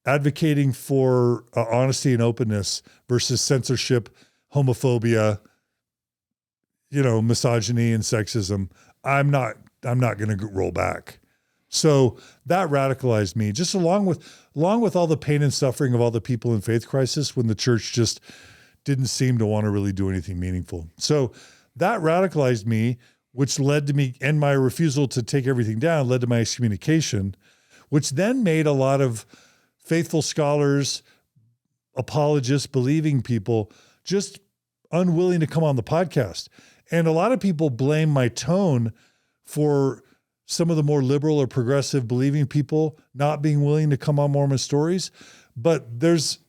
advocating for honesty and openness versus censorship, homophobia, misogyny and sexism, I'm not going to roll back. So that radicalized me, just along with all the pain and suffering of all the people in faith crisis when the church just didn't seem to want to really do anything meaningful. So that radicalized me, which led to me, and my refusal to take everything down led to my excommunication, which then made a lot of faithful scholars, apologists, believing people just unwilling to come on the podcast. And a lot of people blame my tone for some of the more liberal or progressive believing people not being willing to come on Mormon Stories. But there's,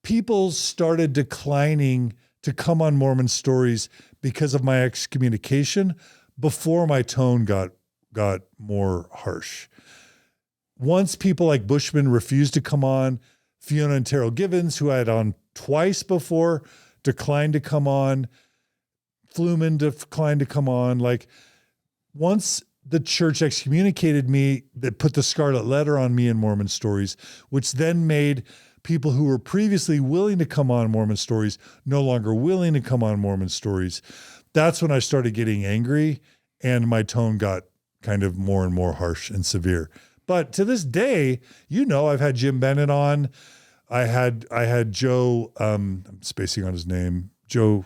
people started declining to come on Mormon Stories because of my excommunication before my tone got more harsh. Once people like Bushmann refused to come on, Fiona and Terrell Givens, who I had on twice before, declined to come on. Fluman declined to come on. Like, once the church excommunicated me, that put the scarlet letter on me in Mormon Stories, which then made people who were previously willing to come on Mormon Stories no longer willing to come on Mormon Stories. That's when I started getting angry and my tone got kind of more and more harsh and severe. But to this day, I've had Jim Bennett on. I had Joe, I'm spacing on his name, Joe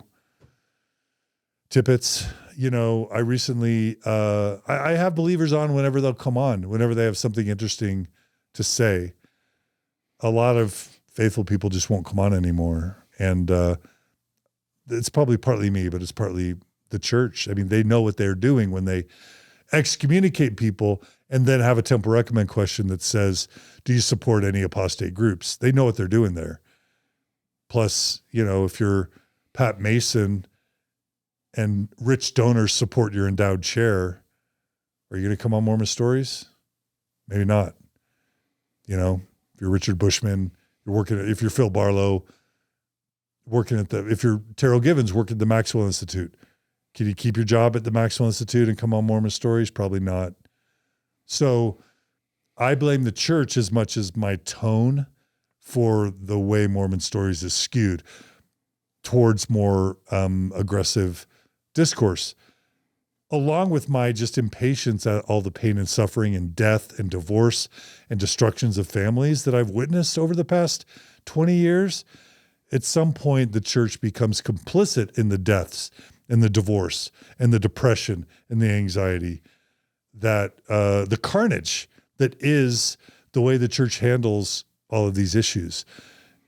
Tippett. I recently, I have believers on whenever they'll come on, whenever they have something interesting to say. A lot of faithful people just won't come on anymore. And it's probably partly me, but it's partly the church. I mean, they know what they're doing when they excommunicate people and then have a temple recommend question that says, do you support any apostate groups? They know what they're doing there. Plus, if you're Pat Mason and rich donors support your endowed chair, are you going to come on Mormon Stories? Maybe not. If you're Richard Bushmann, if you're Phil Barlow, if you're Terrell Givens, working at the Maxwell Institute, can you keep your job at the Maxwell Institute and come on Mormon Stories? Probably not. So I blame the church as much as my tone for the way Mormon Stories is skewed towards more aggressive discourse, along with my just impatience at all the pain and suffering and death and divorce and destructions of families that I've witnessed over the past 20 years. At some point, the church becomes complicit in the deaths and the divorce and the depression and the anxiety, that the carnage that is the way the church handles all of these issues.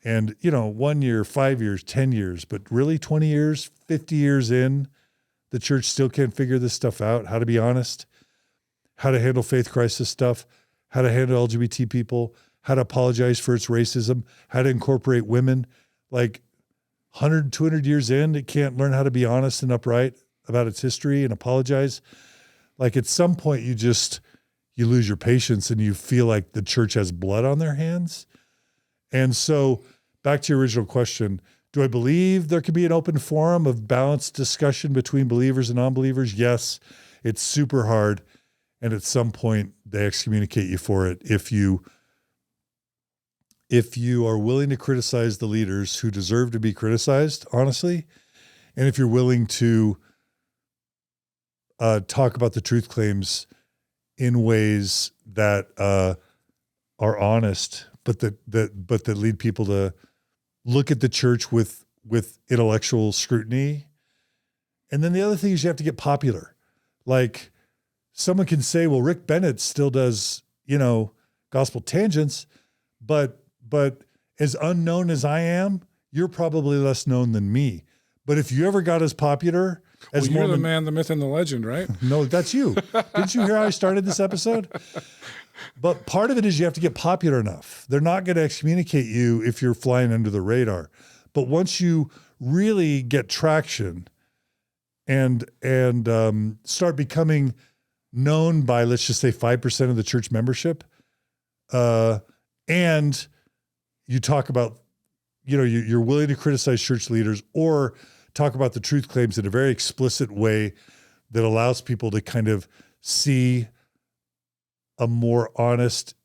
And, 1 year, 5 years, 10 years, but really 20 years, 50 years in, the church still can't figure this stuff out, how to be honest, how to handle faith crisis stuff, how to handle LGBT people, how to apologize for its racism, how to incorporate women. Like 100, 200 years in, it can't learn how to be honest and upright about its history and apologize. Like, at some point you lose your patience and you feel like the church has blood on their hands. And so back to your original question, do I believe there could be an open forum of balanced discussion between believers and non-believers? Yes, it's super hard. And at some point they excommunicate you for it. If you are willing to criticize the leaders who deserve to be criticized, honestly, and if you're willing to talk about the truth claims in ways that are honest, but that lead people to look at the church with intellectual scrutiny. And then the other thing is you have to get popular. Like, someone can say, well, Rick Bennett still does, gospel tangents, but as unknown as I am, you're probably less known than me. But if you ever got as popular as you're the man, the myth, and the legend, right? No, that's you. Didn't you hear how I started this episode? But part of it is you have to get popular enough. They're not going to excommunicate you if you're flying under the radar. But once you really get traction and start becoming known by, let's just say, 5% of the church membership, and you talk about, you're willing to criticize church leaders or talk about the truth claims in a very explicit way that allows people to kind of see a more honest,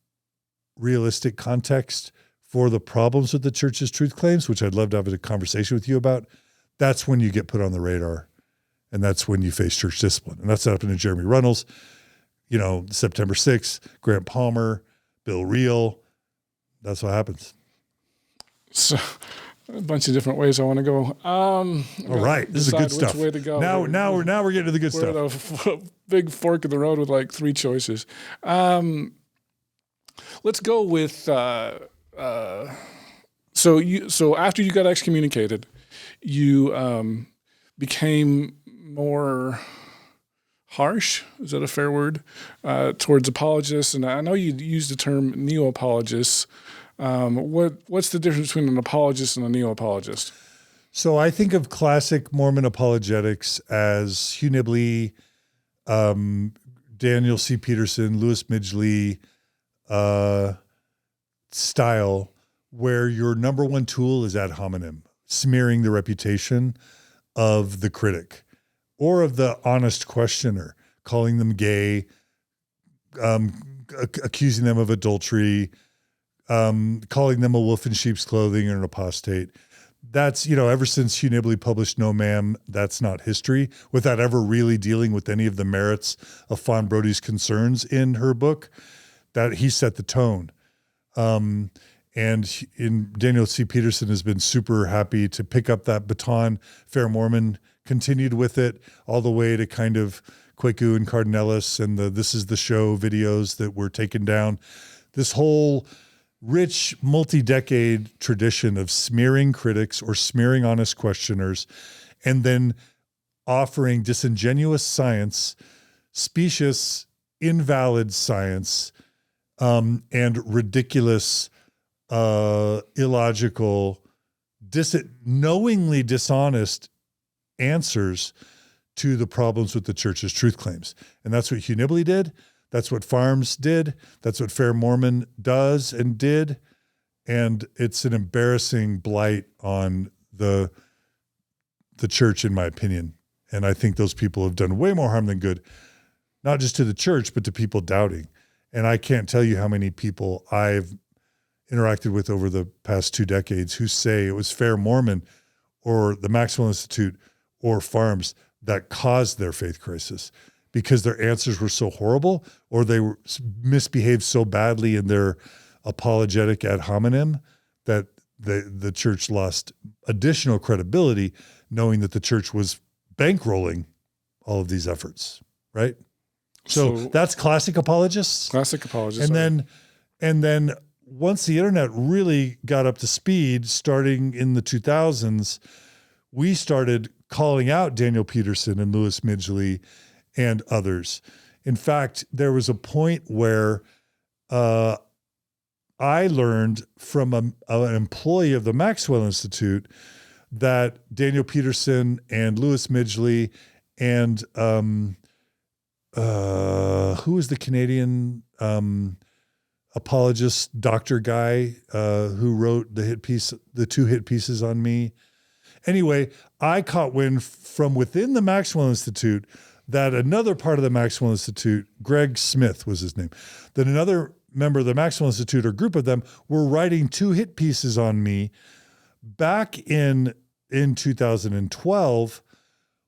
realistic context for the problems with the church's truth claims, which I'd love to have a conversation with you about. That's when you get put on the radar, and that's when you face church discipline. And that's what happened to Jeremy Runnels, September 6th, Grant Palmer, Bill Reel. That's what happens. So, a bunch of different ways I want to go. All right, this is good stuff. Which way to go. Now we're getting to the good stuff. We're at a big fork in the road with like 3 choices. Let's go with. So after you got excommunicated, you became more harsh. Is that a fair word? Towards apologists, and I know you used the term neo-apologists. What's the difference between an apologist and a neo-apologist? So I think of classic Mormon apologetics as Hugh Nibley, Daniel C. Peterson, Louis Midgley style, where your number one tool is ad hominem, smearing the reputation of the critic or of the honest questioner, calling them gay, accusing them of adultery, calling them a wolf in sheep's clothing or an apostate. That's, ever since Hugh Nibley published No Ma'am, That's Not History, without ever really dealing with any of the merits of Fawn Brody's concerns in her book, that he set the tone. And Daniel C. Peterson has been super happy to pick up that baton. Fair Mormon continued with it all the way to kind of Kwaku and Cardinellis and the This Is the Show videos that were taken down. This whole rich multi-decade tradition of smearing critics or smearing honest questioners and then offering disingenuous science, specious, invalid science, and ridiculous, illogical, knowingly dishonest answers to the problems with the church's truth claims. And that's what Hugh Nibley did. That's what Farms did. That's what Fair Mormon does and did. And it's an embarrassing blight on the church, in my opinion. And I think those people have done way more harm than good, not just to the church, but to people doubting. And I can't tell you how many people I've interacted with over the past 2 decades who say it was Fair Mormon or the Maxwell Institute or Farms that caused their faith crisis because their answers were so horrible or they were misbehaved so badly in their apologetic ad hominem that the church lost additional credibility, knowing that the church was bankrolling all of these efforts, right? So that's classic apologists. Classic apologists. And then once the internet really got up to speed, starting in the 2000s, we started calling out Daniel Peterson and Louis Midgley and others. In fact, there was a point where I learned from an employee of the Maxwell Institute that Daniel Peterson and Louis Midgley and who was the Canadian apologist doctor guy who wrote the 2 hit pieces on me. Anyway, I caught wind from within the Maxwell Institute that another part of the Maxwell Institute, Greg Smith was his name, that another member of the Maxwell Institute or group of them were writing 2 hit pieces on me back in 2012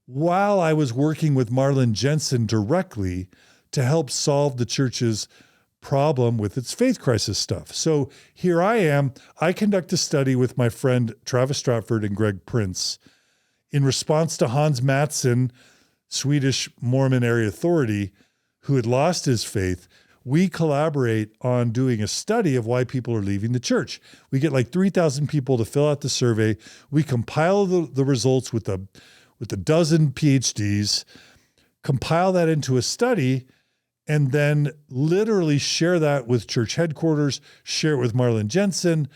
while I was working with Marlon Jensen directly to help solve the church's problem with its faith crisis stuff. So here I am. I conduct a study with my friend Travis Stratford and Greg Prince in response to Hans Mattsson, Swedish Mormon area authority, who had lost his faith. We collaborate on doing a study of why people are leaving the church. We get like 3,000 people to fill out the survey. We compile the results with a dozen PhDs, compile that into a study, and then literally share that with church headquarters, share it with Marlon Jensen,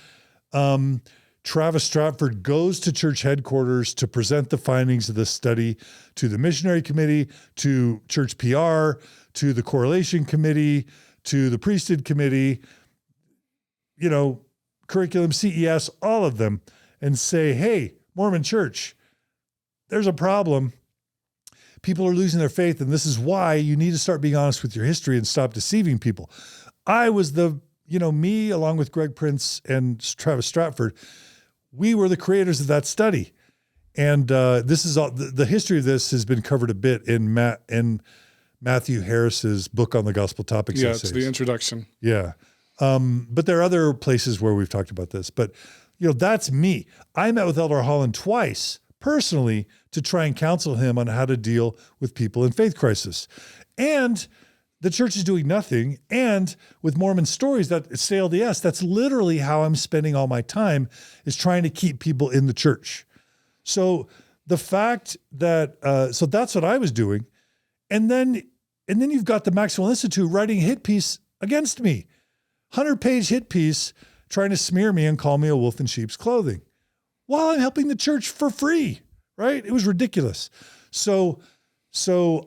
Travis Stratford goes to church headquarters to present the findings of this study to the missionary committee, to church PR, to the correlation committee, to the priesthood committee, curriculum, CES, all of them, and say, hey, Mormon church, there's a problem. People are losing their faith, and this is why you need to start being honest with your history and stop deceiving people. I was me, along with Greg Prince and Travis Stratford, we were the creators of that study. And this is all, the history of this has been covered a bit in Matthew Harris's book on the gospel topics. Yeah, essays. It's the introduction. Yeah. But there are other places where we've talked about this. But, that's me. I met with Elder Holland twice, personally, to try and counsel him on how to deal with people in faith crisis. And the church is doing nothing. And with Mormon Stories, that say LDS, that's literally how I'm spending all my time, is trying to keep people in the church. So the fact that, so that's what I was doing. And then you've got the Maxwell Institute writing a hit piece against me, 100-page hit piece, trying to smear me and call me a wolf in sheep's clothing while I'm helping the church for free, right? It was ridiculous. So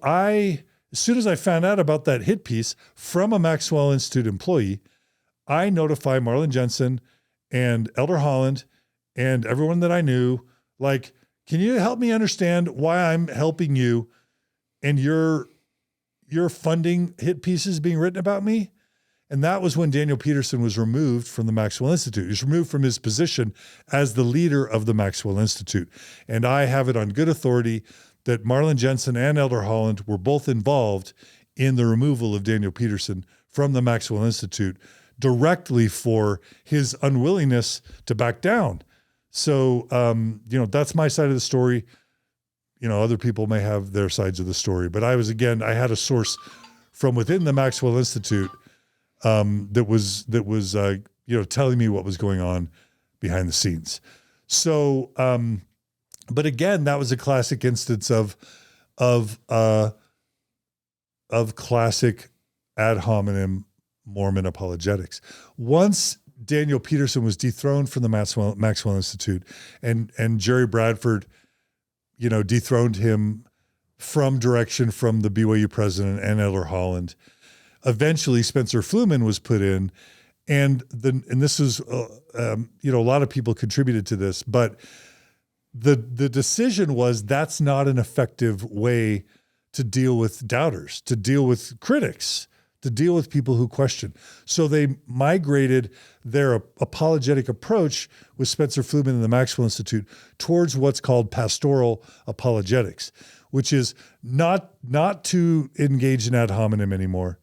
I, as soon as I found out about that hit piece from a Maxwell Institute employee, I notified Marlon Jensen and Elder Holland and everyone that I knew, like, can you help me understand why I'm helping you and you're funding hit pieces being written about me? And that was when Daniel Peterson was removed from the Maxwell Institute. He was removed from his position as the leader of the Maxwell Institute. And I have it on good authority that Marlon Jensen and Elder Holland were both involved in the removal of Daniel Peterson from the Maxwell Institute directly for his unwillingness to back down. So, that's my side of the story. Other people may have their sides of the story, but I had a source from within the Maxwell Institute that was telling me what was going on behind the scenes. So, but again, that was a classic instance of classic ad hominem Mormon apologetics. Once Daniel Peterson was dethroned from the Maxwell Institute, and Jerry Bradford, dethroned him from direction from the BYU president and Elder Holland. Eventually, Spencer Fluman was put in, and this is a lot of people contributed to this, but the decision was that's not an effective way to deal with doubters, to deal with critics, to deal with people who question. So they migrated their apologetic approach with Spencer Fluman and the Maxwell Institute towards what's called pastoral apologetics, which is not to engage in ad hominem anymore,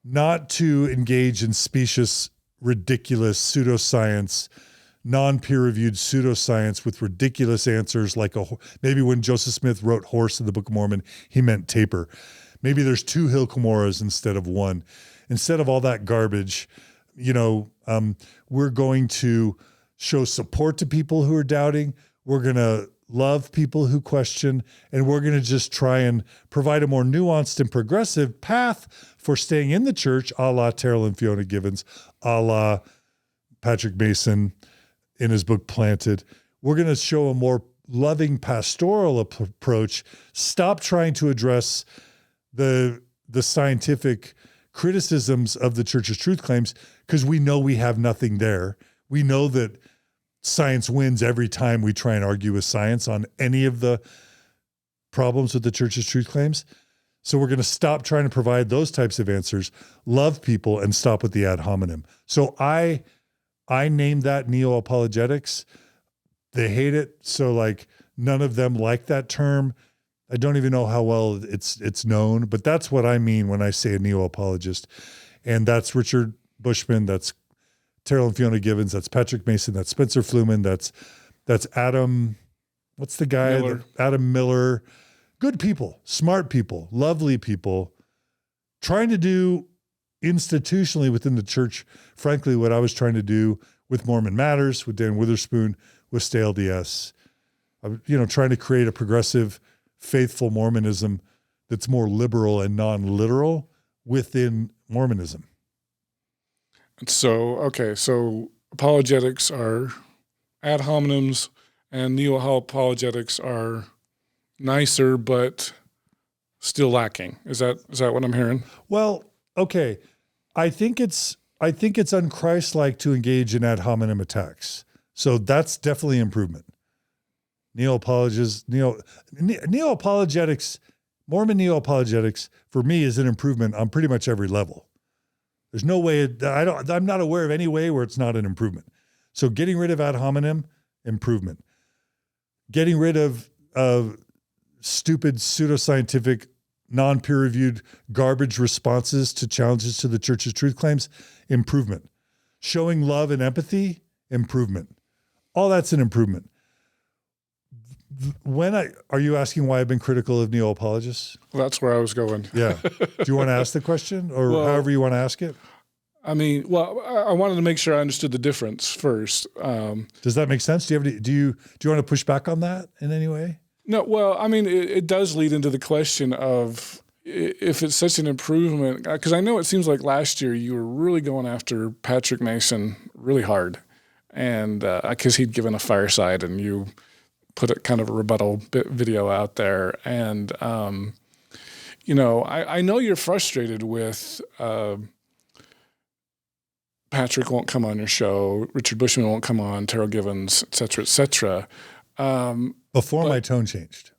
not to engage in specious, ridiculous pseudoscience, non-peer-reviewed pseudoscience with ridiculous answers, like maybe when Joseph Smith wrote horse in the Book of Mormon, he meant taper. Maybe there's 2 hill Comoras instead of 1. Instead of all that garbage, we're going to show support to people who are doubting. We're going to love people who question, and we're going to just try and provide a more nuanced and progressive path for staying in the church, a la Terrell and Fiona Givens, a la Patrick Mason in his book Planted. We're going to show a more loving pastoral approach, stop trying to address the scientific criticisms of the church's truth claims, because we know we have nothing there. We know that science wins every time we try and argue with science on any of the problems with the church's truth claims. So we're going to stop trying to provide those types of answers, love people, and stop with the ad hominem. So I named that neo-apologetics. They hate it. So none of them like that term. I don't even know how well it's known, but that's what I mean when I say a neo-apologist. And that's Richard Bushmann, that's Terrell and Fiona Givens, that's Patrick Mason, that's Spencer Fluman, that's Adam, what's the guy? Miller. Adam Miller. Good people, smart people, lovely people, trying to do institutionally within the church, frankly, what I was trying to do with Mormon Matters, with Dan Witherspoon, with Stay LDS, trying to create a progressive, faithful Mormonism that's more liberal and non-literal within Mormonism. So apologetics are ad hominems and neo-apologetics are nicer, but still lacking. Is that what I'm hearing? Well, okay. I think it's unchristlike to engage in ad hominem attacks. So that's definitely improvement. Neo-apologetics, Mormon neo-apologetics for me is an improvement on pretty much every level. There's no way, I'm not aware of any way where it's not an improvement. So getting rid of ad hominem, improvement. Getting rid of stupid pseudoscientific, non-peer-reviewed garbage responses to challenges to the church's truth claims, improvement. Showing love and empathy, improvement. All that's an improvement. Are you asking why I've been critical of neo-apologists? Well, that's where I was going. Yeah. Do you want to ask the question or however you want to ask it? I mean, well, I wanted to make sure I understood the difference first. Does that make sense? Do you want to push back on that in any way? No, well, I mean, it does lead into the question of if it's such an improvement, because I know it seems like last year you were really going after Patrick Mason really hard, and because he'd given a fireside and you put a kind of a rebuttal video out there. And, I know you're frustrated with Patrick won't come on your show, Richard Bushmann won't come on, Terrell Givens, et cetera, et cetera. Before my tone changed.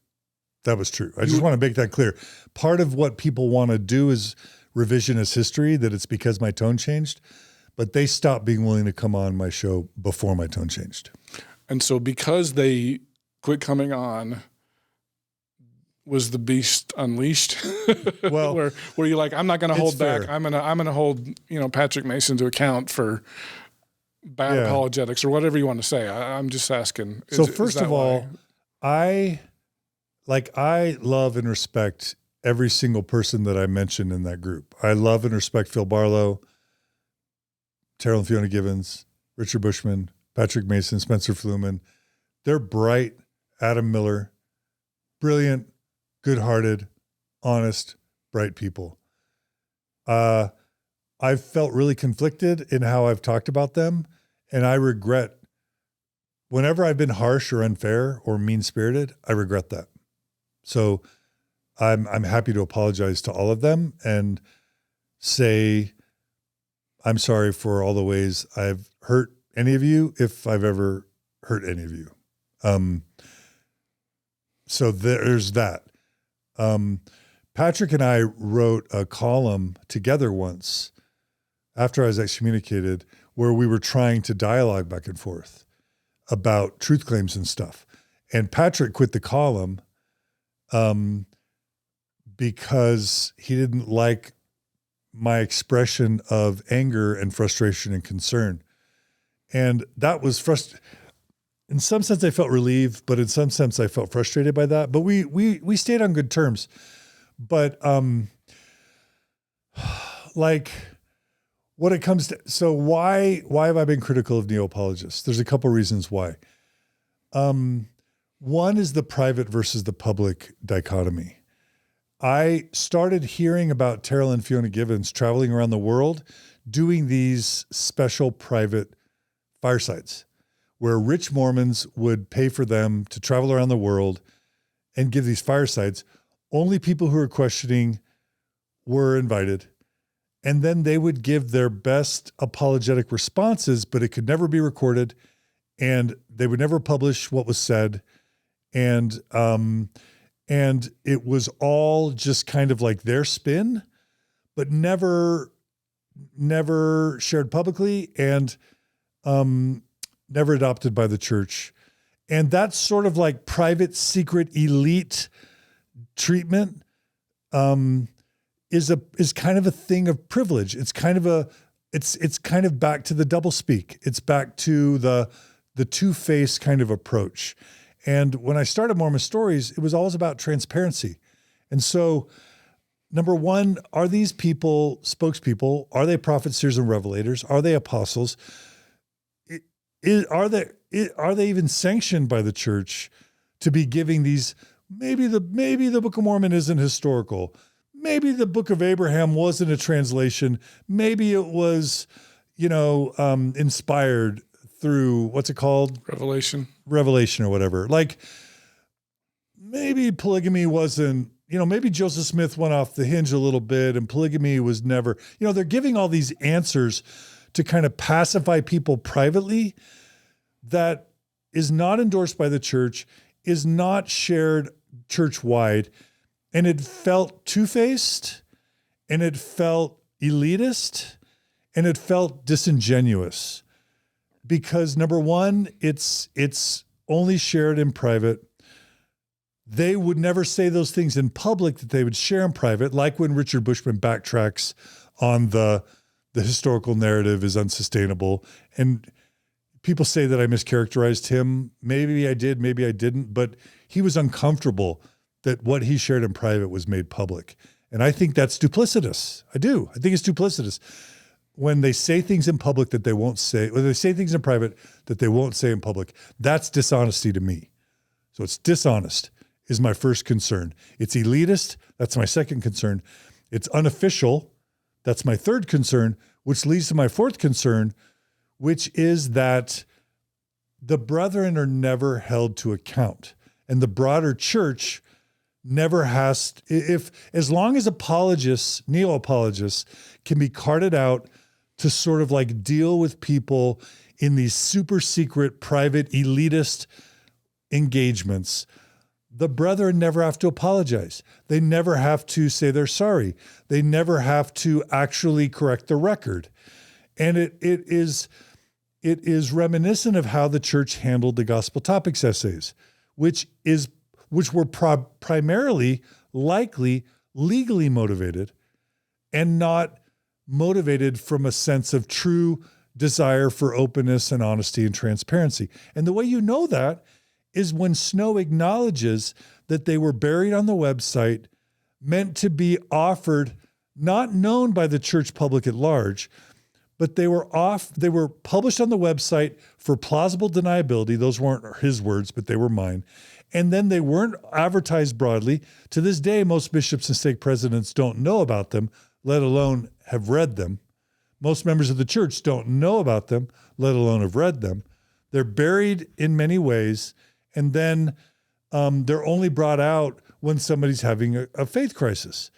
That was true. I just want to make that clear. Part of what people want to do is revisionist history, that it's because my tone changed, but they stopped being willing to come on my show before my tone changed. And so because they quit coming on, was the beast unleashed? Well, where you're like, I'm not going to hold back. I'm going to hold, Patrick Mason to account for bad apologetics or whatever you want to say. I'm just asking. So first of all, I love and respect every single person that I mentioned in that group. I love and respect Phil Barlow, Terrell and Fiona Givens, Richard Bushmann, Patrick Mason, Spencer Fluman. They're bright. Adam Miller, brilliant, good-hearted, honest, bright people. I've felt really conflicted in how I've talked about them, and I regret whenever I've been harsh or unfair or mean-spirited, I regret that. So I'm happy to apologize to all of them and say I'm sorry for all the ways I've hurt any of you, if I've ever hurt any of you. So there's that. Patrick and I wrote a column together once after I was excommunicated where we were trying to dialogue back and forth about truth claims and stuff. And Patrick quit the column because he didn't like my expression of anger and frustration and concern. And that was frustrating. In some sense, I felt relieved, but in some sense, I felt frustrated by that. But we stayed on good terms. But what it comes to, so why have I been critical of neo-apologists? There's a couple reasons why. One is the private versus the public dichotomy. I started hearing about Terrell and Fiona Givens traveling around the world doing these special private firesides, where rich Mormons would pay for them to travel around the world and give these firesides. Only people who were questioning were invited. And then they would give their best apologetic responses, but it could never be recorded. And they would never publish what was said. And it was all just kind of like their spin, but never shared publicly and never adopted by the church. And that's sort of like private, secret, elite treatment is kind of a thing of privilege. It's kind of it's kind of back to the doublespeak. It's back to the two-faced kind of approach. And when I started Mormon Stories, it was always about transparency. And so, number one, are these people spokespeople? Are they prophets, seers, and revelators? Are they apostles? Are they even sanctioned by the church to be giving these? Maybe the Book of Mormon isn't historical. Maybe the Book of Abraham wasn't a translation. Maybe it was, inspired through, what's it called? Revelation or whatever. Like maybe polygamy wasn't, maybe Joseph Smith went off the hinge a little bit and polygamy was never, they're giving all these answers to kind of pacify people privately that is not endorsed by the church, is not shared church-wide, and it felt two-faced, and it felt elitist, and it felt disingenuous. Because number one, it's only shared in private. They would never say those things in public that they would share in private, like when Richard Bushmann backtracks on the historical narrative is unsustainable. And people say that I mischaracterized him. Maybe I did, maybe I didn't, but he was uncomfortable that what he shared in private was made public. And I think that's duplicitous. I do. I think it's duplicitous. When they say things in public that they won't say, when they say things in private that they won't say in public, that's dishonesty to me. So it's dishonest is my first concern. It's elitist. That's my second concern. It's unofficial. That's my third concern, which leads to my fourth concern, which is that the brethren are never held to account. And the broader church never has, as long as apologists, neo-apologists can be carted out to sort of like deal with people in these super secret, private, elitist engagements, the brethren never have to apologize. They never have to say they're sorry. They never have to actually correct the record. And it is reminiscent of how the church handled the gospel topics essays, which were primarily likely legally motivated and not motivated from a sense of true desire for openness and honesty and transparency. And the way you know that is when Snow acknowledges that they were buried on the website, meant to be offered, not known by the church public at large, but they were published on the website for plausible deniability. Those weren't his words, but they were mine. And then they weren't advertised broadly. To this day, most bishops and stake presidents don't know about them, let alone have read them. Most members of the church don't know about them, let alone have read them. They're buried in many ways, and then they're only brought out when somebody's having a faith crisis.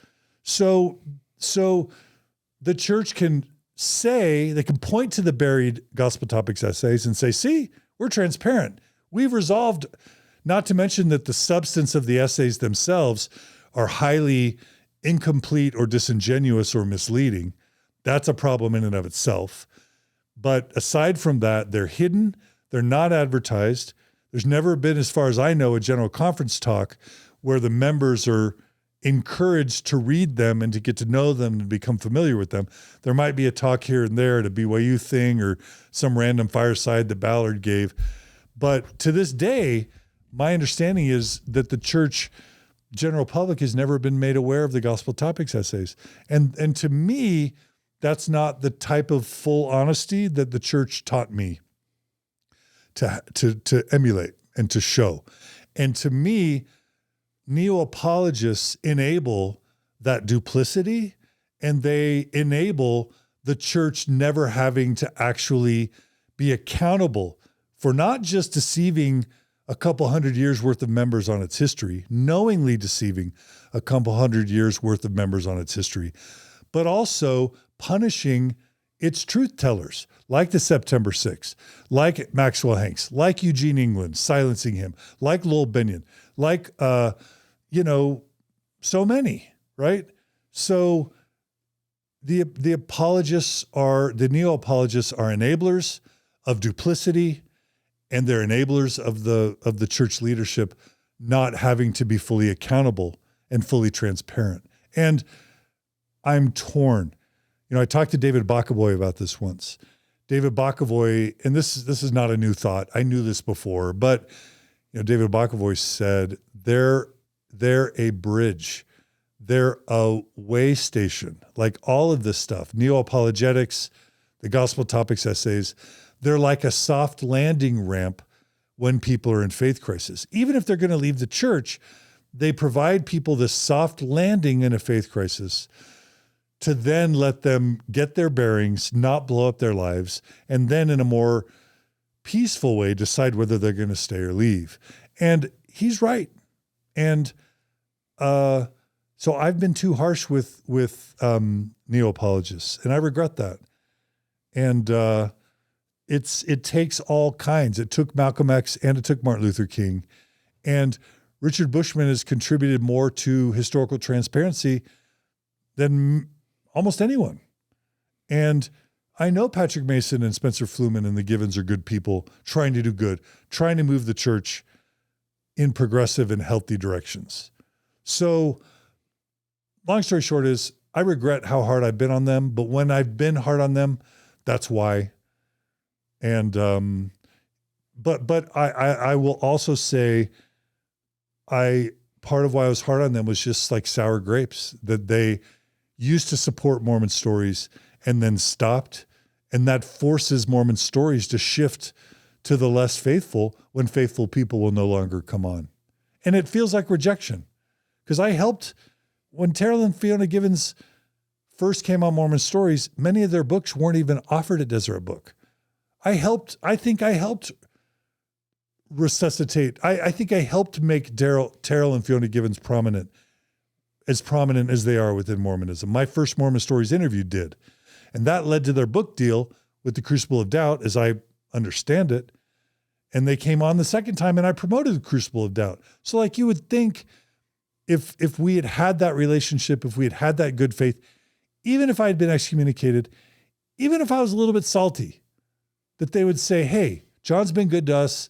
So the church can say, they can point to the buried gospel topics essays and say, see, we're transparent. We've resolved, not to mention that the substance of the essays themselves are highly incomplete or disingenuous or misleading. That's a problem in and of itself. But aside from that, they're hidden. They're not advertised. There's never been, as far as I know, a general conference talk where the members are encouraged to read them and to get to know them and become familiar with them. There might be a talk here and there at a BYU thing or some random fireside that Ballard gave. But to this day, my understanding is that the church general public has never been made aware of the gospel topics essays. And to me, that's not the type of full honesty that the church taught me to emulate and to show. And to me, neo-apologists enable that duplicity, and they enable the church never having to actually be accountable for not just deceiving a couple hundred years worth of members on its history, knowingly deceiving a couple hundred years worth of members on its history, but also punishing its truth tellers, like the September 6th, like Maxwell Hanks, like Eugene England, silencing him, like Lowell Bennion, like, so many, right? So the neo-apologists are enablers of duplicity, and they're enablers of the church leadership not having to be fully accountable and fully transparent. And I'm torn. I talked to David Bockavoy about this once. David Bockavoy, and this is not a new thought. I knew this before, but David Bockavoy said they're a bridge. They're a way station. Like all of this stuff, neo-apologetics, the gospel topics essays, they're like a soft landing ramp when people are in faith crisis. Even if they're going to leave the church, they provide people this soft landing in a faith crisis to then let them get their bearings, not blow up their lives, and then in a more peaceful way decide whether they're going to stay or leave. And he's right. And so I've been too harsh with neo-apologists, and I regret that. And it takes all kinds. It took Malcolm X and it took Martin Luther King. And Richard Bushmann has contributed more to historical transparency than almost anyone. And I know Patrick Mason and Spencer Fluman and the Givens are good people trying to do good, trying to move the church in progressive and healthy directions. So long story short is I regret how hard I've been on them, but when I've been hard on them, that's why. And, but I will also say part of why I was hard on them was just like sour grapes, that they used to support Mormon Stories and then stopped. And that forces Mormon Stories to shift to the less faithful when faithful people will no longer come on. And it feels like rejection, because I helped when Terrell and Fiona Givens first came on Mormon Stories. Many of their books weren't even offered at Deseret Book. I think I helped resuscitate. I think I helped make Terrell and Fiona Givens prominent as they are within Mormonism. My first Mormon Stories interview did. And that led to their book deal with the Crucible of Doubt, as I understand it. And they came on the second time and I promoted the Crucible of Doubt. So like you would think if we had had that relationship, if we had had that good faith, even if I had been excommunicated, even if I was a little bit salty, that they would say, hey, John's been good to us.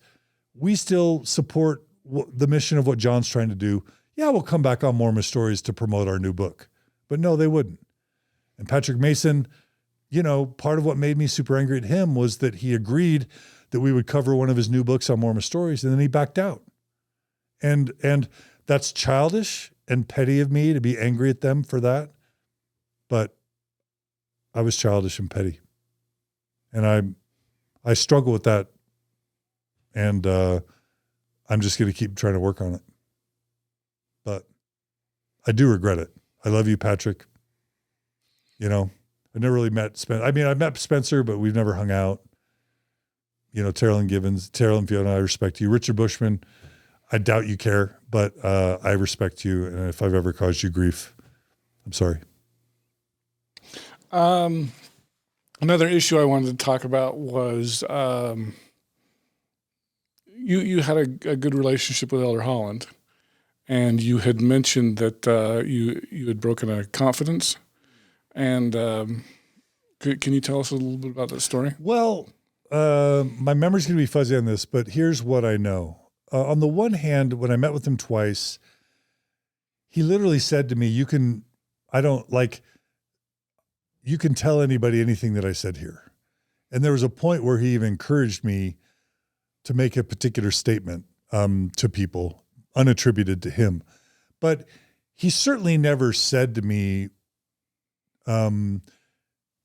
We still support the mission of what John's trying to do. Yeah, we'll come back on Mormon Stories to promote our new book. But no, they wouldn't. And Patrick Mason, part of what made me super angry at him was that he agreed that we would cover one of his new books on Mormon Stories, and then he backed out. And that's childish and petty of me to be angry at them for that. But I was childish and petty. And I struggle with that. And I'm just going to keep trying to work on it. But I do regret it. I love you, Patrick. I never really met Spencer. I mean, I've met Spencer, but we've never hung out. Terrell and Fiona, I respect you. Richard Bushmann, I doubt you care, but I respect you. And if I've ever caused you grief, I'm sorry. Another issue I wanted to talk about was you had a good relationship with Elder Holland, and you had mentioned that you had broken a confidence. And can you tell us a little bit about that story? Well, my memory's going to be fuzzy on this, but here's what I know. On the one hand, when I met with him twice, he literally said to me, you can tell anybody anything that I said here. And there was a point where he even encouraged me to make a particular statement to people unattributed to him. But he certainly never said to me,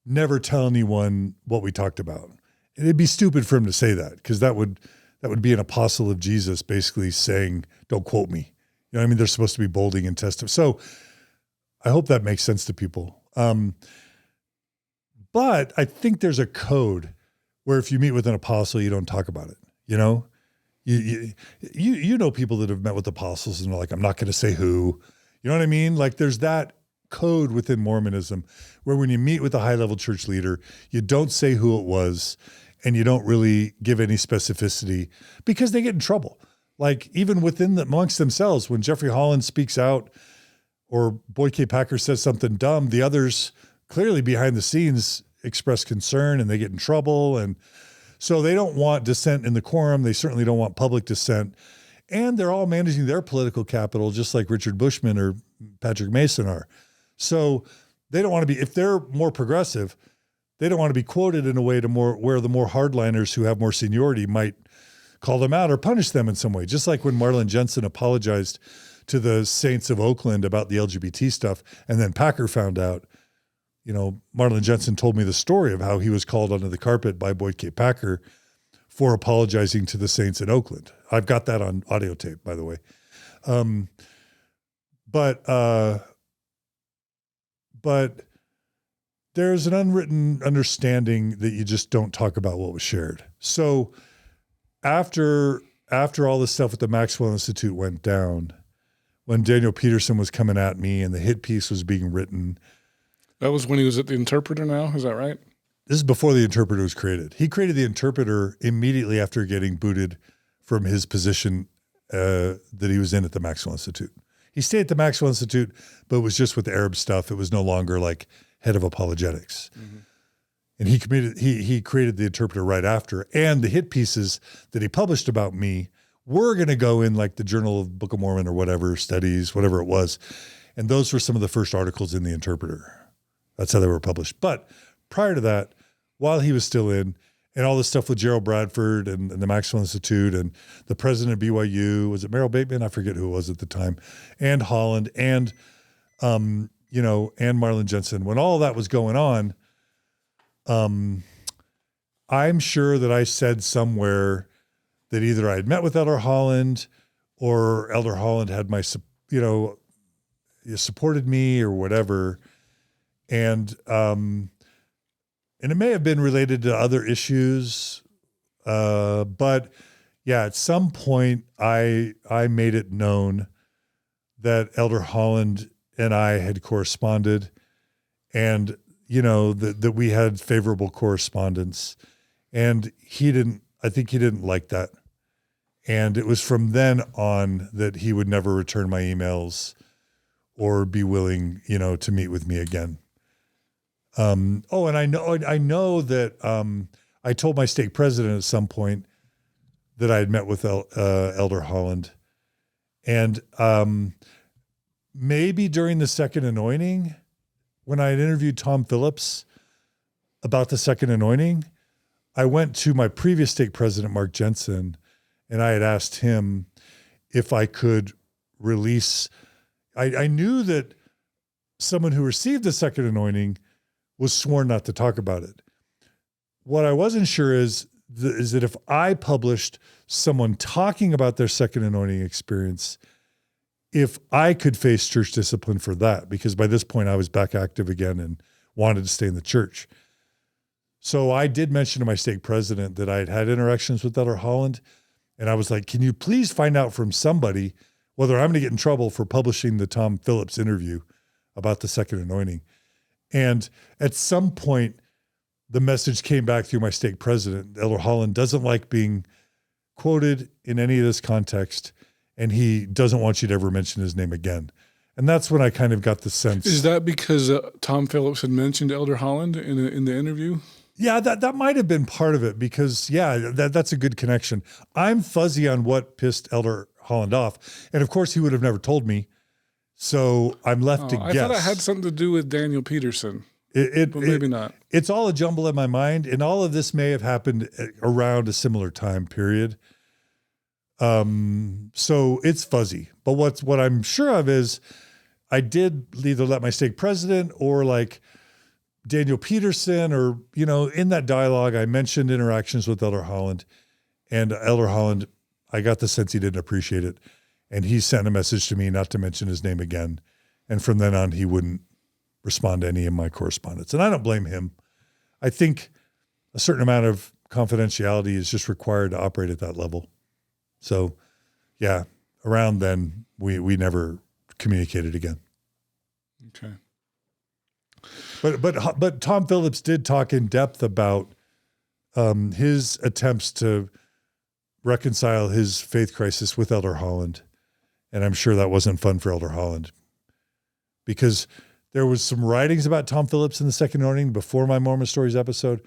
never tell anyone what we talked about. It'd be stupid for him to say that, because that would be an apostle of Jesus basically saying, don't quote me. They're supposed to be bolding and testifying. So I hope that makes sense to people. But I think there's a code where if you meet with an apostle, you don't talk about it. You know people that have met with apostles and are like, I'm not going to say who. You know what I mean? Like there's that code within Mormonism where when you meet with a high-level church leader, you don't say who it was and you don't really give any specificity because they get in trouble. Like even amongst themselves, when Jeffrey Holland speaks out or Boyd K. Packer says something dumb, the others clearly behind the scenes express concern and they get in trouble. And so they don't want dissent in the quorum. They certainly don't want public dissent. And they're all managing their political capital, just like Richard Bushmann or Patrick Mason are. So they don't want to be, if they're more progressive, they don't want to be quoted in a way where the more hardliners who have more seniority might call them out or punish them in some way. Just like when Marlon Jensen apologized to the Saints of Oakland about the LGBT stuff, and then Packer found out, Marlon Jensen told me the story of how he was called under the carpet by Boyd K. Packer for apologizing to the Saints in Oakland. I've got that on audio tape, by the way. But there's an unwritten understanding that you just don't talk about what was shared. So after all this stuff with the Maxwell Institute went down, when Daniel Peterson was coming at me and the hit piece was being written. That was when he was at the Interpreter now, is that right? This is before the Interpreter was created. He created the Interpreter immediately after getting booted from his position that he was in at the Maxwell Institute. He stayed at the Maxwell Institute, but it was just with Arab stuff. It was no longer like head of apologetics. Mm-hmm. And he created the Interpreter right after. And the hit pieces that he published about me were going to go in like the Journal of Book of Mormon or whatever, studies, whatever it was. And those were some of the first articles in the Interpreter. That's how they were published. But prior to that, while he was still in, and all this stuff with Gerald Bradford and the Maxwell Institute and the president of BYU, was it Merrill Bateman? I forget who it was at the time, and Holland and, and Marlon Jensen. When all that was going on, I'm sure that I said somewhere that either I had met with Elder Holland or Elder Holland had supported me or whatever. And it may have been related to other issues. But yeah, at some point I made it known that Elder Holland and I had corresponded and, that we had favorable correspondence, and I think he didn't like that. And it was from then on that he would never return my emails or be willing, to meet with me again. And I know that I told my stake president at some point that I had met with Elder Holland, and maybe during the second anointing, when I had interviewed Tom Phillips about the second anointing, I went to my previous stake president, Mark Jensen, and I had asked him if I could release. I knew that someone who received the second anointing was sworn not to talk about it. What I wasn't sure is that if I published someone talking about their second anointing experience, if I could face church discipline for that, because by this point I was back active again and wanted to stay in the church. So I did mention to my stake president that I had had interactions with Elder Holland, and I was like, can you please find out from somebody whether I'm going to get in trouble for publishing the Tom Phillips interview about the second anointing? And at some point, the message came back through my stake president. Elder Holland doesn't like being quoted in any of this context, and he doesn't want you to ever mention his name again. And that's when I kind of got the sense. Is that because Tom Phillips had mentioned Elder Holland in the interview? Yeah, that might have been part of it, because, that's a good connection. I'm fuzzy on what pissed Elder Holland off. And, of course, he would have never told me. So I'm left to guess. I thought it had something to do with Daniel Peterson. But maybe not. It's all a jumble in my mind, and all of this may have happened around a similar time period. So it's fuzzy. But what I'm sure of is I did either let my stake president or like Daniel Peterson or, in that dialogue, I mentioned interactions with Elder Holland, and Elder Holland, I got the sense he didn't appreciate it. And he sent a message to me not to mention his name again. And from then on, he wouldn't respond to any of my correspondence. And I don't blame him. I think a certain amount of confidentiality is just required to operate at that level. So, yeah, around then, we never communicated again. Okay. But Tom Phillips did talk in depth about his attempts to reconcile his faith crisis with Elder Holland. And I'm sure that wasn't fun for Elder Holland, because there was some writings about Tom Phillips in the second anointing before my Mormon Stories episode.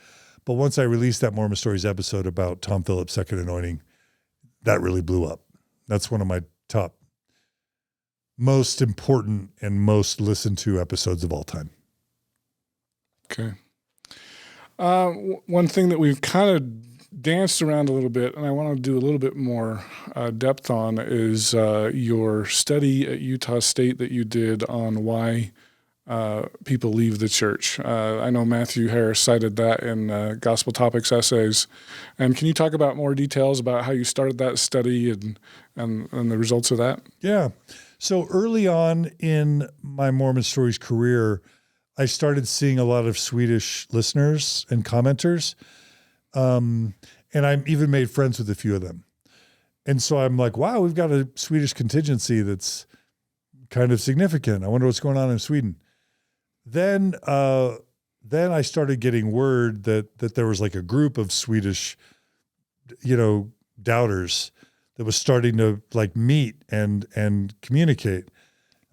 But once I released that Mormon Stories episode about Tom Phillips' second anointing, that really blew up. That's one of my top, most important and most listened to episodes of all time. Okay. One thing that we've kind of danced around a little bit, and I want to do a little bit more depth on, is your study at Utah State that you did on why people leave the church. I know Matthew Harris cited that in Gospel Topics essays. And can you talk about more details about how you started that study and the results of that? Yeah. So early on in my Mormon Stories career, I started seeing a lot of Swedish listeners and commenters. And And I even made friends with a few of them. And so I'm like, wow, we've got a Swedish contingency that's kind of significant. I wonder what's going on in Sweden. Then I started getting word that there was like a group of Swedish, doubters that was starting to like meet and communicate.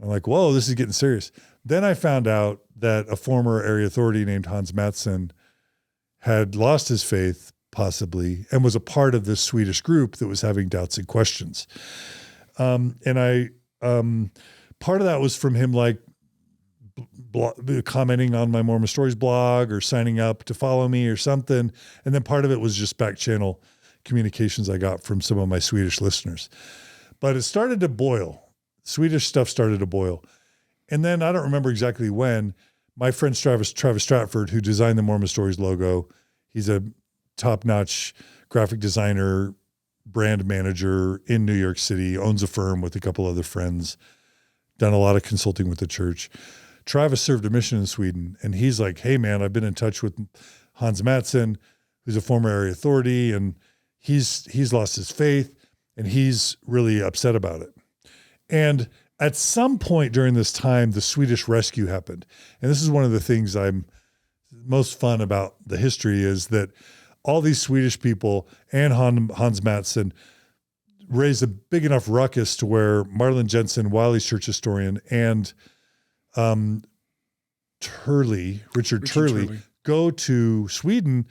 I'm like, whoa, this is getting serious. Then I found out that a former area authority named Hans Mattsson had lost his faith, possibly, and was a part of this Swedish group that was having doubts and questions. And part of that was from him, like commenting on my Mormon Stories blog or signing up to follow me or something. And then part of it was just back channel communications I got from some of my Swedish listeners. But it started to boil. Swedish stuff started to boil. And then I don't remember exactly when, my friend Travis Stratford, who designed the Mormon Stories logo, he's a top-notch graphic designer, brand manager in New York City, owns a firm with a couple other friends, done a lot of consulting with the church. Travis served a mission in Sweden, and he's like, hey, man, I've been in touch with Hans Mattsson, who's a former area authority, and he's lost his faith, and he's really upset about it. And at some point during this time, the Swedish Rescue happened. And this is one of the things I'm most fun about the history, is that all these Swedish people and Hans Mattsson raised a big enough ruckus to where Marlin Jensen, Wiley's church historian, and Richard Turley, go to Sweden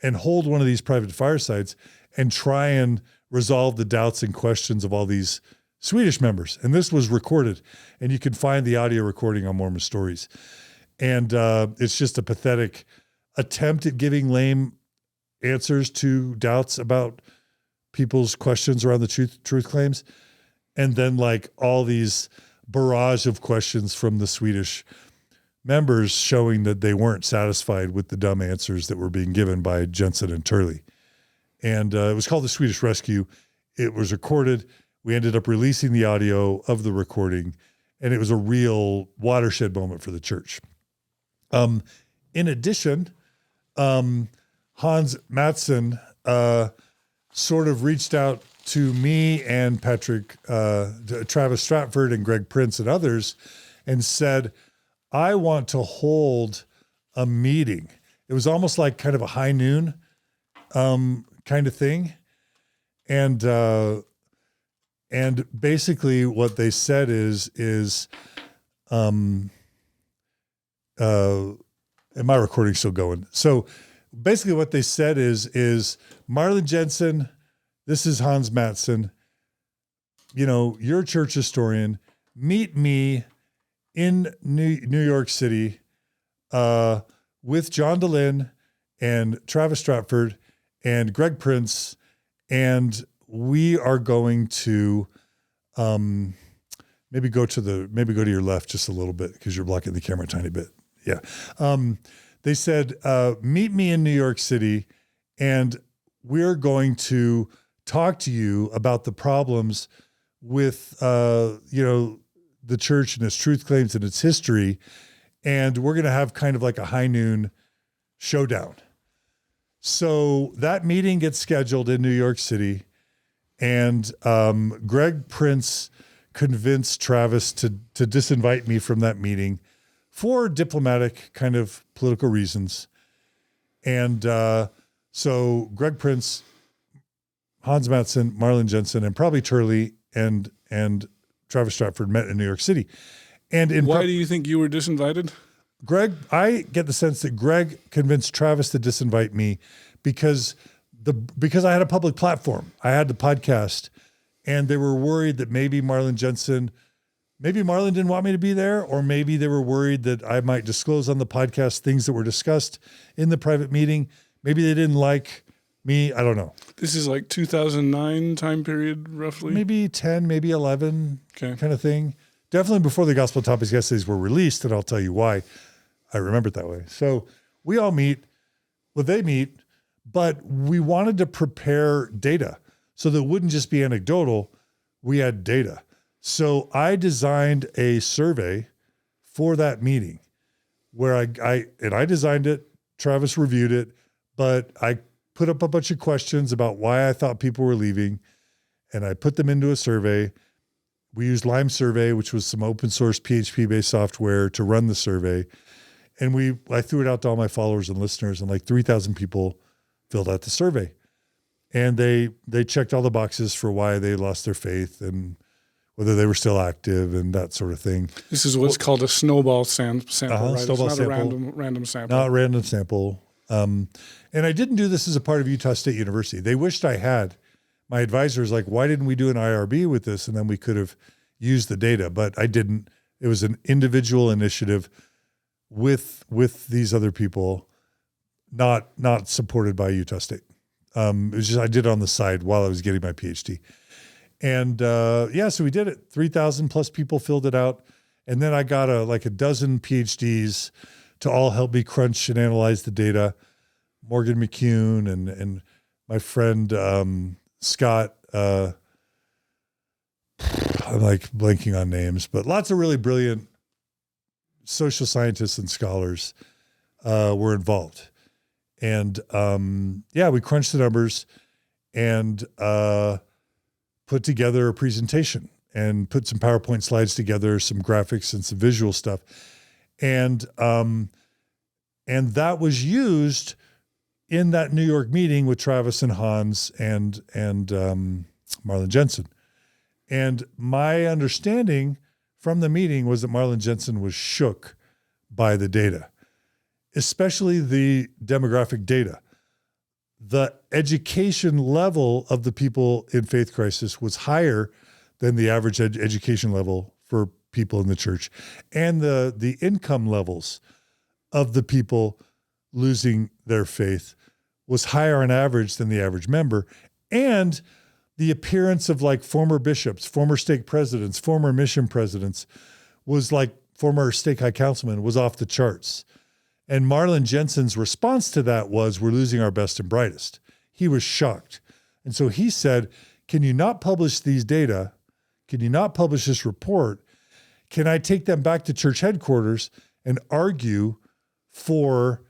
and hold one of these private firesides and try and resolve the doubts and questions of all these Swedish members. And this was recorded, and you can find the audio recording on Mormon Stories. And it's just a pathetic attempt at giving lame answers to doubts about people's questions around the truth claims. And then like all these barrage of questions from the Swedish members showing that they weren't satisfied with the dumb answers that were being given by Jensen and Turley. And it was called the Swedish Rescue. It was recorded. We ended up releasing the audio of the recording, and it was a real watershed moment for the church. In addition, Hans Mattsson sort of reached out to me and Travis Stratford and Greg Prince and others and said, I want to hold a meeting. It was almost like kind of a high noon kind of thing. And basically what they said is and my recording's still going. So basically what they said is Marlin Jensen, this is Hans Mattsson, you're a church historian, meet me in New York City with John Dehlin and Travis Stratford and Greg Prince, and we are going to maybe go to your left just a little bit because you're blocking the camera a tiny bit. Yeah. They said, meet me in New York City, and we're going to talk to you about the problems with, the church and its truth claims and its history. And we're going to have kind of like a high noon showdown. So that meeting gets scheduled in New York City, and Greg Prince convinced Travis to disinvite me from that meeting for diplomatic kind of political reasons. And so Greg Prince, Hans Mattsson, Marlin Jensen, and probably Turley and Travis Stratford met in New York City. And why do you think you were disinvited? I get the sense that Greg convinced Travis to disinvite me because I had a public platform. I had the podcast, and they were worried that maybe Marlin didn't want me to be there, or maybe they were worried that I might disclose on the podcast things that were discussed in the private meeting. Maybe they didn't like me. I don't know. This is like 2009 time period, roughly? Maybe 10, maybe 11 kind of thing. Definitely before the Gospel Topics essays were released, and I'll tell you why I remember it that way. So we all meet. Well, they meet, but we wanted to prepare data so that it wouldn't just be anecdotal. We had data. So I designed a survey for that meeting where I designed it. Travis reviewed it, but I put up a bunch of questions about why I thought people were leaving, and I put them into a survey. We used Lime Survey, which was some open source PHP-based software to run the survey. And I threw it out to all my followers and listeners, and like 3,000 people filled out the survey. And they checked all the boxes for why they lost their faith and whether they were still active and that sort of thing. This is what's called a snowball sample, right? Snowball it's not sample. a random sample. Not a random sample. And I didn't do this as a part of Utah State University. They wished I had. My advisor was like, why didn't we do an IRB with this? And then we could have used the data, but I didn't. It was an individual initiative with these other people, not supported by Utah State. It was just, I did it on the side while I was getting my PhD. And so we did it. 3,000 plus people filled it out. And then I got a dozen PhDs to all help me crunch and analyze the data. Morgan McCune and my friend Scott, I'm like blanking on names, but lots of really brilliant social scientists and scholars were involved. And we crunched the numbers and put together a presentation and put some PowerPoint slides together, some graphics and some visual stuff. And that was used in that New York meeting with Travis and Hans and Marlon Jensen. And my understanding from the meeting was that Marlon Jensen was shook by the data, especially the demographic data. The education level of the people in faith crisis was higher than the average education level for people in the church. And the income levels of the people losing their faith was higher on average than the average member. And the appearance of like former bishops, former stake presidents, former mission presidents was like former stake high councilman was off the charts. And Marlon Jensen's response to that was, we're losing our best and brightest. He was shocked. And so he said, can you not publish these data? Can you not publish this report? Can I take them back to church headquarters and argue for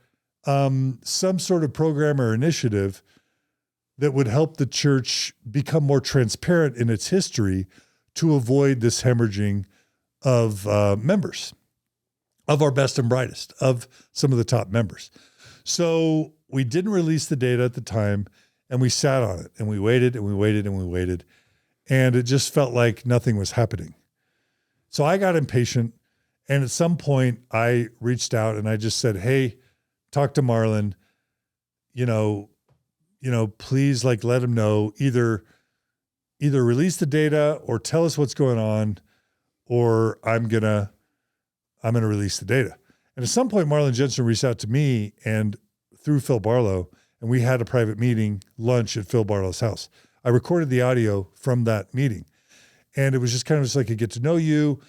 some sort of program or initiative that would help the church become more transparent in its history to avoid this hemorrhaging of members, of our best and brightest, of some of the top members. So we didn't release the data at the time, and we sat on it, and we waited, and we waited, and we waited, and it just felt like nothing was happening. So I got impatient, and at some point I reached out and I just said, hey, talk to Marlon, please like let him know, either release the data or tell us what's going on, or I'm going to release the data. And at some point, Marlon Jensen reached out to me and through Phil Barlow, and we had a private meeting, lunch at Phil Barlow's house. I recorded the audio from that meeting, and it was just kind of just like a get to know you.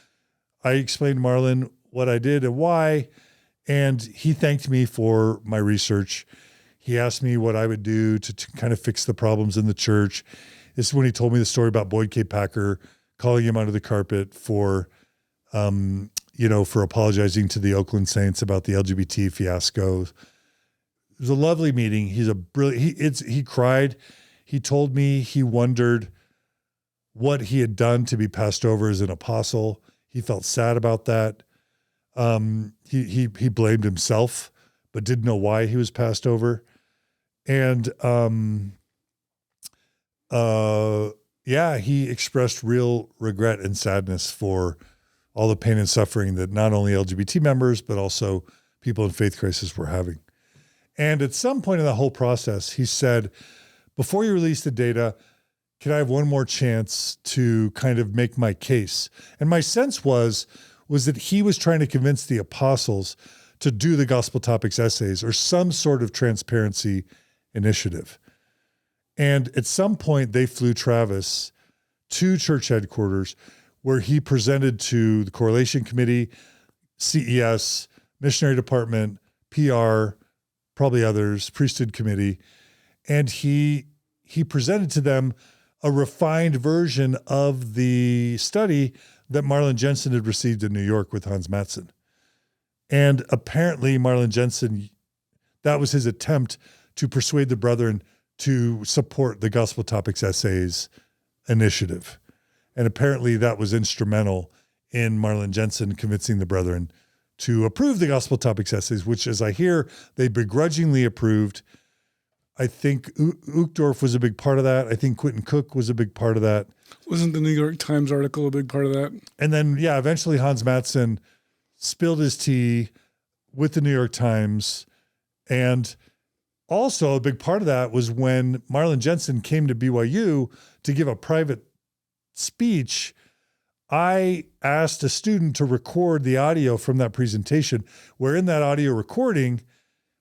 I explained to Marlon what I did and why, and he thanked me for my research. He asked me what I would do to kind of fix the problems in the church. This is when he told me the story about Boyd K. Packer calling him under the carpet for apologizing to the Oakland Saints about the LGBT fiasco. It was a lovely meeting. He's a brilliant, he cried. He told me he wondered what he had done to be passed over as an apostle. He felt sad about that. He blamed himself, but didn't know why he was passed over. And he expressed real regret and sadness for all the pain and suffering that not only LGBT members, but also people in faith crisis were having. And at some point in the whole process, he said, before you release the data, can I have one more chance to kind of make my case? And my sense was that he was trying to convince the apostles to do the gospel topics essays or some sort of transparency initiative. And at some point, they flew Travis to church headquarters where he presented to the Correlation Committee, CES, Missionary Department, PR, probably others, Priesthood Committee, and he presented to them a refined version of the study that Marlon Jensen had received in New York with Hans Mattson. And apparently Marlon Jensen, that was his attempt to persuade the brethren to support the Gospel Topics Essays initiative. And apparently that was instrumental in Marlin Jensen convincing the brethren to approve the Gospel Topics Essays, which, as I hear, they begrudgingly approved. I think Uchtdorf was a big part of that. I think Quentin Cook was a big part of that. Wasn't the New York Times article a big part of that? And then, eventually Hans Mattson spilled his tea with the New York Times. And also a big part of that was when Marlin Jensen came to BYU to give a private speech. I asked a student to record the audio from that presentation, where in that audio recording,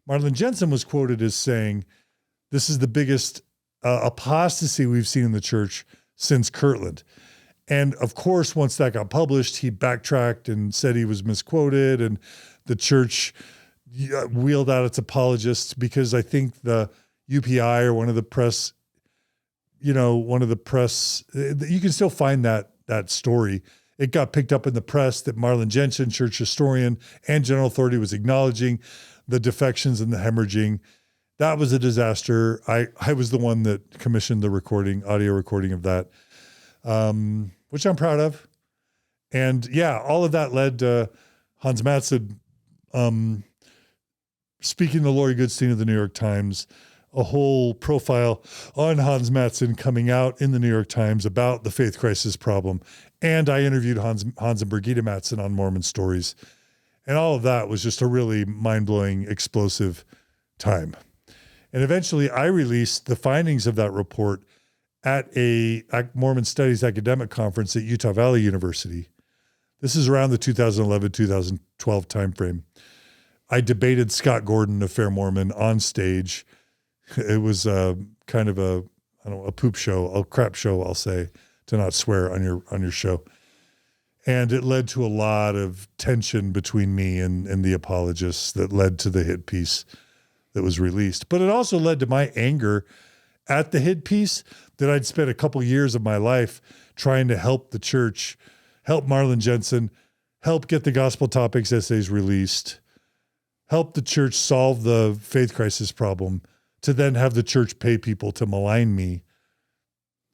Marlin Jensen was quoted as saying, "This is the biggest apostasy we've seen in the church since Kirtland." And of course, once that got published, he backtracked and said he was misquoted, and the church wheeled out its apologists, because I think the UPI or one of the press, you can still find that story. It got picked up in the press that Marlin Jensen, church historian and general authority, was acknowledging the defections and the hemorrhaging. That was a disaster. I was the one that commissioned the audio recording of that, which I'm proud of. And all of that led to Hans Mattson speaking to Lori Goodstein of the New York Times, a whole profile on Hans Mattson coming out in the New York Times about the faith crisis problem. And I interviewed Hans and Birgitta Mattson on Mormon Stories. And all of that was just a really mind-blowing, explosive time. And eventually I released the findings of that report at a Mormon Studies academic conference at Utah Valley University. This is around the 2011-2012 timeframe. I debated Scott Gordon of Fair Mormon on stage. It was kind of a poop show, a crap show, I'll say, to not swear on your show. And it led to a lot of tension between me and the apologists that led to the hit piece that was released. But it also led to my anger at the hit piece that I'd spent a couple years of my life trying to help the church, help Marlin Jensen, help get the Gospel Topics Essays released, help the church solve the faith crisis problem, to then have the church pay people to malign me.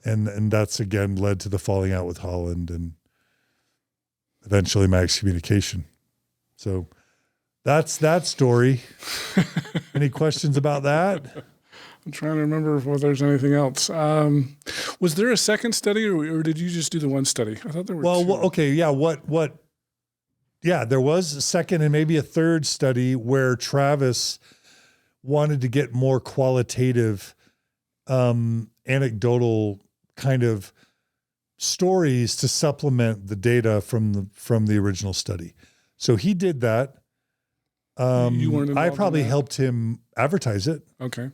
And that's, again, led to the falling out with Holland and eventually my excommunication. So that's that story. Any questions about that? I'm trying to remember if there's anything else. Was there a second study, or did you just do the one study? I thought there were two. Okay, yeah. There was a second and maybe a third study where Travis wanted to get more qualitative, anecdotal kind of stories to supplement the data from the original study. So he did that. You weren't involved I probably in that? helped him advertise it. Okay.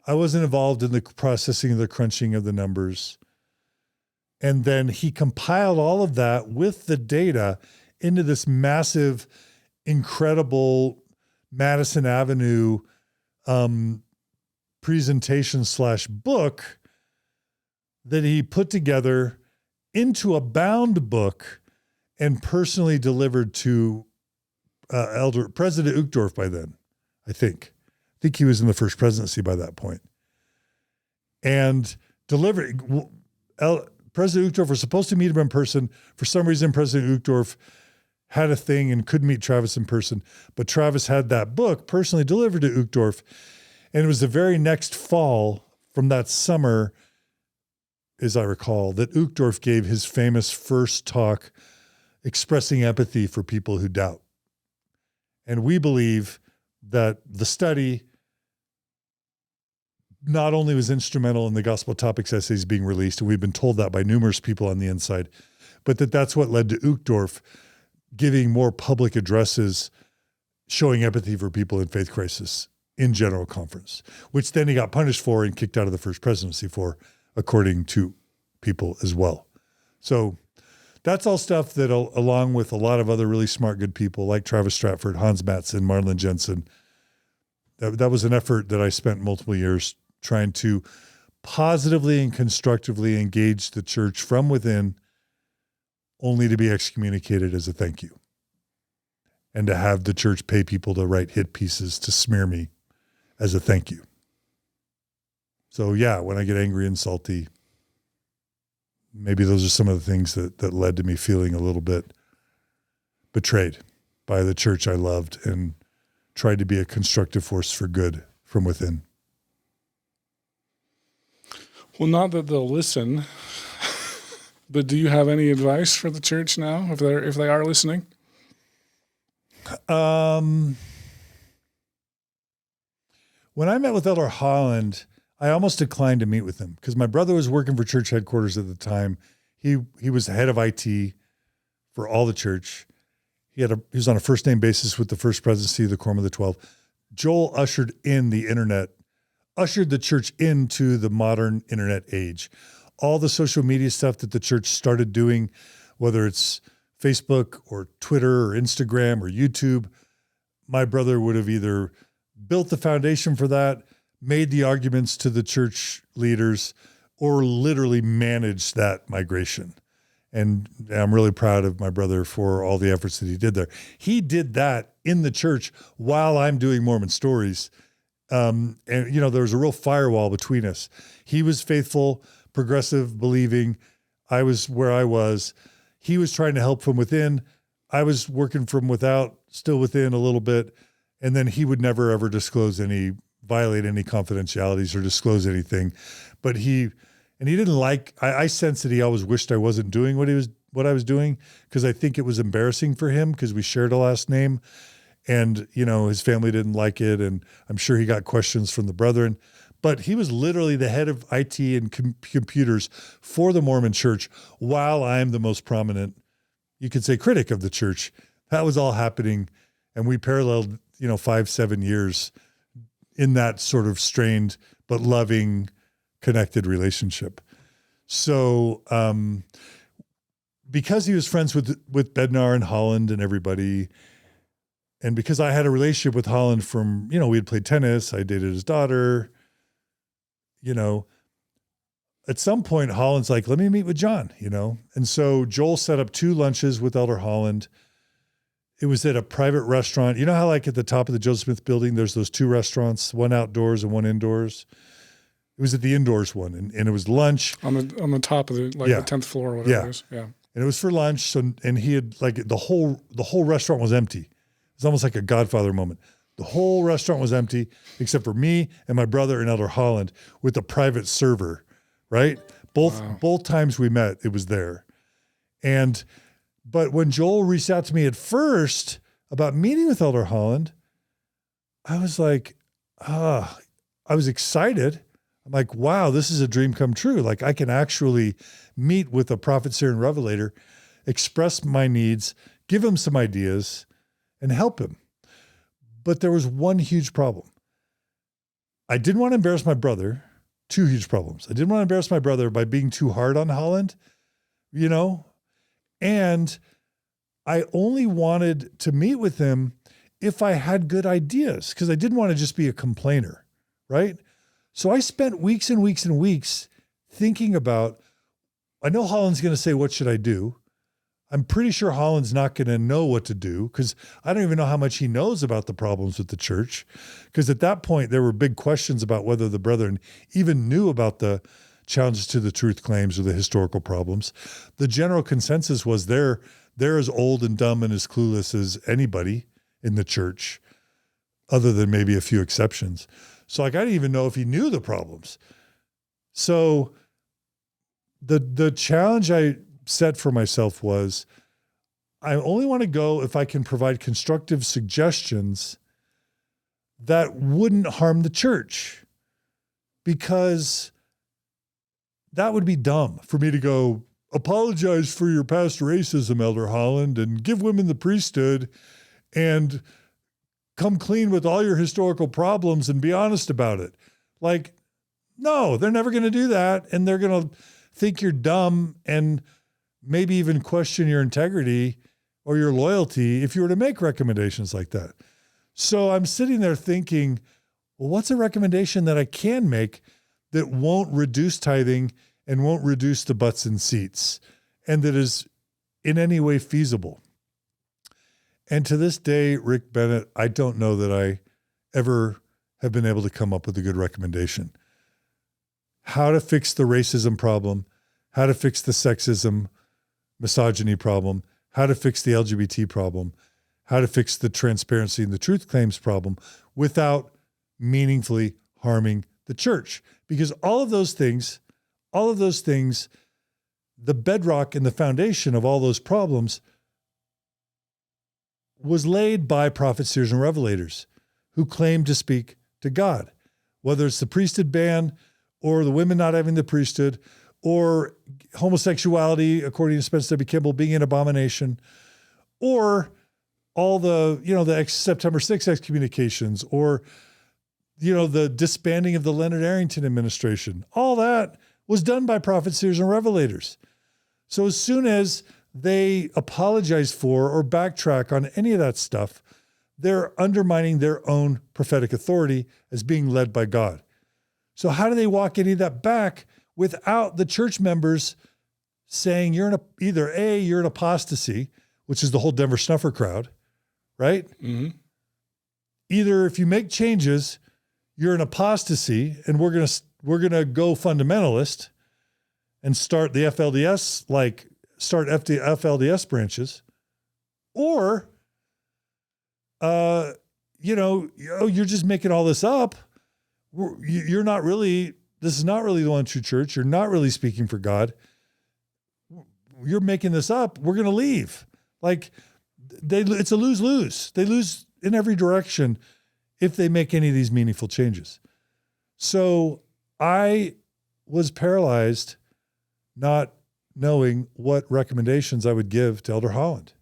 I wasn't involved in the processing of the crunching of the numbers. And then he compiled all of that with the data into this massive, incredible Madison Avenue presentation / book that he put together into a bound book and personally delivered to President Uchtdorf by then, I think. I think he was in the first presidency by that point. And President Uchtdorf was supposed to meet him in person. For some reason, President Uchtdorf had a thing and couldn't meet Travis in person. But Travis had that book personally delivered to Uchtdorf. And it was the very next fall from that summer, as I recall, that Uchtdorf gave his famous first talk expressing empathy for people who doubt. And we believe that the study not only was instrumental in the Gospel Topics Essays being released, and we've been told that by numerous people on the inside, but that's what led to Uchtdorf giving more public addresses showing empathy for people in faith crisis in General Conference, which then he got punished for and kicked out of the first presidency for, according to people as well. So that's all stuff that, along with a lot of other really smart, good people like Travis Stratford, Hans Mattson, Marlin Jensen, that was an effort that I spent multiple years trying to positively and constructively engage the church from within, only to be excommunicated as a thank you. And to have the church pay people to write hit pieces to smear me as a thank you. So yeah, when I get angry and salty, maybe those are some of the things that led to me feeling a little bit betrayed by the church I loved and tried to be a constructive force for good from within. Well, not that they'll listen, but do you have any advice for the church now, if they are listening? When I met with Elder Holland, I almost declined to meet with him because my brother was working for church headquarters at the time. He was the head of IT for all the church. He was on a first name basis with the First Presidency of the Quorum of the 12. Joel ushered the church into the modern internet age. All the social media stuff that the church started doing, whether it's Facebook or Twitter or Instagram or YouTube, my brother would have either built the foundation for that, made the arguments to the church leaders, or literally managed that migration. And I'm really proud of my brother for all the efforts that he did there. He did that in the church while I'm doing Mormon Stories. And, there was a real firewall between us. He was faithful, progressive, believing. I was where I was. He was trying to help from within. I was working from without, still within a little bit. And then he would never, ever violate any confidentialities or disclose anything. But he didn't I sensed that he always wished I wasn't doing what I was doing, because I think it was embarrassing for him because we shared a last name, and, his family didn't like it. And I'm sure he got questions from the brethren, but he was literally the head of IT and computers for the Mormon church while I'm the most prominent, you could say, critic of the church. That was all happening. And we paralleled, 5-7 years in that sort of strained but loving, connected relationship. So because he was friends with Bednar and Holland and everybody, and because I had a relationship with Holland from, we had played tennis, I dated his daughter, at some point Holland's like, let me meet with John, And so Joel set up 2 lunches with Elder Holland. It was at a private restaurant. You know how like at the top of the Joseph Smith building, there's those 2 restaurants, one outdoors and one indoors? It was at the indoors one, and it was lunch. On the top of the 10th floor or whatever it is. Yeah. And it was for lunch. So, and he had the whole restaurant was empty. It's almost like a Godfather moment. The whole restaurant was empty except for me and my brother and Elder Holland with a private server, right? Both times we met, it was there. But when Joel reached out to me at first about meeting with Elder Holland, I was like, I was excited. I'm like, wow, this is a dream come true. Like, I can actually meet with a prophet, seer, and revelator, express my needs, give him some ideas, and help him. But there was one huge problem. I didn't want to embarrass my brother. 2 huge problems. I didn't want to embarrass my brother by being too hard on Holland, and I only wanted to meet with him if I had good ideas, because I didn't want to just be a complainer, right? So I spent weeks and weeks and weeks thinking about, I know Holland's going to say, what should I do? I'm pretty sure Holland's not going to know what to do, because I don't even know how much he knows about the problems with the church. Because at that point, there were big questions about whether the brethren even knew about the challenges to the truth claims or the historical problems. The general consensus was they're as old and dumb and as clueless as anybody in the church, other than maybe a few exceptions. So I didn't even know if he knew the problems. So the challenge I set for myself was, I only want to go if I can provide constructive suggestions that wouldn't harm the church, because that would be dumb for me to go, apologize for your past racism, Elder Holland, and give women the priesthood and come clean with all your historical problems and be honest about it. Like, no, they're never going to do that. And they're going to think you're dumb and maybe even question your integrity or your loyalty if you were to make recommendations like that. So I'm sitting there thinking, well, what's a recommendation that I can make that won't reduce tithing and won't reduce the butts and seats, and that is in any way feasible? And to this day, Rick Bennett, I don't know that I ever have been able to come up with a good recommendation. how to fix the racism problem, how to fix the sexism, misogyny problem, how to fix the LGBT problem, how to fix the transparency and the truth claims problem without meaningfully harming the church. Because all of those things, the bedrock and the foundation of all those problems was laid by prophets, seers, and revelators who claimed to speak to God, whether it's the priesthood ban or the women not having the priesthood or homosexuality, according to Spencer W. Kimball, being an abomination, or all the, the September 6th excommunications, or, the disbanding of the Leonard Arrington administration. All that was done by prophets, seers, and revelators. So as soon as they apologize for or backtrack on any of that stuff, they're undermining their own prophetic authority as being led by God. So how do they walk any of that back without the church members saying you're an apostasy, which is the whole Denver snuffer crowd, right? Mm-hmm. Either if you make changes, you're an apostasy, and we're gonna go fundamentalist and start the FLDS, FLDS branches, or you're just making all this up. You're not really. This is not really the one true church. You're not really speaking for God. You're making this up. We're going to leave. It's a lose-lose. They lose in every direction if they make any of these meaningful changes. So I was paralyzed not knowing what recommendations I would give to Elder Holland.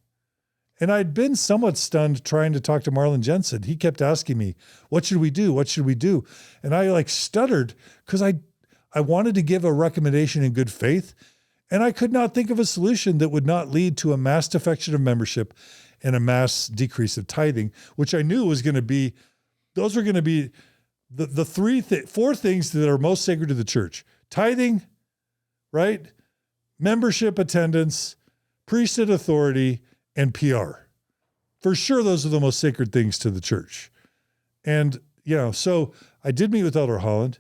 And I'd been somewhat stunned trying to talk to Marlon Jensen. He kept asking me, what should we do? What should we do? And I stuttered because I wanted to give a recommendation in good faith. And I could not think of a solution that would not lead to a mass defection of membership and a mass decrease of tithing, which I knew was going to be, those were going to be the four things that are most sacred to the church. Tithing, right? Membership attendance, priesthood authority, and PR. For sure, those are the most sacred things to the church. And, so I did meet with Elder Holland,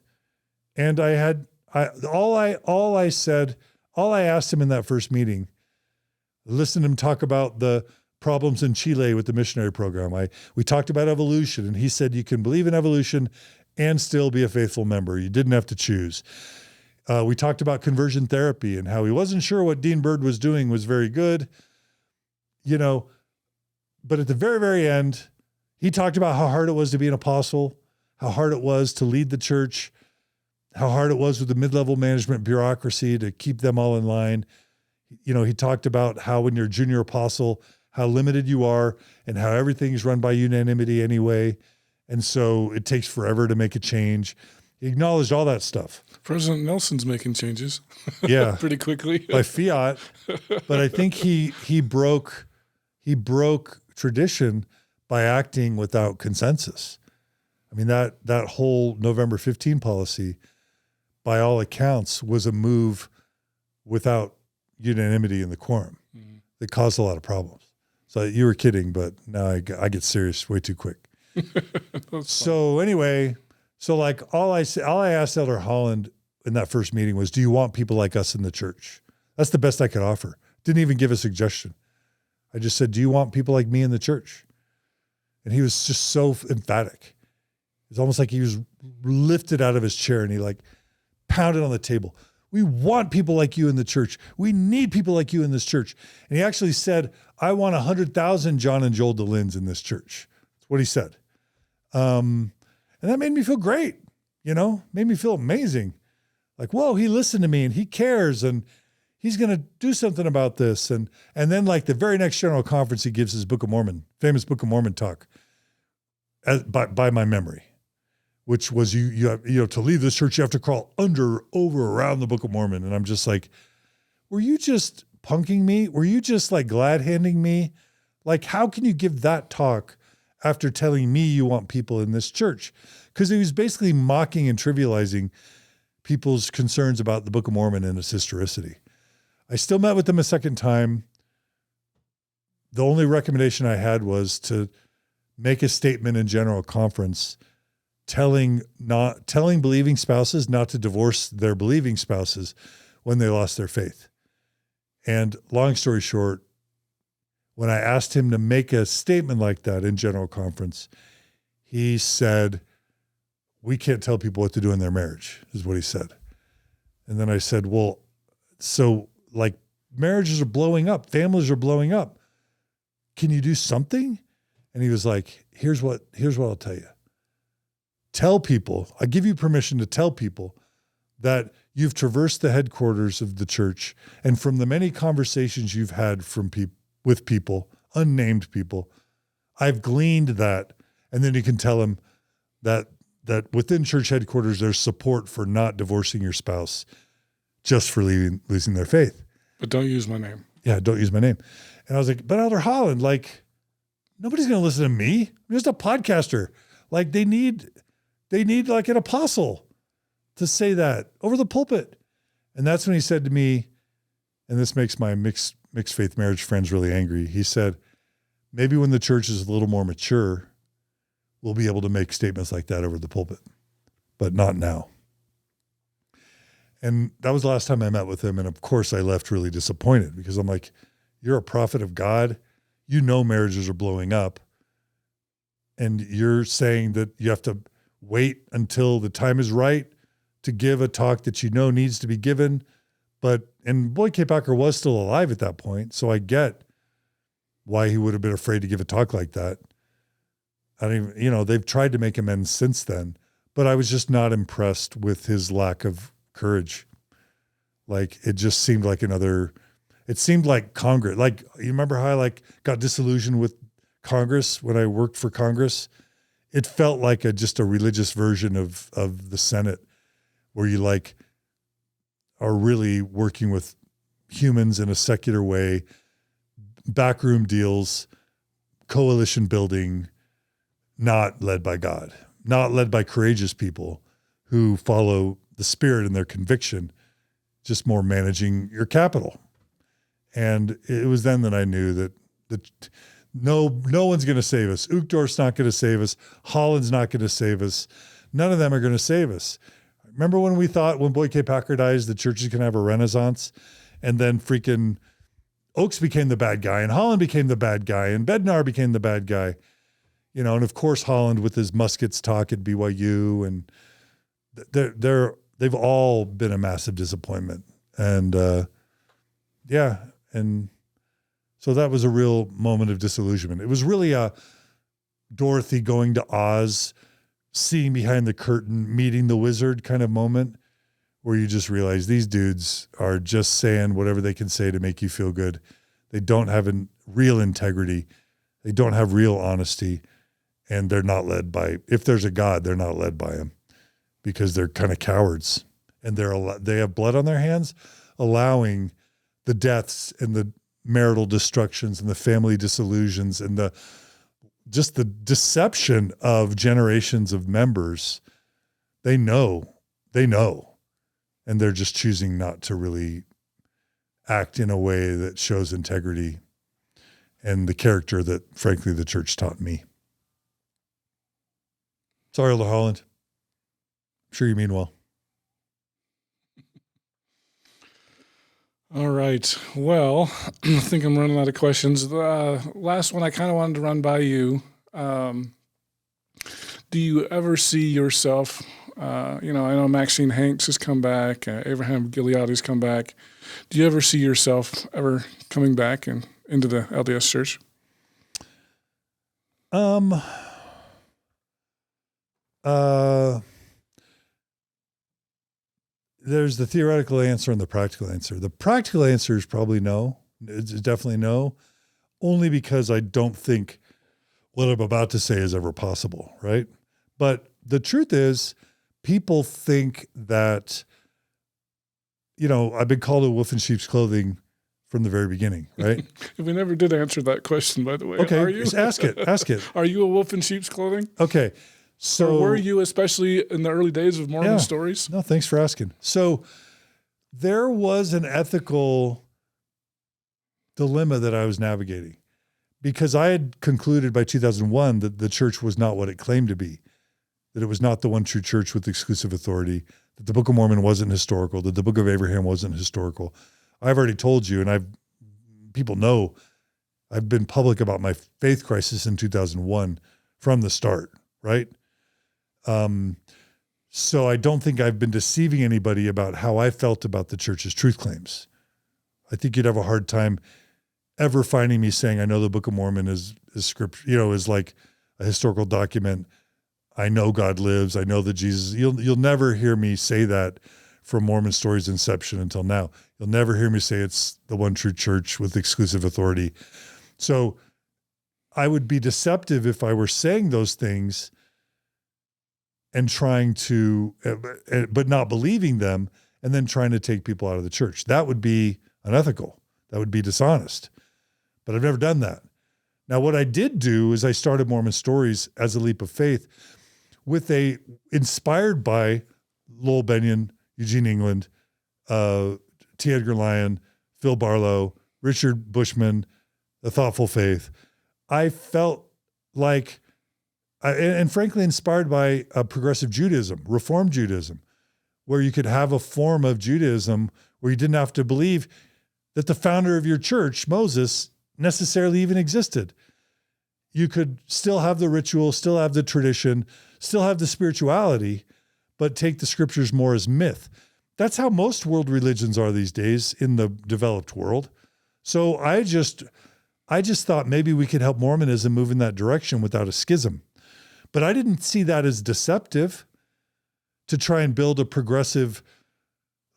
and I asked him in that first meeting, listened to him talk about the problems in Chile with the missionary program. We talked about evolution, and he said you can believe in evolution and still be a faithful member. You didn't have to choose. We talked about conversion therapy and how he wasn't sure what Dean Byrd was doing was very good. But at the very, very end, he talked about how hard it was to be an apostle, how hard it was to lead the church, how hard it was with the mid-level management bureaucracy to keep them all in line. He talked about how when you're a junior apostle, how limited you are and how everything's run by unanimity anyway. And so it takes forever to make a change. He acknowledged all that stuff. President Nelson's making changes. Yeah. Pretty quickly. By fiat. But I think he broke tradition by acting without consensus. I mean, that whole November 15 policy, by all accounts, was a move without unanimity in the quorum that caused a lot of problems. So you were kidding, but now I get serious way too quick. So anyway, all I asked Elder Holland in that first meeting was, do you want people like us in the church? That's the best I could offer. Didn't even give a suggestion. I just said, do you want people like me in the church? And he was just so emphatic. It's almost like he was lifted out of his chair and he pounded on the table. We want people like you in the church. We need people like you in this church. And he actually said, I want 100,000 John and Joel Dehlins in this church. That's what he said. And that made me feel great, made me feel amazing. Whoa, he listened to me and he cares and he's going to do something about this. And then the very next general conference, he gives his famous Book of Mormon talk by my memory, which was to leave this church, you have to crawl around the Book of Mormon. And I'm just were you just punking me? Were you just glad handing me? How can you give that talk after telling me you want people in this church? Because he was basically mocking and trivializing people's concerns about the Book of Mormon and its historicity. I still met with him a second time. The only recommendation I had was to make a statement in general conference telling believing spouses not to divorce their believing spouses when they lost their faith. And long story short, when I asked him to make a statement like that in general conference, he said, "We can't tell people what to do in their marriage," is what he said. And then I said, "Well, so like marriages are blowing up, families are blowing up. Can you do something?" And he was like, here's what I'll tell you. Tell people, I give you permission to tell people that you've traversed the headquarters of the church, and from the many conversations you've had with people, unnamed people, I've gleaned that." And then you can tell them that within church headquarters, there's support for not divorcing your spouse just for losing their faith. But don't use my name. Yeah, don't use my name. And I was like, but Elder Holland, like, nobody's going to listen to me. I'm just a podcaster. Like, they need like an apostle to say that over the pulpit. And that's when he said to me, and this makes my mixed faith marriage friends really angry. He said, maybe when the church is a little more mature, we'll be able to make statements like that over the pulpit, but not now. And that was the last time I met with him. And of course I left really disappointed because I'm like, you're a prophet of God. You know, marriages are blowing up. And you're saying that you have to wait until the time is right to give a talk that you know needs to be given. And Boyd K. Packer was still alive at that point. So I get why he would have been afraid to give a talk like that. I don't even, they've tried to make amends since then, but I was just not impressed with his lack of courage. Like, it just seemed like it seemed like Congress. Like, you remember how I got disillusioned with Congress when I worked for Congress? It felt like just a religious version of the Senate, where you are really working with humans in a secular way, backroom deals, coalition building, not led by God, not led by courageous people who follow the Spirit and their conviction, just more managing your capital. And it was then that I knew that no one's going to save us. Uchtdorf's not going to save us. Holland's not going to save us. None of them are going to save us. Remember when we thought when Boyd K. Packer dies, the church is going to have a renaissance, and then freaking Oaks became the bad guy, and Holland became the bad guy, and Bednar became the bad guy. And of course Holland with his muskets talk at BYU, and they've all been a massive disappointment. And and so that was a real moment of disillusionment. It was really a Dorothy going to Oz, seeing behind the curtain, meeting the wizard kind of moment, where you just realize these dudes are just saying whatever they can say to make you feel good. They don't have real integrity. They don't have real honesty. And they're not led by, if there's a God, they're not led by him, because they're kind of cowards, and they have blood on their hands, allowing the deaths and the marital destructions and the family disillusions and the deception of generations of members. They know, and they're just choosing not to really act in a way that shows integrity and the character that, frankly, the church taught me. Sorry, Elder Holland. I'm sure you mean well. All right. Well, I think I'm running out of questions. The last one I kind of wanted to run by you. Do you ever see yourself, I know Maxine Hanks has come back, Abraham Gileadi's come back. Do you ever see yourself ever coming back into the LDS Church? There's the theoretical answer and the practical answer. The practical answer is probably no. It's definitely no, only because I don't think what I'm about to say is ever possible, right? But the truth is, people think that, I've been called a wolf in sheep's clothing from the very beginning, right? We never did answer that question, by the way. Okay, Are you? Just ask it. Are you a wolf in sheep's clothing? Okay. So or were you, especially in the early days of Mormon Stories? No, thanks for asking. So there was an ethical dilemma that I was navigating, because I had concluded by 2001 that the church was not what it claimed to be. that it was not the one true church with exclusive authority, that the Book of Mormon wasn't historical, that the Book of Abraham wasn't historical. I've already told you, and people know I've been public about my faith crisis in 2001 from the start, right? So I don't think I've been deceiving anybody about how I felt about the church's truth claims. I think you'd have a hard time ever finding me saying, I know the Book of Mormon is script, is like a historical document. I know God lives. I know that Jesus, you'll never hear me say that from Mormon Stories' inception until now. You'll never hear me say it's the one true church with exclusive authority. So I would be deceptive if I were saying those things and trying to, but not believing them, and then trying to take people out of the church. That would be unethical. That would be dishonest. But I've never done that. Now, what I did do is I started Mormon Stories as a leap of faith inspired by Lowell Bennion, Eugene England, T. Edgar Lyon, Phil Barlow, Richard Bushmann, The Thoughtful Faith. I felt like, and frankly inspired by progressive Judaism, Reform Judaism, where you could have a form of Judaism where you didn't have to believe that the founder of your church, Moses, necessarily even existed. You could still have the ritual, still have the tradition, still have the spirituality, but take the scriptures more as myth. That's how most world religions are these days in the developed world. So I just thought maybe we could help Mormonism move in that direction without a schism. But I didn't see that as deceptive to try and build a progressive,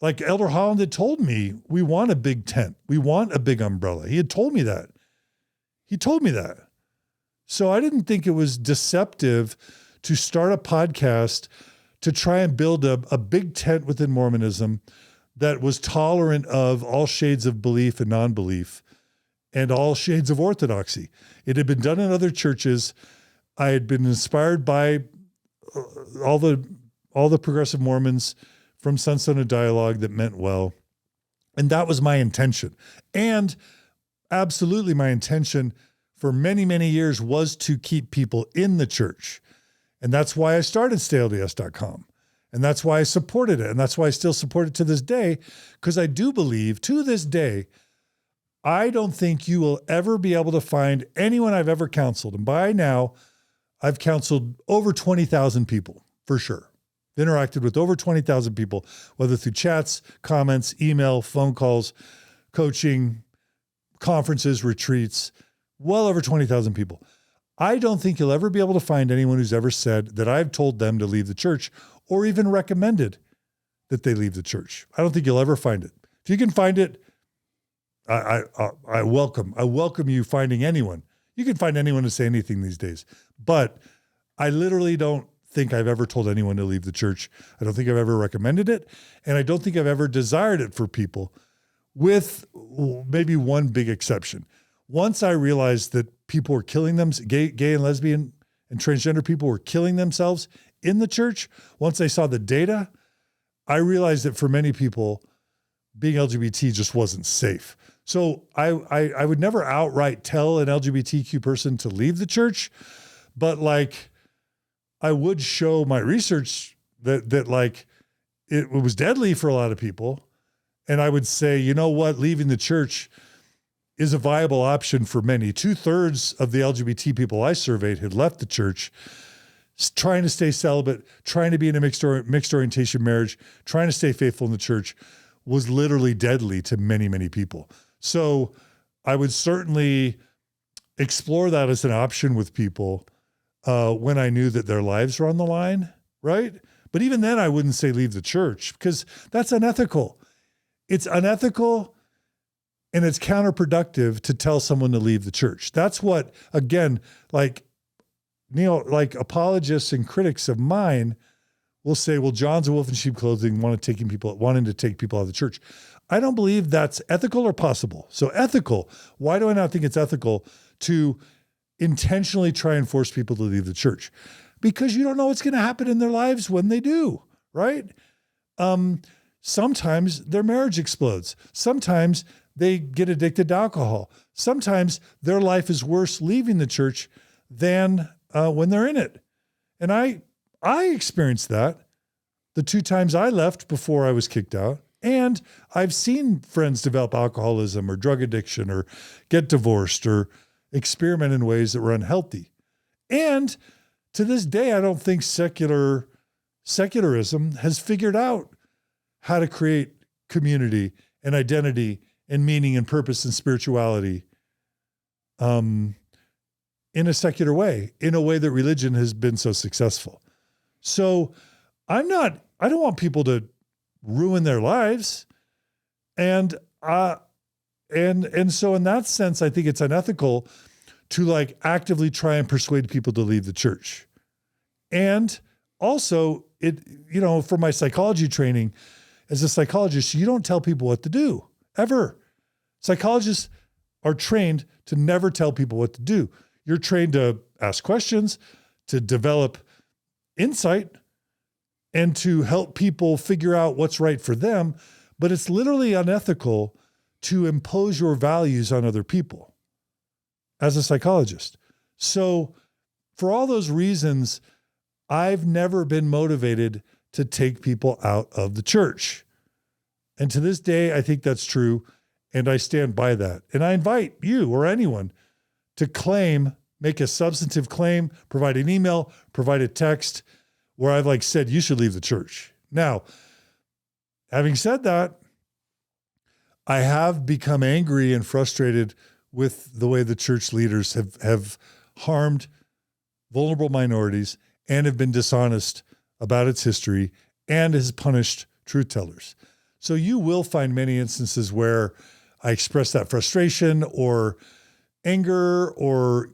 like Elder Holland had told me, we want a big tent. We want a big umbrella. He had told me that. He told me that. So I didn't think it was deceptive to start a podcast to try and build a big tent within Mormonism that was tolerant of all shades of belief and non-belief and all shades of orthodoxy. It had been done in other churches. I had been inspired by all the progressive Mormons from Sunstone and Dialogue that meant well. And that was my intention. And absolutely my intention for many, many years was to keep people in the church. And that's why I started StayLDS.com. And that's why I supported it. And that's why I still support it to this day, because I do believe to this day, I don't think you will ever be able to find anyone I've ever counseled. And by now, I've counseled over 20,000 people for sure. Interacted with over 20,000 people, whether through chats, comments, email, phone calls, coaching, conferences, retreats, well over 20,000 people. I don't think you'll ever be able to find anyone who's ever said that I've told them to leave the church or even recommended that they leave the church. I don't think you'll ever find it. If you can find it, I welcome you finding anyone. You can find anyone to say anything these days, but I literally don't think I've ever told anyone to leave the church. I don't think I've ever recommended it. And I don't think I've ever desired it for people, with maybe one big exception. Once I realized that people were killing them, gay and lesbian and transgender people were killing themselves in the church, once I saw the data, I realized that for many people, being LGBT just wasn't safe. So I would never outright tell an LGBTQ person to leave the church, but like I would show my research that like it was deadly for a lot of people. And I would say, you know what, leaving the church is a viable option for many. 2/3 of the LGBT people I surveyed had left the church, trying to stay celibate, trying to be in a mixed orientation marriage, trying to stay faithful in the church was literally deadly to many, many people. So I would certainly explore that as an option with people when I knew that their lives were on the line, right? But even then I wouldn't say leave the church, because that's unethical. It's unethical and it's counterproductive to tell someone to leave the church. That's what, again, like apologists and critics of mine will say, well, John's a wolf in sheep clothing, wanting to take people out of the church. I don't believe that's ethical or possible. So ethical, why do I not think it's ethical to intentionally try and force people to leave the church? Because you don't know what's going to happen in their lives when they do, right? Sometimes their marriage explodes. Sometimes they get addicted to alcohol. Sometimes their life is worse leaving the church than when they're in it. And I I experienced that the 2 times I left before I was kicked out. And I've seen friends develop alcoholism or drug addiction or get divorced or experiment in ways that were unhealthy. And to this day, I don't think secularism has figured out how to create community and identity and meaning and purpose and spirituality in a secular way, in a way that religion has been so successful. So I don't want people to ruin their lives. And so in that sense, I think it's unethical to like actively try and persuade people to leave the church. And also for my psychology training, as a psychologist, you don't tell people what to do, ever. Psychologists are trained to never tell people what to do. You're trained to ask questions, to develop insight, and to help people figure out what's right for them. But it's literally unethical to impose your values on other people as a psychologist. So for all those reasons, I've never been motivated to take people out of the church. And to this day, I think that's true. And I stand by that. And I invite you or anyone to make a substantive claim, provide an email, provide a text where I've said, you should leave the church. Now, having said that, I have become angry and frustrated with the way the church leaders have harmed vulnerable minorities and have been dishonest about its history and has punished truth tellers. So you will find many instances where I express that frustration or anger or,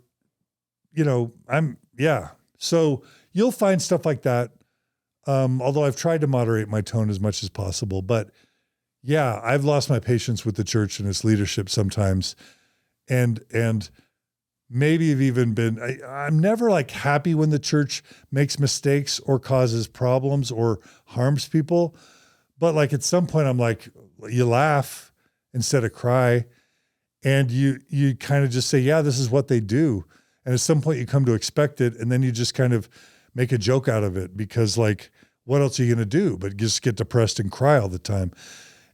So you'll find stuff like that. Although I've tried to moderate my tone as much as possible, but yeah, I've lost my patience with the church and its leadership sometimes. And maybe have even been, I'm never happy when the church makes mistakes or causes problems or harms people. But at some point I'm you laugh instead of cry. And you kind of just say, yeah, this is what they do. And at some point you come to expect it. And then you just kind of make a joke out of it because what else are you going to do? But just get depressed and cry all the time.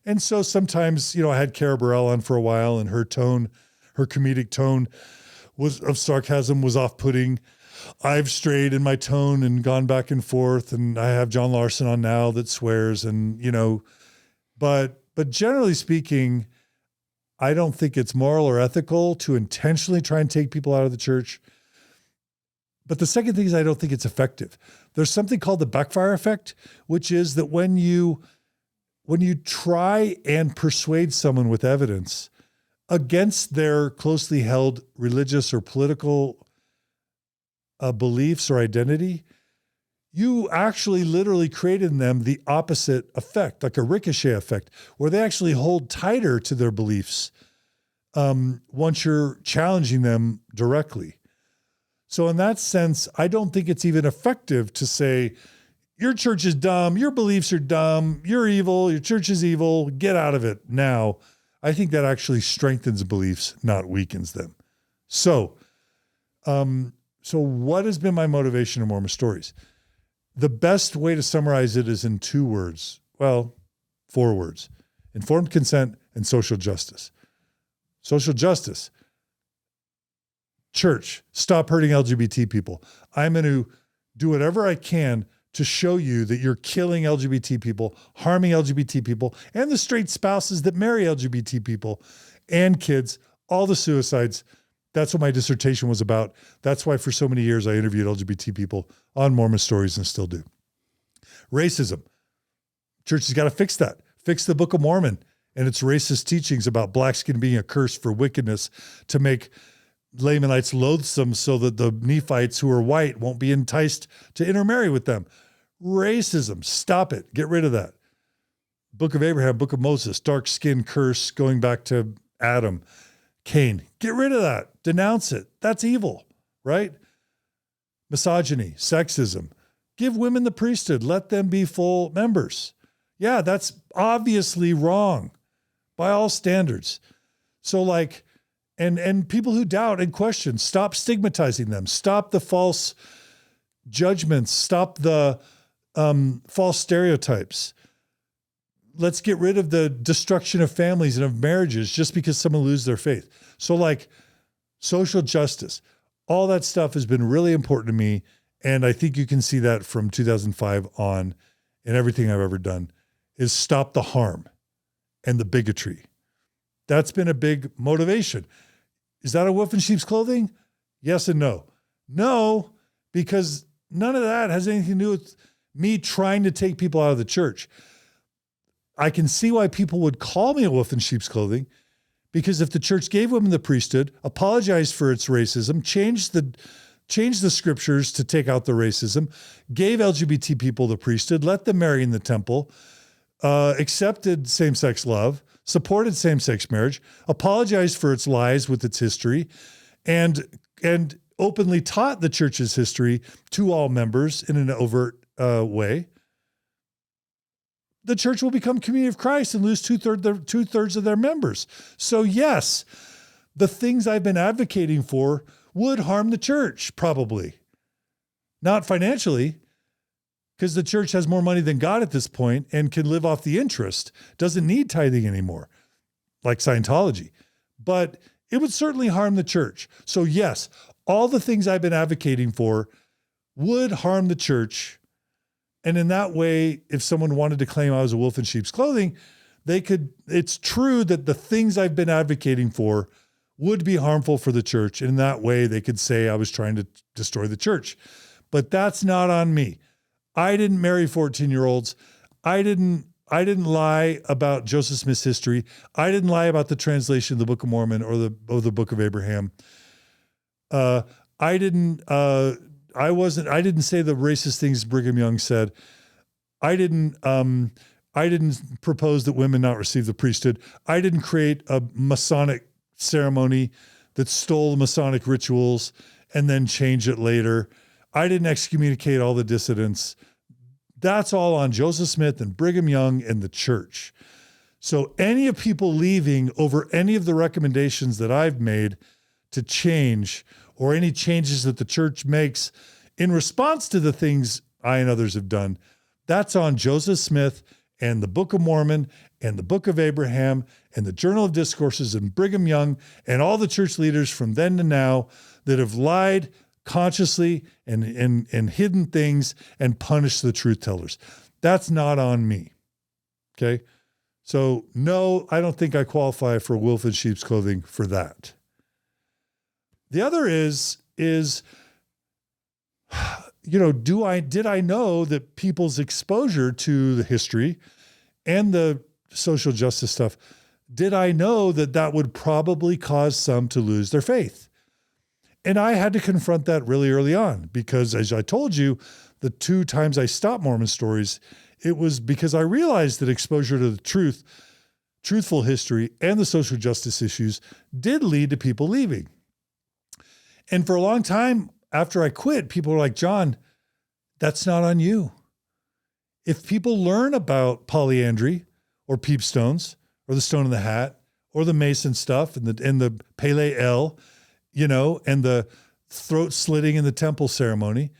And so sometimes, I had Cara Burrell on for a while and her comedic tone of sarcasm was off-putting. I've strayed in my tone and gone back and forth. And I have John Larson on now that swears and, but generally speaking, I don't think it's moral or ethical to intentionally try and take people out of the church. But the second thing is I don't think it's effective. There's something called the backfire effect, which is that when you try and persuade someone with evidence against their closely held religious or political beliefs or identity, you actually literally created in them the opposite effect, like a ricochet effect, where they actually hold tighter to their beliefs once you're challenging them directly. So in that sense, I don't think it's even effective to say, your church is dumb, your beliefs are dumb, you're evil, your church is evil, get out of it now. I think that actually strengthens beliefs, not weakens them. So what has been my motivation in Mormon Stories? The best way to summarize it is in 2 words. Well, 4 words: informed consent and social justice. Social justice. Church, stop hurting LGBT people. I'm going to do whatever I can to show you that you're killing LGBT people, harming LGBT people, and the straight spouses that marry LGBT people, and kids, all the suicides. That's what my dissertation was about. That's why for so many years I interviewed LGBT people on Mormon Stories and still do. Racism. Church has got to fix that. Fix the Book of Mormon and its racist teachings about black skin being a curse for wickedness to make Lamanites loathsome so that the Nephites who are white won't be enticed to intermarry with them. Racism. Stop it. Get rid of that. Book of Abraham, Book of Moses, dark skin curse going back to Adam, Cain. Get rid of that. Denounce it. That's evil, right? Misogyny, sexism. Give women the priesthood. Let them be full members. Yeah, that's obviously wrong by all standards. So and people who doubt and question, stop stigmatizing them. Stop the false judgments, stop the false stereotypes. Let's get rid of the destruction of families and of marriages just because someone loses their faith. So like social justice, all that stuff has been really important to me. And I think you can see that from 2005 on in everything I've ever done is stop the harm and the bigotry. That's been a big motivation. Is that a wolf in sheep's clothing? Yes and no. No, because none of that has anything to do with me trying to take people out of the church. I can see why people would call me a wolf in sheep's clothing, because if the church gave women the priesthood, apologized for its racism, changed the scriptures to take out the racism, gave LGBT people the priesthood, let them marry in the temple, accepted same-sex love, supported same-sex marriage, apologized for its lies with its history, and openly taught the church's history to all members in an overt way, the church will become Community of Christ and lose two-thirds of their members. So yes, the things I've been advocating for would harm the church, probably. Not financially, because the church has more money than God at this point and can live off the interest, doesn't need tithing anymore, like Scientology. But it would certainly harm the church. So yes, all the things I've been advocating for would harm the church. And in that way, if someone wanted to claim I was a wolf in sheep's clothing, they could. It's true that the things I've been advocating for would be harmful for the church. And in that way, they could say I was trying to destroy the church. But that's not on me. I didn't marry 14-year-olds. I didn't lie about Joseph Smith's history. I didn't lie about the translation of the Book of Mormon or the Book of Abraham. I didn't say the racist things Brigham Young said. I didn't propose that women not receive the priesthood. I didn't create a Masonic ceremony that stole Masonic rituals and then change it later. I didn't excommunicate all the dissidents. That's all on Joseph Smith and Brigham Young and the church. So any of people leaving over any of the recommendations that I've made to change, or any changes that the church makes in response to the things I and others have done, that's on Joseph Smith and the Book of Mormon and the Book of Abraham and the Journal of Discourses and Brigham Young and all the church leaders from then to now that have lied consciously and hidden things and punished the truth tellers. That's not on me. Okay? So no, I don't think I qualify for wolf in sheep's clothing for that. The other is, did I know that people's exposure to the history and the social justice stuff, did I know that would probably cause some to lose their faith? And I had to confront that really early on because, as I told you, the 2 times I stopped Mormon Stories, it was because I realized that exposure to the truthful history, and the social justice issues did lead to people leaving. And for a long time after I quit, people were like, John, that's not on you. If people learn about polyandry or peepstones or the stone in the hat or the Mason stuff and the Pele El, and the throat slitting in the temple ceremony,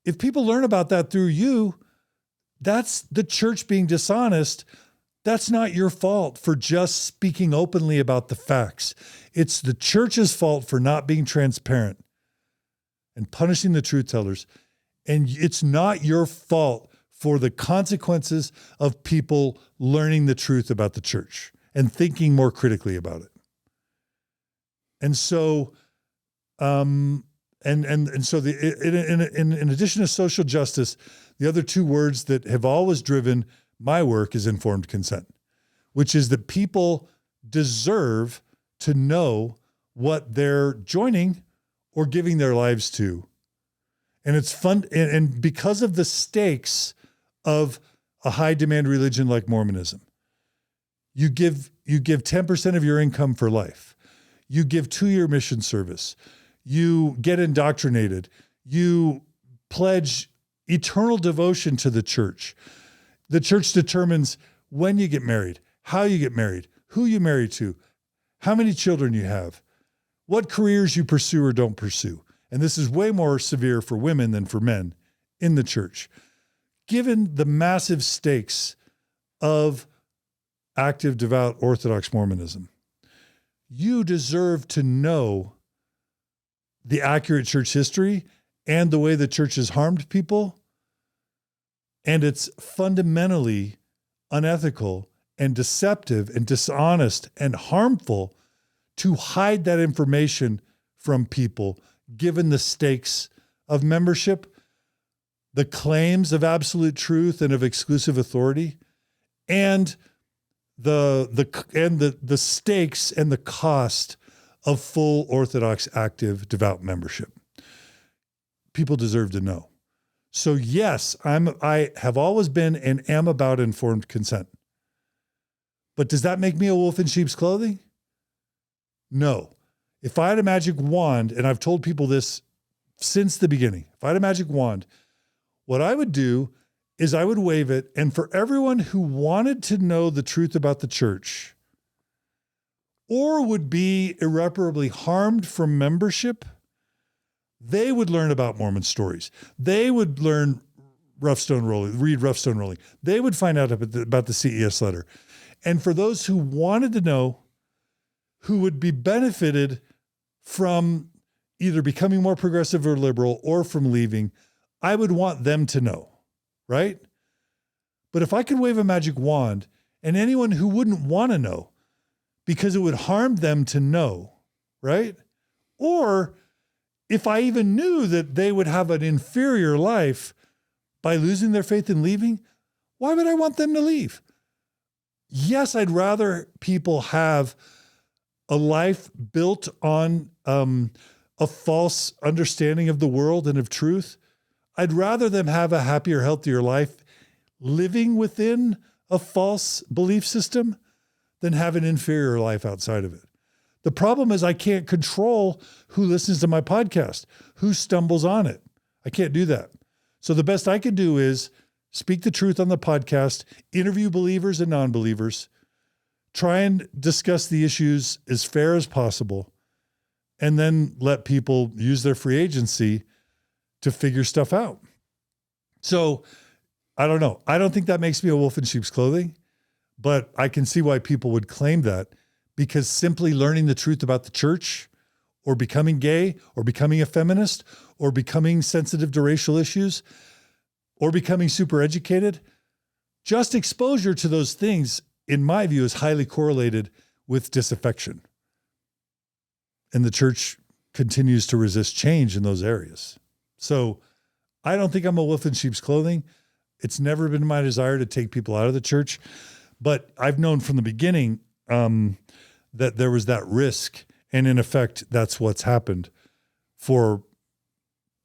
if people learn about that through you, that's the church being dishonest. That's not your fault for just speaking openly about the facts. It's the church's fault for not being transparent and punishing the truth tellers. And it's not your fault for the consequences of people learning the truth about the church and thinking more critically about it. And so, in addition to social justice, the other 2 words that have always driven my work is informed consent, which is that people deserve to know what they're joining or giving their lives to. And it's fun. And because of the stakes of a high demand religion like Mormonism, you give 10% of your income for life. You give 2-year mission service. You get indoctrinated. You pledge eternal devotion to the church. The church determines when you get married, how you get married, who you marry to, how many children you have, what careers you pursue or don't pursue. and this is way more severe for women than for men in the church, given the massive stakes of active, devout, Orthodox Mormonism, you deserve to know the accurate church history and the way the church has harmed people. And it's fundamentally unethical and deceptive and dishonest and harmful to hide that information from people, given the stakes of membership, the claims of absolute truth and of exclusive authority, and the stakes and the cost of full Orthodox, active, devout membership. People deserve to know. So yes, I have always been and am about informed consent. But does that make me a wolf in sheep's clothing? No. If I had a magic wand, and I've told people this since the beginning, if I had a magic wand, what I would do is I would wave it, and for everyone who wanted to know the truth about the church or would be irreparably harmed from membership, they would learn about Mormon Stories. They would learn Rough Stone Rolling, read Rough Stone Rolling. They would find out about the CES letter. And for those who wanted to know, who would be benefited from either becoming more progressive or liberal or from leaving, I would want them to know, right? But if I could wave a magic wand and anyone who wouldn't want to know because it would harm them to know, right? Or if I even knew that they would have an inferior life by losing their faith and leaving, why would I want them to leave? Yes, I'd rather people have a life built on a false understanding of the world and of truth. I'd rather them have a happier, healthier life living within a false belief system than have an inferior life outside of it. The problem is I can't control who listens to my podcast, who stumbles on it. I can't do that. So the best I can do is speak the truth on the podcast, interview believers and non-believers, try and discuss the issues as fair as possible, and then let people use their free agency to figure stuff out. So I don't know. I don't think that makes me a wolf in sheep's clothing, but I can see why people would claim that, because simply learning the truth about the church or becoming gay or becoming a feminist or becoming sensitive to racial issues or becoming super educated, just exposure to those things, in my view, is highly correlated with disaffection. And the church continues to resist change in those areas. So I don't think I'm a wolf in sheep's clothing. It's never been my desire to take people out of the church, but I've known from the beginning that there was that risk. And in effect, that's what's happened for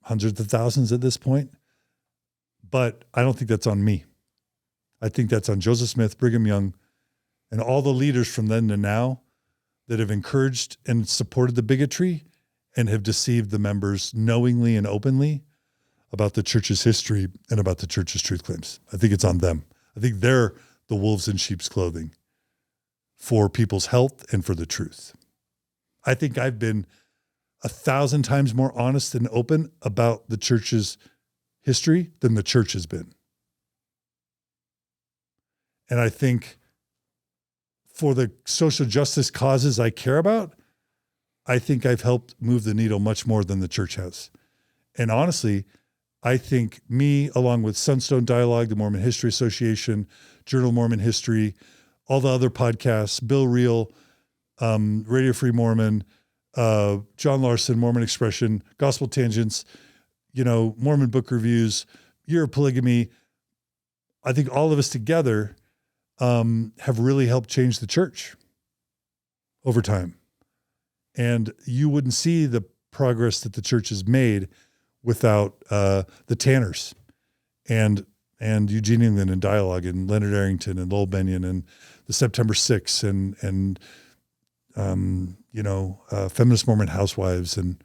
hundreds of thousands at this point. But I don't think that's on me. I think that's on Joseph Smith, Brigham Young, and all the leaders from then to now that have encouraged and supported the bigotry and have deceived the members knowingly and openly about the church's history and about the church's truth claims. I think it's on them. I think they're the wolves in sheep's clothing for people's health and for the truth. I think I've been 1,000 times more honest and open about the church's history than the church has been. And I think for the social justice causes I care about, I think I've helped move the needle much more than the church has. And honestly, I think me, along with Sunstone Dialogue, the Mormon History Association, Journal of Mormon History, all the other podcasts, Bill Reel, Radio Free Mormon, John Larson, Mormon Expression, Gospel Tangents, Mormon Book Reviews, Year of Polygamy. I think all of us together have really helped change the church over time. And you wouldn't see the progress that the church has made without the Tanners and Eugene England and Dialogue and Leonard Arrington and Lowell Bennion and the September 6 and Feminist Mormon Housewives. And,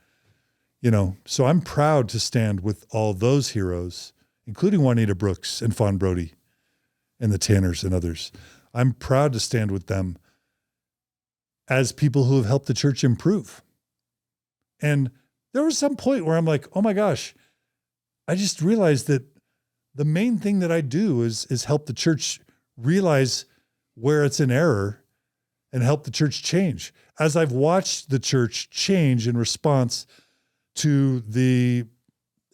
so I'm proud to stand with all those heroes, including Juanita Brooks and Fawn Brody and the Tanners and others. I'm proud to stand with them as people who have helped the church improve. And there was some point where I'm like, oh my gosh, I just realized that the main thing that I do is help the church realize where it's in error and help the church change. As I've watched the church change in response to the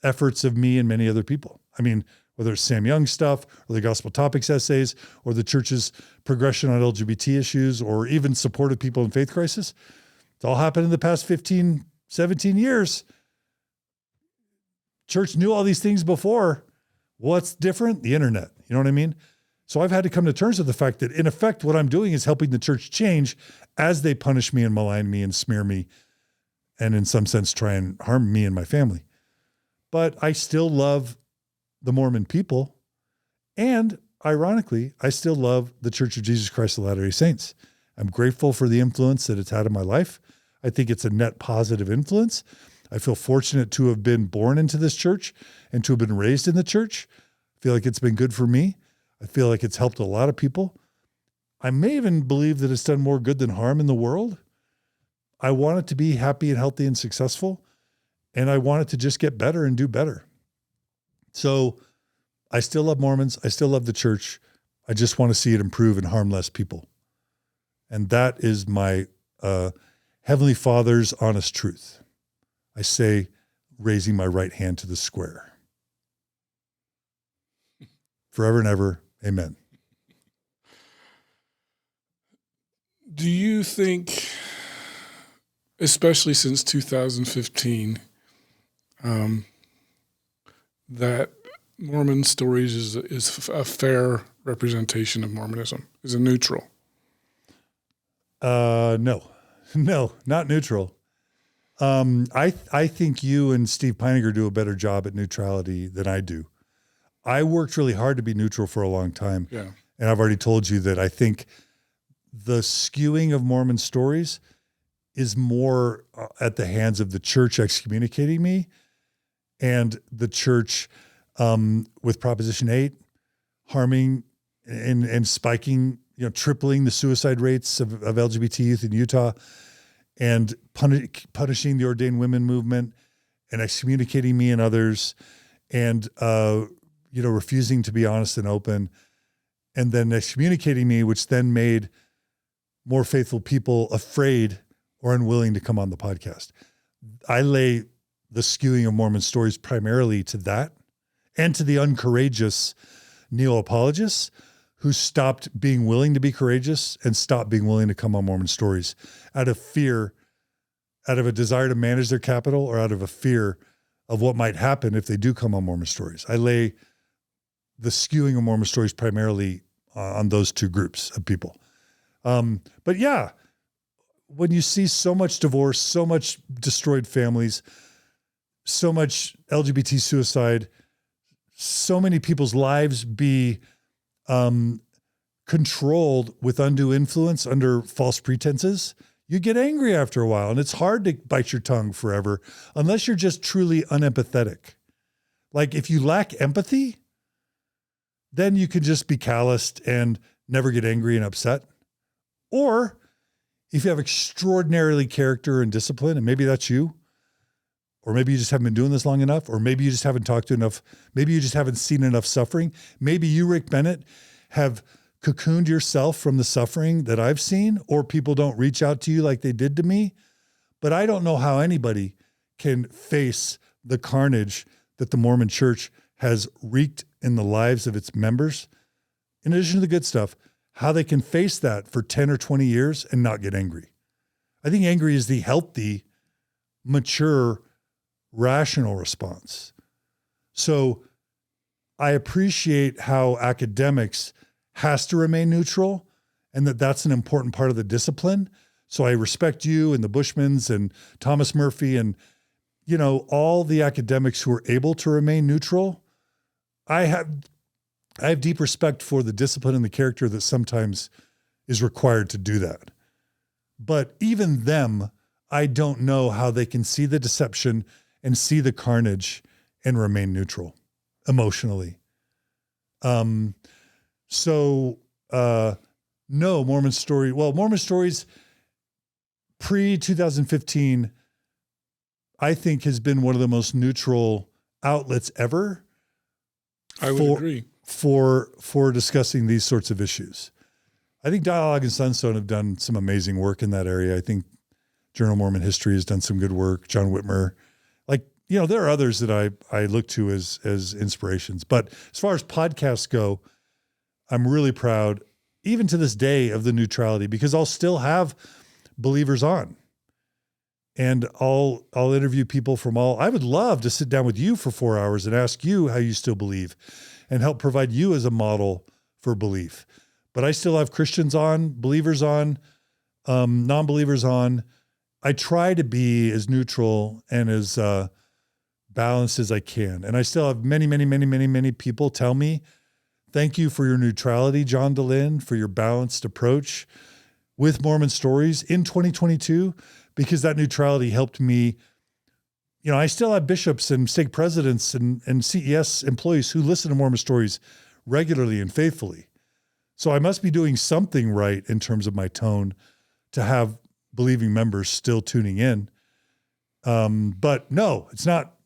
efforts of me and many other people. I mean, whether it's Sam Young stuff or the Gospel Topics essays or the church's progression on LGBT issues or even support of people in faith crisis, it's all happened in the past 15, 17 years. Church knew all these things before. What's different? The internet. You know what I mean? So I've had to come to terms with the fact that in effect, what I'm doing is helping the church change as they punish me and malign me and smear me and in some sense try and harm me and my family. But I still love the Mormon people. And ironically, I still love the Church of Jesus Christ of Latter-day Saints. I'm grateful for the influence that it's had in my life. I think it's a net positive influence. I feel fortunate to have been born into this church and to have been raised in the church. I feel like it's been good for me. I feel like it's helped a lot of people. I may even believe that it's done more good than harm in the world. I want it to be happy and healthy and successful. And I want it to just get better and do better. So I still love Mormons. I still love the church. I just want to see it improve and harm less people. And that is my Heavenly Father's honest truth. I say, raising my right hand to the square. Forever and ever, amen. Do you think, especially since 2015, that Mormon Stories is a fair representation of Mormonism? Is it neutral? No, not neutral. I think you and Steve Peininger do a better job at neutrality than I do. I worked really hard to be neutral for a long time. Yeah. And I've already told you that I think the skewing of Mormon Stories is more at the hands of the church excommunicating me and the church with Proposition 8 harming and spiking, tripling the suicide rates of LGBT youth in Utah and punishing the ordained women movement and excommunicating me and others and, refusing to be honest and open and then excommunicating me, which then made more faithful people afraid or unwilling to come on the podcast. I lay the skewing of Mormon Stories primarily to that and to the uncourageous neo-apologists who stopped being willing to be courageous and stopped being willing to come on Mormon Stories out of fear, out of a desire to manage their capital or out of a fear of what might happen if they do come on Mormon Stories. I lay the skewing of Mormon Stories primarily on those two groups of people. But yeah, when you see so much divorce, so much destroyed families, so much LGBT suicide, so many people's lives be controlled with undue influence under false pretenses, you get angry after a while. And it's hard to bite your tongue forever unless you're just truly unempathetic. Like if you lack empathy, then you can just be calloused and never get angry and upset. Or if you have extraordinarily character and discipline, and maybe that's you, or maybe you just haven't been doing this long enough, or maybe you just haven't talked to enough, maybe you just haven't seen enough suffering. Maybe you, Rick Bennett, have cocooned yourself from the suffering that I've seen, or people don't reach out to you like they did to me. But I don't know how anybody can face the carnage that the Mormon Church has wreaked in the lives of its members, in addition to the good stuff, how they can face that for 10 or 20 years and not get angry. I think angry is the healthy, mature, rational response. So I appreciate how academics has to remain neutral and that's an important part of the discipline. So I respect you and the Bushmans and Thomas Murphy and, all the academics who are able to remain neutral. I have deep respect for the discipline and the character that sometimes is required to do that. But even them, I don't know how they can see the deception and see the carnage and remain neutral emotionally. No, Mormon Stories pre-2015, I think has been one of the most neutral outlets ever. I would agree. For discussing these sorts of issues. I think Dialogue and Sunstone have done some amazing work in that area. I think Journal of Mormon History has done some good work. John Whitmer, there are others that I look to as inspirations. But as far as podcasts go, I'm really proud, even to this day, of the neutrality, because I'll still have believers on. And I'll interview people from I would love to sit down with you for 4 hours and ask you how you still believe and help provide you as a model for belief. But I still have Christians on, believers on, non-believers on. I try to be as neutral and as balanced as I can. And I still have many, many, many, many, many people tell me, thank you for your neutrality, John Dehlin, for your balanced approach with Mormon Stories in 2022, because that neutrality helped me. I still have bishops and stake presidents and CES employees who listen to Mormon Stories regularly and faithfully. So I must be doing something right in terms of my tone to have believing members still tuning in. But no, it's not,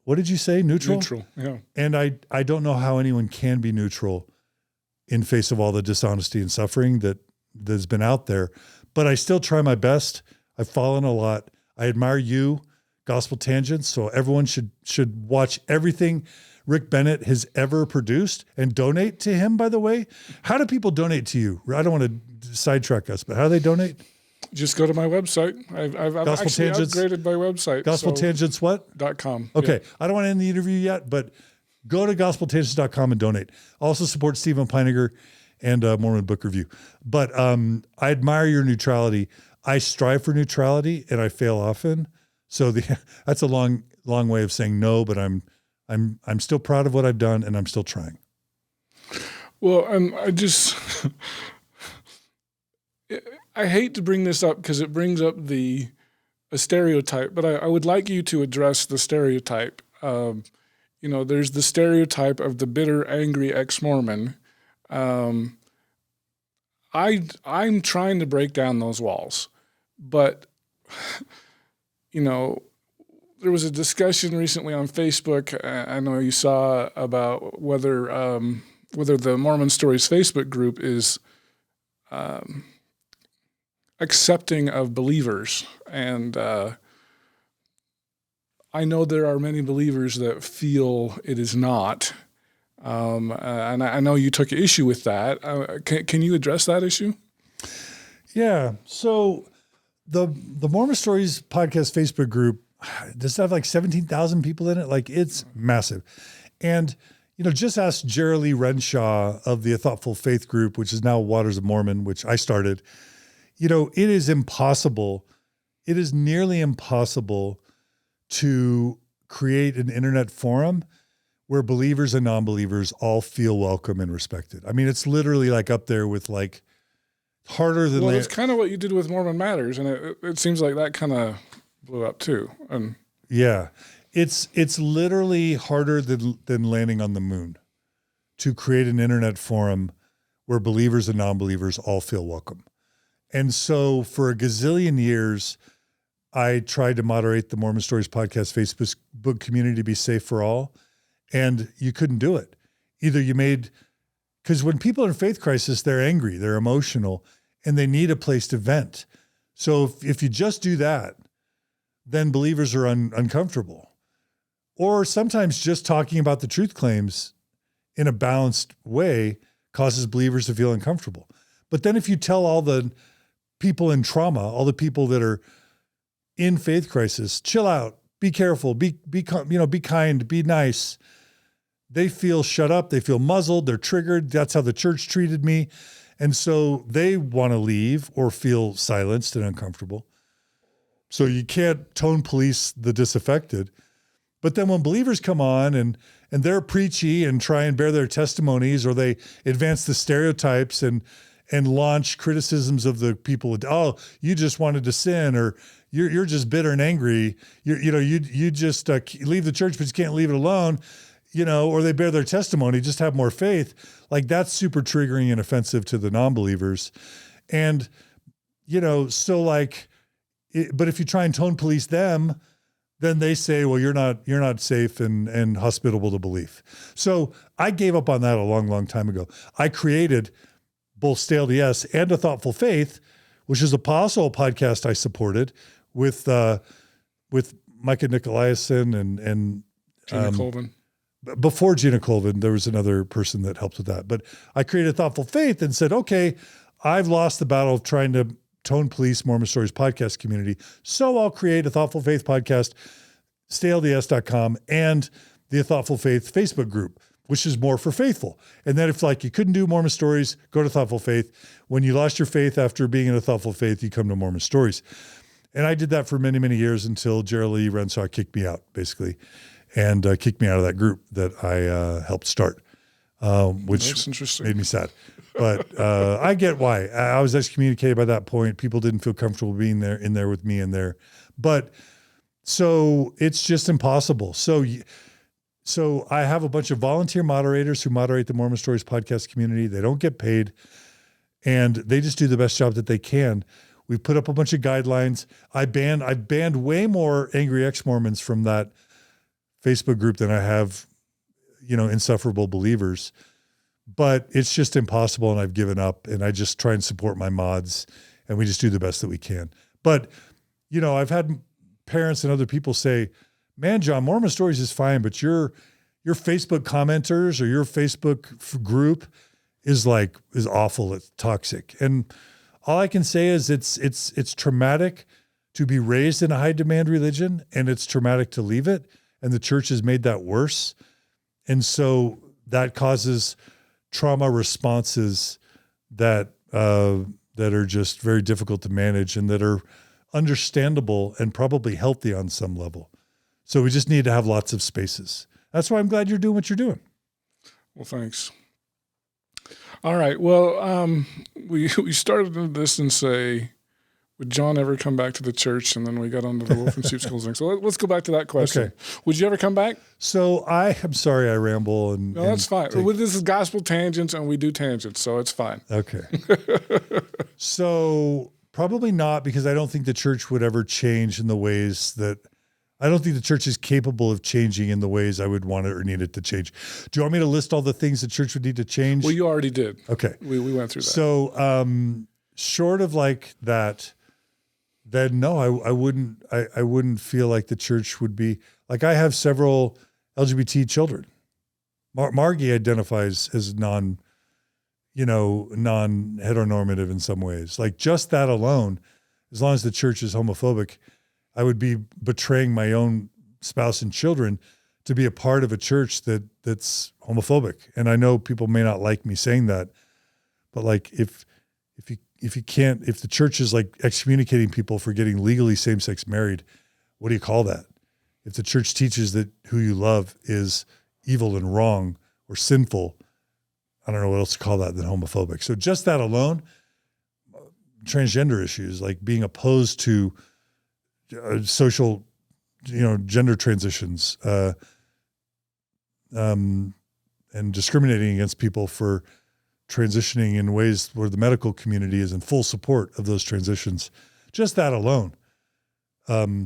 what did you say? Neutral? Neutral, yeah. And I don't know how anyone can be neutral in face of all the dishonesty and suffering that's been out there. But I still try my best. I've fallen a lot. I admire you, Gospel Tangents. So everyone should watch everything Rick Bennett has ever produced and donate to him, by the way. How do people donate to you? I don't want to sidetrack us, but how do they donate? Just go to my website. I've actually upgraded my website. GospelTangents what? .com. Okay. Yeah. I don't want to end the interview yet, but go to gospeltangents.com and donate. Also support Stephen Peiniger and Mormon Book Review. But I admire your neutrality. I strive for neutrality and I fail often. So that's a long way of saying no, but I'm still proud of what I've done and I'm still trying. Well, I hate to bring this up because it brings up a stereotype, but I would like you to address the stereotype. There's the stereotype of the bitter, angry ex-Mormon. I'm trying to break down those walls, but there was a discussion recently on Facebook. I know you saw about whether the Mormon Stories Facebook group is accepting of believers, and I know there are many believers that feel it is not. And I know you took issue with that. Can you address that issue? Yeah. So the Mormon Stories podcast Facebook group, does it have like 17,000 people in it? Like, it's massive. And, just ask Jerry Lee Renshaw of the A Thoughtful Faith group, which is now Waters of Mormon, which I started. It is impossible. It is nearly impossible to create an internet forum where believers and non-believers all feel welcome and respected. I mean, it's literally like up there with like harder than. Well, it's kind of what you did with Mormon Matters, and it seems like that kind of blew up too. And yeah, it's literally harder than landing on the moon to create an internet forum where believers and non-believers all feel welcome. And so for a gazillion years, I tried to moderate the Mormon Stories podcast Facebook community to be safe for all. And you couldn't do it. Either because when people are in faith crisis, they're angry, they're emotional, and they need a place to vent. So if you just do that, then believers are uncomfortable. Or sometimes just talking about the truth claims in a balanced way causes believers to feel uncomfortable. But then if you tell all the people in trauma, all the people that are in faith crisis, chill out, be careful, be kind, be nice. They feel shut up. They feel muzzled. They're triggered. That's how the church treated me. And so they want to leave or feel silenced and uncomfortable. So you can't tone police the disaffected. But then when believers come on and they're preachy and try and bear their testimonies, or they advance the stereotypes and launch criticisms of the people, you just wanted to sin, or you're just bitter and angry. You just leave the church, but you can't leave it alone. Or they bear their testimony, just have more faith. Like, that's super triggering and offensive to the non-believers. And, so like, but if you try and tone police them, then they say, well, you're not safe and hospitable to belief. So I gave up on that a long, long time ago. I created both Stale DS and A Thoughtful Faith, which is also a podcast I supported with Micah Nicolaisen and Gina Colvin. Before Gina Colvin, there was another person that helped with that. But I created Thoughtful Faith and said, okay, I've lost the battle of trying to tone police Mormon Stories podcast community. So I'll create a Thoughtful Faith podcast, stayLDS.com, and the Thoughtful Faith Facebook group, which is more for faithful. And then if you couldn't do Mormon Stories, go to Thoughtful Faith. When you lost your faith after being in a Thoughtful Faith, you come to Mormon Stories. And I did that for many, many years until Gerald Lee Renshaw kicked me out, basically, and kicked me out of that group that I helped start, which made me sad. But I get why. I was excommunicated by that point. People didn't feel comfortable being in there with me in there. But so it's just impossible. So I have a bunch of volunteer moderators who moderate the Mormon Stories podcast community. They don't get paid, and they just do the best job that they can. We put up a bunch of guidelines. I've banned way more angry ex-Mormons from that Facebook group than I have, insufferable believers. But it's just impossible, and I've given up, and I just try and support my mods, and we just do the best that we can. But, I've had parents and other people say, man, John, Mormon Stories is fine, but your Facebook commenters or your Facebook group is awful. It's toxic. And all I can say is it's traumatic to be raised in a high demand religion, and it's traumatic to leave it. And the church has made that worse. And so that causes trauma responses that are just very difficult to manage and that are understandable and probably healthy on some level. So we just need to have lots of spaces. That's why I'm glad you're doing what you're doing. Well, thanks. All right. Well, we started this and say, would John ever come back to the church? And then we got onto the Wolf and Sheep Schools thing. So let's go back to that question. Okay. Would you ever come back? So I'm sorry I ramble. No, that's fine. This is gospel tangents, and we do tangents, so it's fine. Okay. So probably not, because I don't think the church would ever change in the ways that I don't think the church is capable of changing in the ways I would want it or need it to change. Do you want me to list all the things the church would need to change? Well, you already did. Okay. We went through that. So short of that, then no, I wouldn't feel like the church would be like, I have several LGBT children. Margie identifies as non-heteronormative in some ways. Like, just that alone, as long as the church is homophobic, I would be betraying my own spouse and children to be a part of a church that's homophobic. And I know people may not like me saying that, but like, if the church is like excommunicating people for getting legally same-sex married, what do you call that? If the church teaches that who you love is evil and wrong or sinful, I don't know what else to call that than homophobic. So just that alone, transgender issues, like being opposed to social, gender transitions, and discriminating against people for transitioning in ways where the medical community is in full support of those transitions. Just that alone.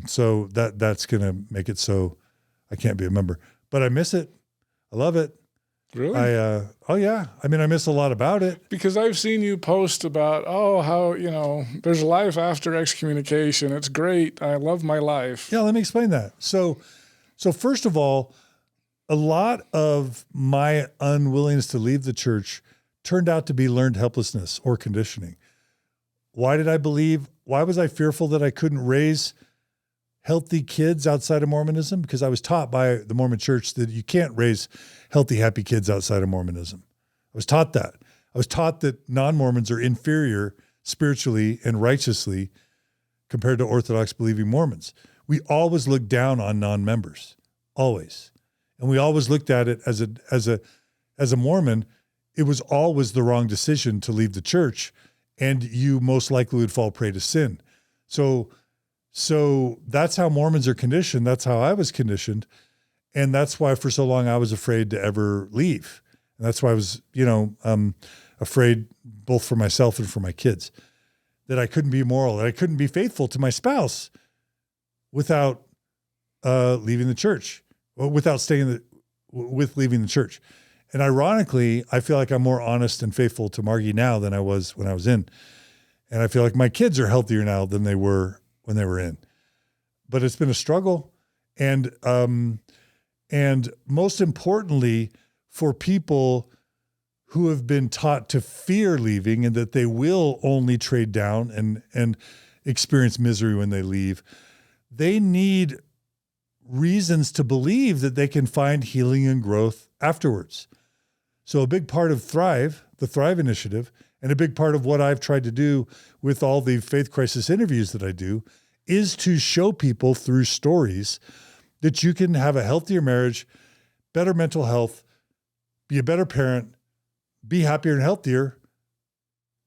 So that's going to make it so I can't be a member, but I miss it. I love it. Really? Oh yeah. I mean, I miss a lot about it. Because I've seen you post about, how, there's life after excommunication. It's great. I love my life. Yeah. Let me explain that. So first of all, a lot of my unwillingness to leave the church turned out to be learned helplessness or conditioning. Why was I fearful that I couldn't raise healthy kids outside of Mormonism? Because I was taught by the Mormon church that you can't raise healthy, happy kids outside of Mormonism. I was taught that. I was taught that non-Mormons are inferior spiritually and righteously compared to Orthodox believing Mormons. We always looked down on non-members, always. And we always looked at it as a Mormon, it was always the wrong decision to leave the church, and you most likely would fall prey to sin. So that's how Mormons are conditioned. That's how I was conditioned. And that's why for so long I was afraid to ever leave. And that's why I was, afraid both for myself and for my kids. that I couldn't be moral, that I couldn't be faithful to my spouse without leaving the church, or without with leaving the church. And ironically, I feel like I'm more honest and faithful to Margie now than I was when I was in. And I feel like my kids are healthier now than they were when they were in. But it's been a struggle. And most importantly, for people who have been taught to fear leaving and that they will only trade down and experience misery when they leave, they need reasons to believe that they can find healing and growth afterwards. So a big part of Thrive, the Thrive Initiative, and a big part of what I've tried to do with all the faith crisis interviews that I do is to show people through stories that you can have a healthier marriage, better mental health, be a better parent, be happier and healthier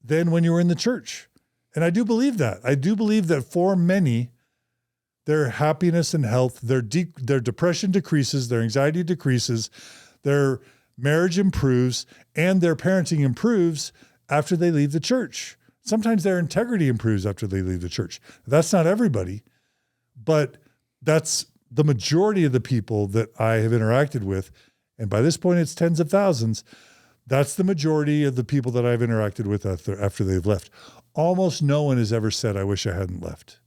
than when you were in the church. And I do believe that. I do believe that for many, their happiness and health, their depression decreases, their anxiety decreases, their marriage improves, and their parenting improves after they leave the church. Sometimes their integrity improves after they leave the church. That's not everybody, but that's the majority of the people that I have interacted with. And by this point, it's tens of thousands. That's the majority of the people that I've interacted with after they've left. Almost no one has ever said, I wish I hadn't left.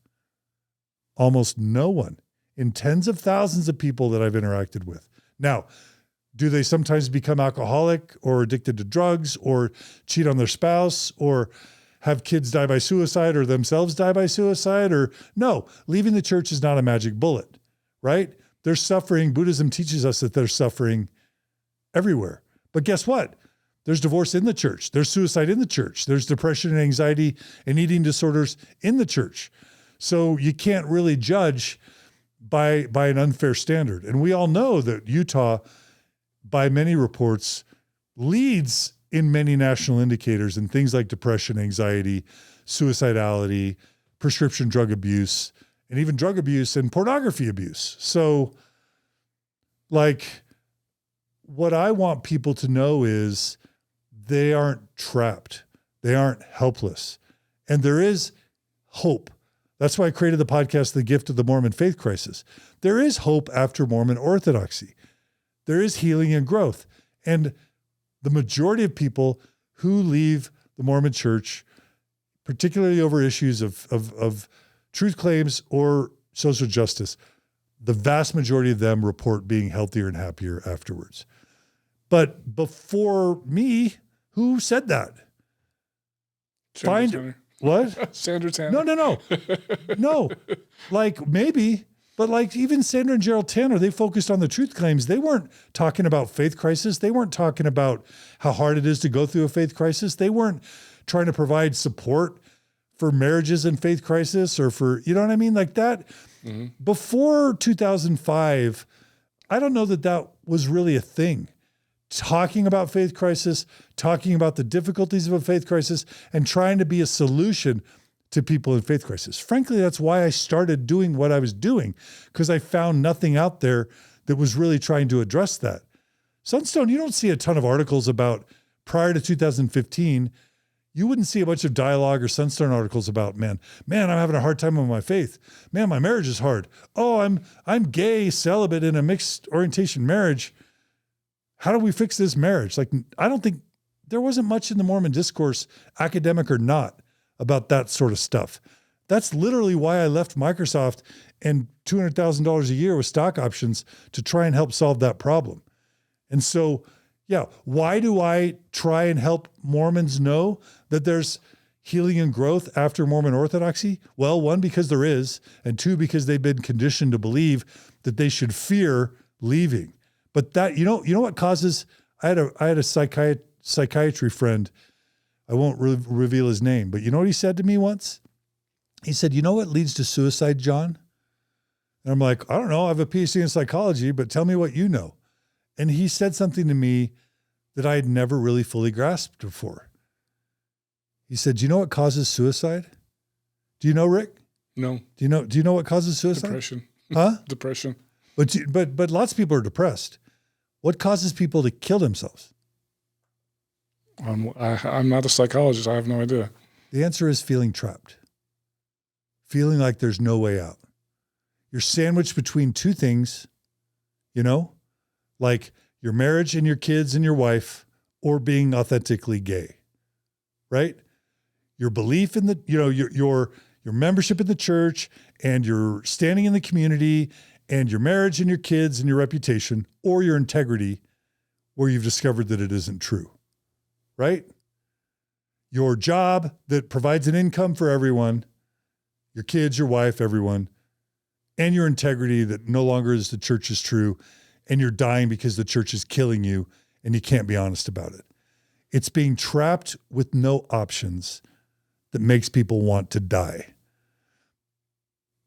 Almost no one in tens of thousands of people that I've interacted with. Now, do they sometimes become alcoholic or addicted to drugs or cheat on their spouse or have kids die by suicide or themselves die by suicide? Or no, leaving the church is not a magic bullet, right? There's suffering. Buddhism teaches us that there's suffering everywhere. But guess what? There's divorce in the church. There's suicide in the church. There's depression and anxiety and eating disorders in the church. So you can't really judge by an unfair standard. And we all know that Utah, by many reports, leads in many national indicators in things like depression, anxiety, suicidality, prescription drug abuse, and even drug abuse and pornography abuse. So, like, what I want people to know is they aren't trapped. They aren't helpless. And there is hope. That's why I created the podcast, The Gift of the Mormon Faith Crisis. There is hope after Mormon orthodoxy. There is healing and growth. And the majority of people who leave the Mormon church, particularly over issues of truth claims or social justice, the vast majority of them report being healthier and happier afterwards. But before me, who said that? What? Sandra Tanner. No. Like maybe, but like even Sandra and Gerald Tanner, they focused on the truth claims. They weren't talking about faith crisis. They weren't talking about how hard it is to go through a faith crisis. They weren't trying to provide support for marriages in faith crisis or for, you know what I mean? Like that. Mm-hmm. Before 2005, I don't know that was really a thing. Talking about faith crisis, talking about the difficulties of a faith crisis, and trying to be a solution to people in faith crisis. Frankly, that's why I started doing what I was doing, because I found nothing out there that was really trying to address that. Sunstone, you don't see a ton of articles about, prior to 2015, you wouldn't see a bunch of dialogue or Sunstone articles about, man, I'm having a hard time with my faith. Man, my marriage is hard. Oh, I'm gay, celibate in a mixed orientation marriage. How do we fix this marriage? Like, I don't think there wasn't much in the Mormon discourse, academic or not, about that sort of stuff. That's literally why I left Microsoft and $200,000 a year with stock options to try and help solve that problem. And so, yeah, why do I try and help Mormons know that there's healing and growth after Mormon orthodoxy? Well, one, because there is, and two, because they've been conditioned to believe that they should fear leaving. But that, you know what causes, I had a psychiatry friend, I won't reveal his name, but you know what he said to me once? He said, you know what leads to suicide, John? And I'm like, I don't know, I have a PhD in psychology, but tell me what you know. And he said something to me that I had never really fully grasped before. He said, do you know what causes suicide? Do you know, Rick? No. Do you know what causes suicide? Depression. Huh? Depression. But lots of people are depressed. What causes people to kill themselves? I'm not a psychologist. I have no idea. The answer is feeling trapped, feeling like there's no way out. You're sandwiched between two things, like your marriage and your kids and your wife, or being authentically gay, right? Your belief in the, your membership in the church and your standing in the community and your marriage and your kids and your reputation, or your integrity, where you've discovered that it isn't true, right? Your job that provides an income for everyone, your kids, your wife, everyone, and your integrity that no longer is the church is true, and you're dying because the church is killing you and you can't be honest about it. It's being trapped with no options that makes people want to die.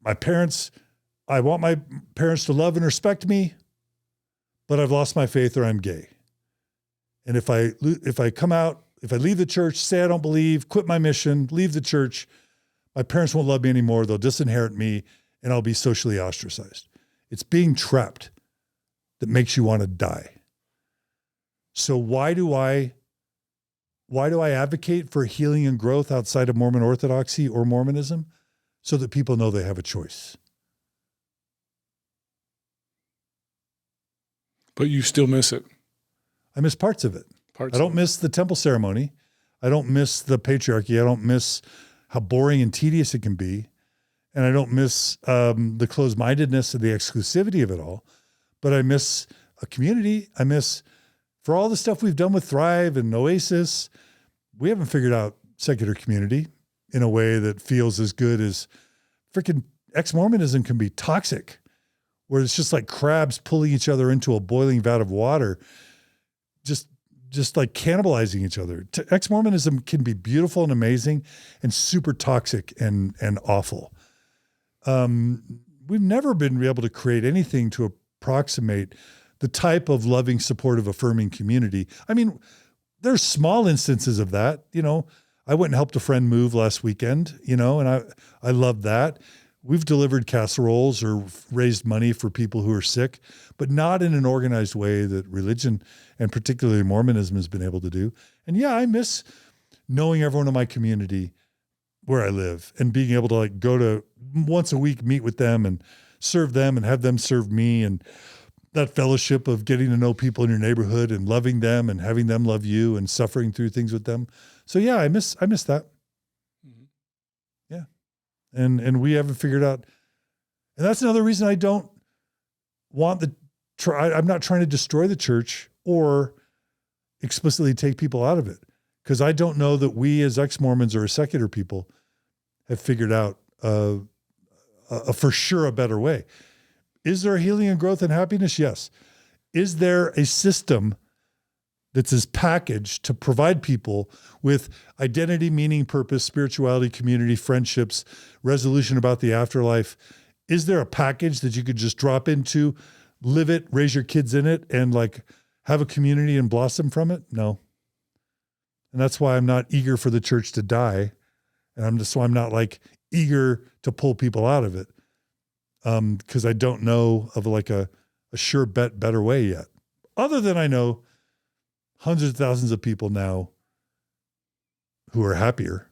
I want my parents to love and respect me, but I've lost my faith or I'm gay. And if I leave the church, say I don't believe, quit my mission, leave the church, my parents won't love me anymore. They'll disinherit me and I'll be socially ostracized. It's being trapped that makes you want to die. So why do I advocate for healing and growth outside of Mormon Orthodoxy or Mormonism? So that people know they have a choice. But you still miss it. I miss parts of it. I don't miss the temple ceremony. I don't miss the patriarchy. I don't miss how boring and tedious it can be. And I don't miss the closed-mindedness and the exclusivity of it all. But I miss a community. I miss, for all the stuff we've done with Thrive and Oasis, we haven't figured out secular community in a way that feels as good as freaking ex-Mormonism can be toxic, where it's just like crabs pulling each other into a boiling vat of water, just like cannibalizing each other. Ex-Mormonism can be beautiful and amazing and super toxic and awful. We've never been able to create anything to approximate the type of loving, supportive, affirming community. I mean, there's small instances of that, I went and helped a friend move last weekend, and I loved that. We've delivered casseroles or raised money for people who are sick, but not in an organized way that religion and particularly Mormonism has been able to do. And yeah, I miss knowing everyone in my community where I live and being able to go to once a week, meet with them and serve them and have them serve me, and that fellowship of getting to know people in your neighborhood and loving them and having them love you and suffering through things with them. So yeah, I miss that. Mm-hmm. Yeah. And we haven't figured out, and that's another reason I don't want I'm not trying to destroy the church or explicitly take people out of it, because I don't know that we as ex-Mormons or as secular people have figured out for sure a better way. Is there healing and growth and happiness? Yes. Is there a system that's as packaged to provide people with identity, meaning, purpose, spirituality, community, friendships, resolution about the afterlife? Is there a package that you could just drop into, live it, raise your kids in it, and have a community and blossom from it? No. And that's why I'm not eager for the church to die. And I'm not eager to pull people out of it. Because I don't know of a sure bet better way yet. Other than I know hundreds of thousands of people now who are happier.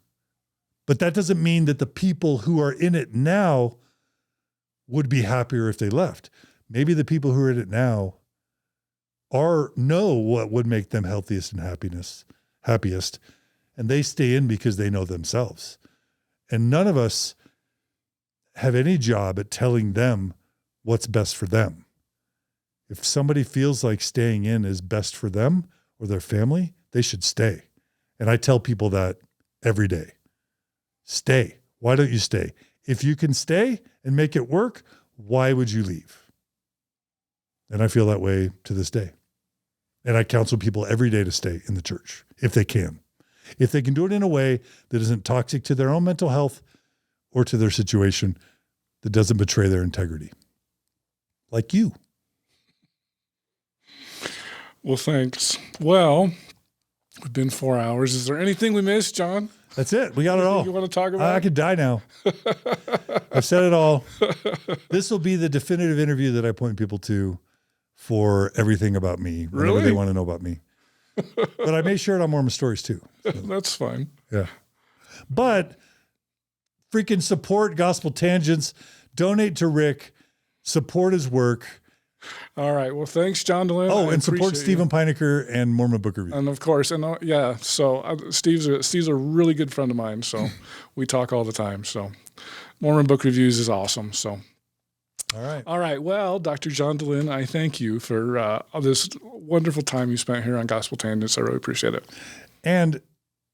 But that doesn't mean that the people who are in it now would be happier if they left. Maybe the people who are in it now know what would make them healthiest and happiest, and they stay in because they know themselves. And none of us have any job at telling them what's best for them. If somebody feels like staying in is best for them or their family, they should stay. And I tell people that every day. Stay. Why don't you stay? If you can stay and make it work, why would you leave? And I feel that way to this day. And I counsel people every day to stay in the church if they can. If they can do it in a way that isn't toxic to their own mental health or to their situation, that doesn't betray their integrity. Like you. Well, thanks. Well, we've been 4 hours. Is there anything we missed, John? That's it. We got it all. You want to talk about? I could die now. I've said it all. This will be the definitive interview that I point people to for everything about me, whenever they want to know about me. But I may share it on Mormon Stories too. So. That's fine. Yeah. But freaking support Gospel Tangents, donate to Rick, support his work. All right. Well, thanks, John Dehlin. Oh, and support Stephen Pinecker and Mormon Book Review. And of course, so Steve's a really good friend of mine, so we talk all the time. So Mormon Book Reviews is awesome. So. All right. Well, Dr. John Dehlin, I thank you for this wonderful time you spent here on Gospel Tangents. I really appreciate it. And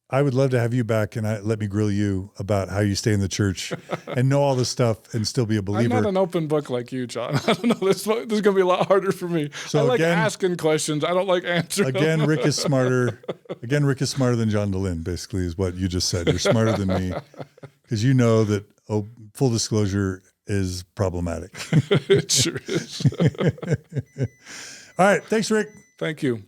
I would love to have you back and let me grill you about how you stay in the church and know all this stuff and still be a believer. I'm not an open book like you, John. I don't know. This is going to be a lot harder for me. So I like asking questions. I don't like answering them. Rick is smarter. Rick is smarter than John Dehlin, basically, is what you just said. You're smarter than me because you know that, full disclosure is problematic. It sure is. All right. Thanks, Rick. Thank you.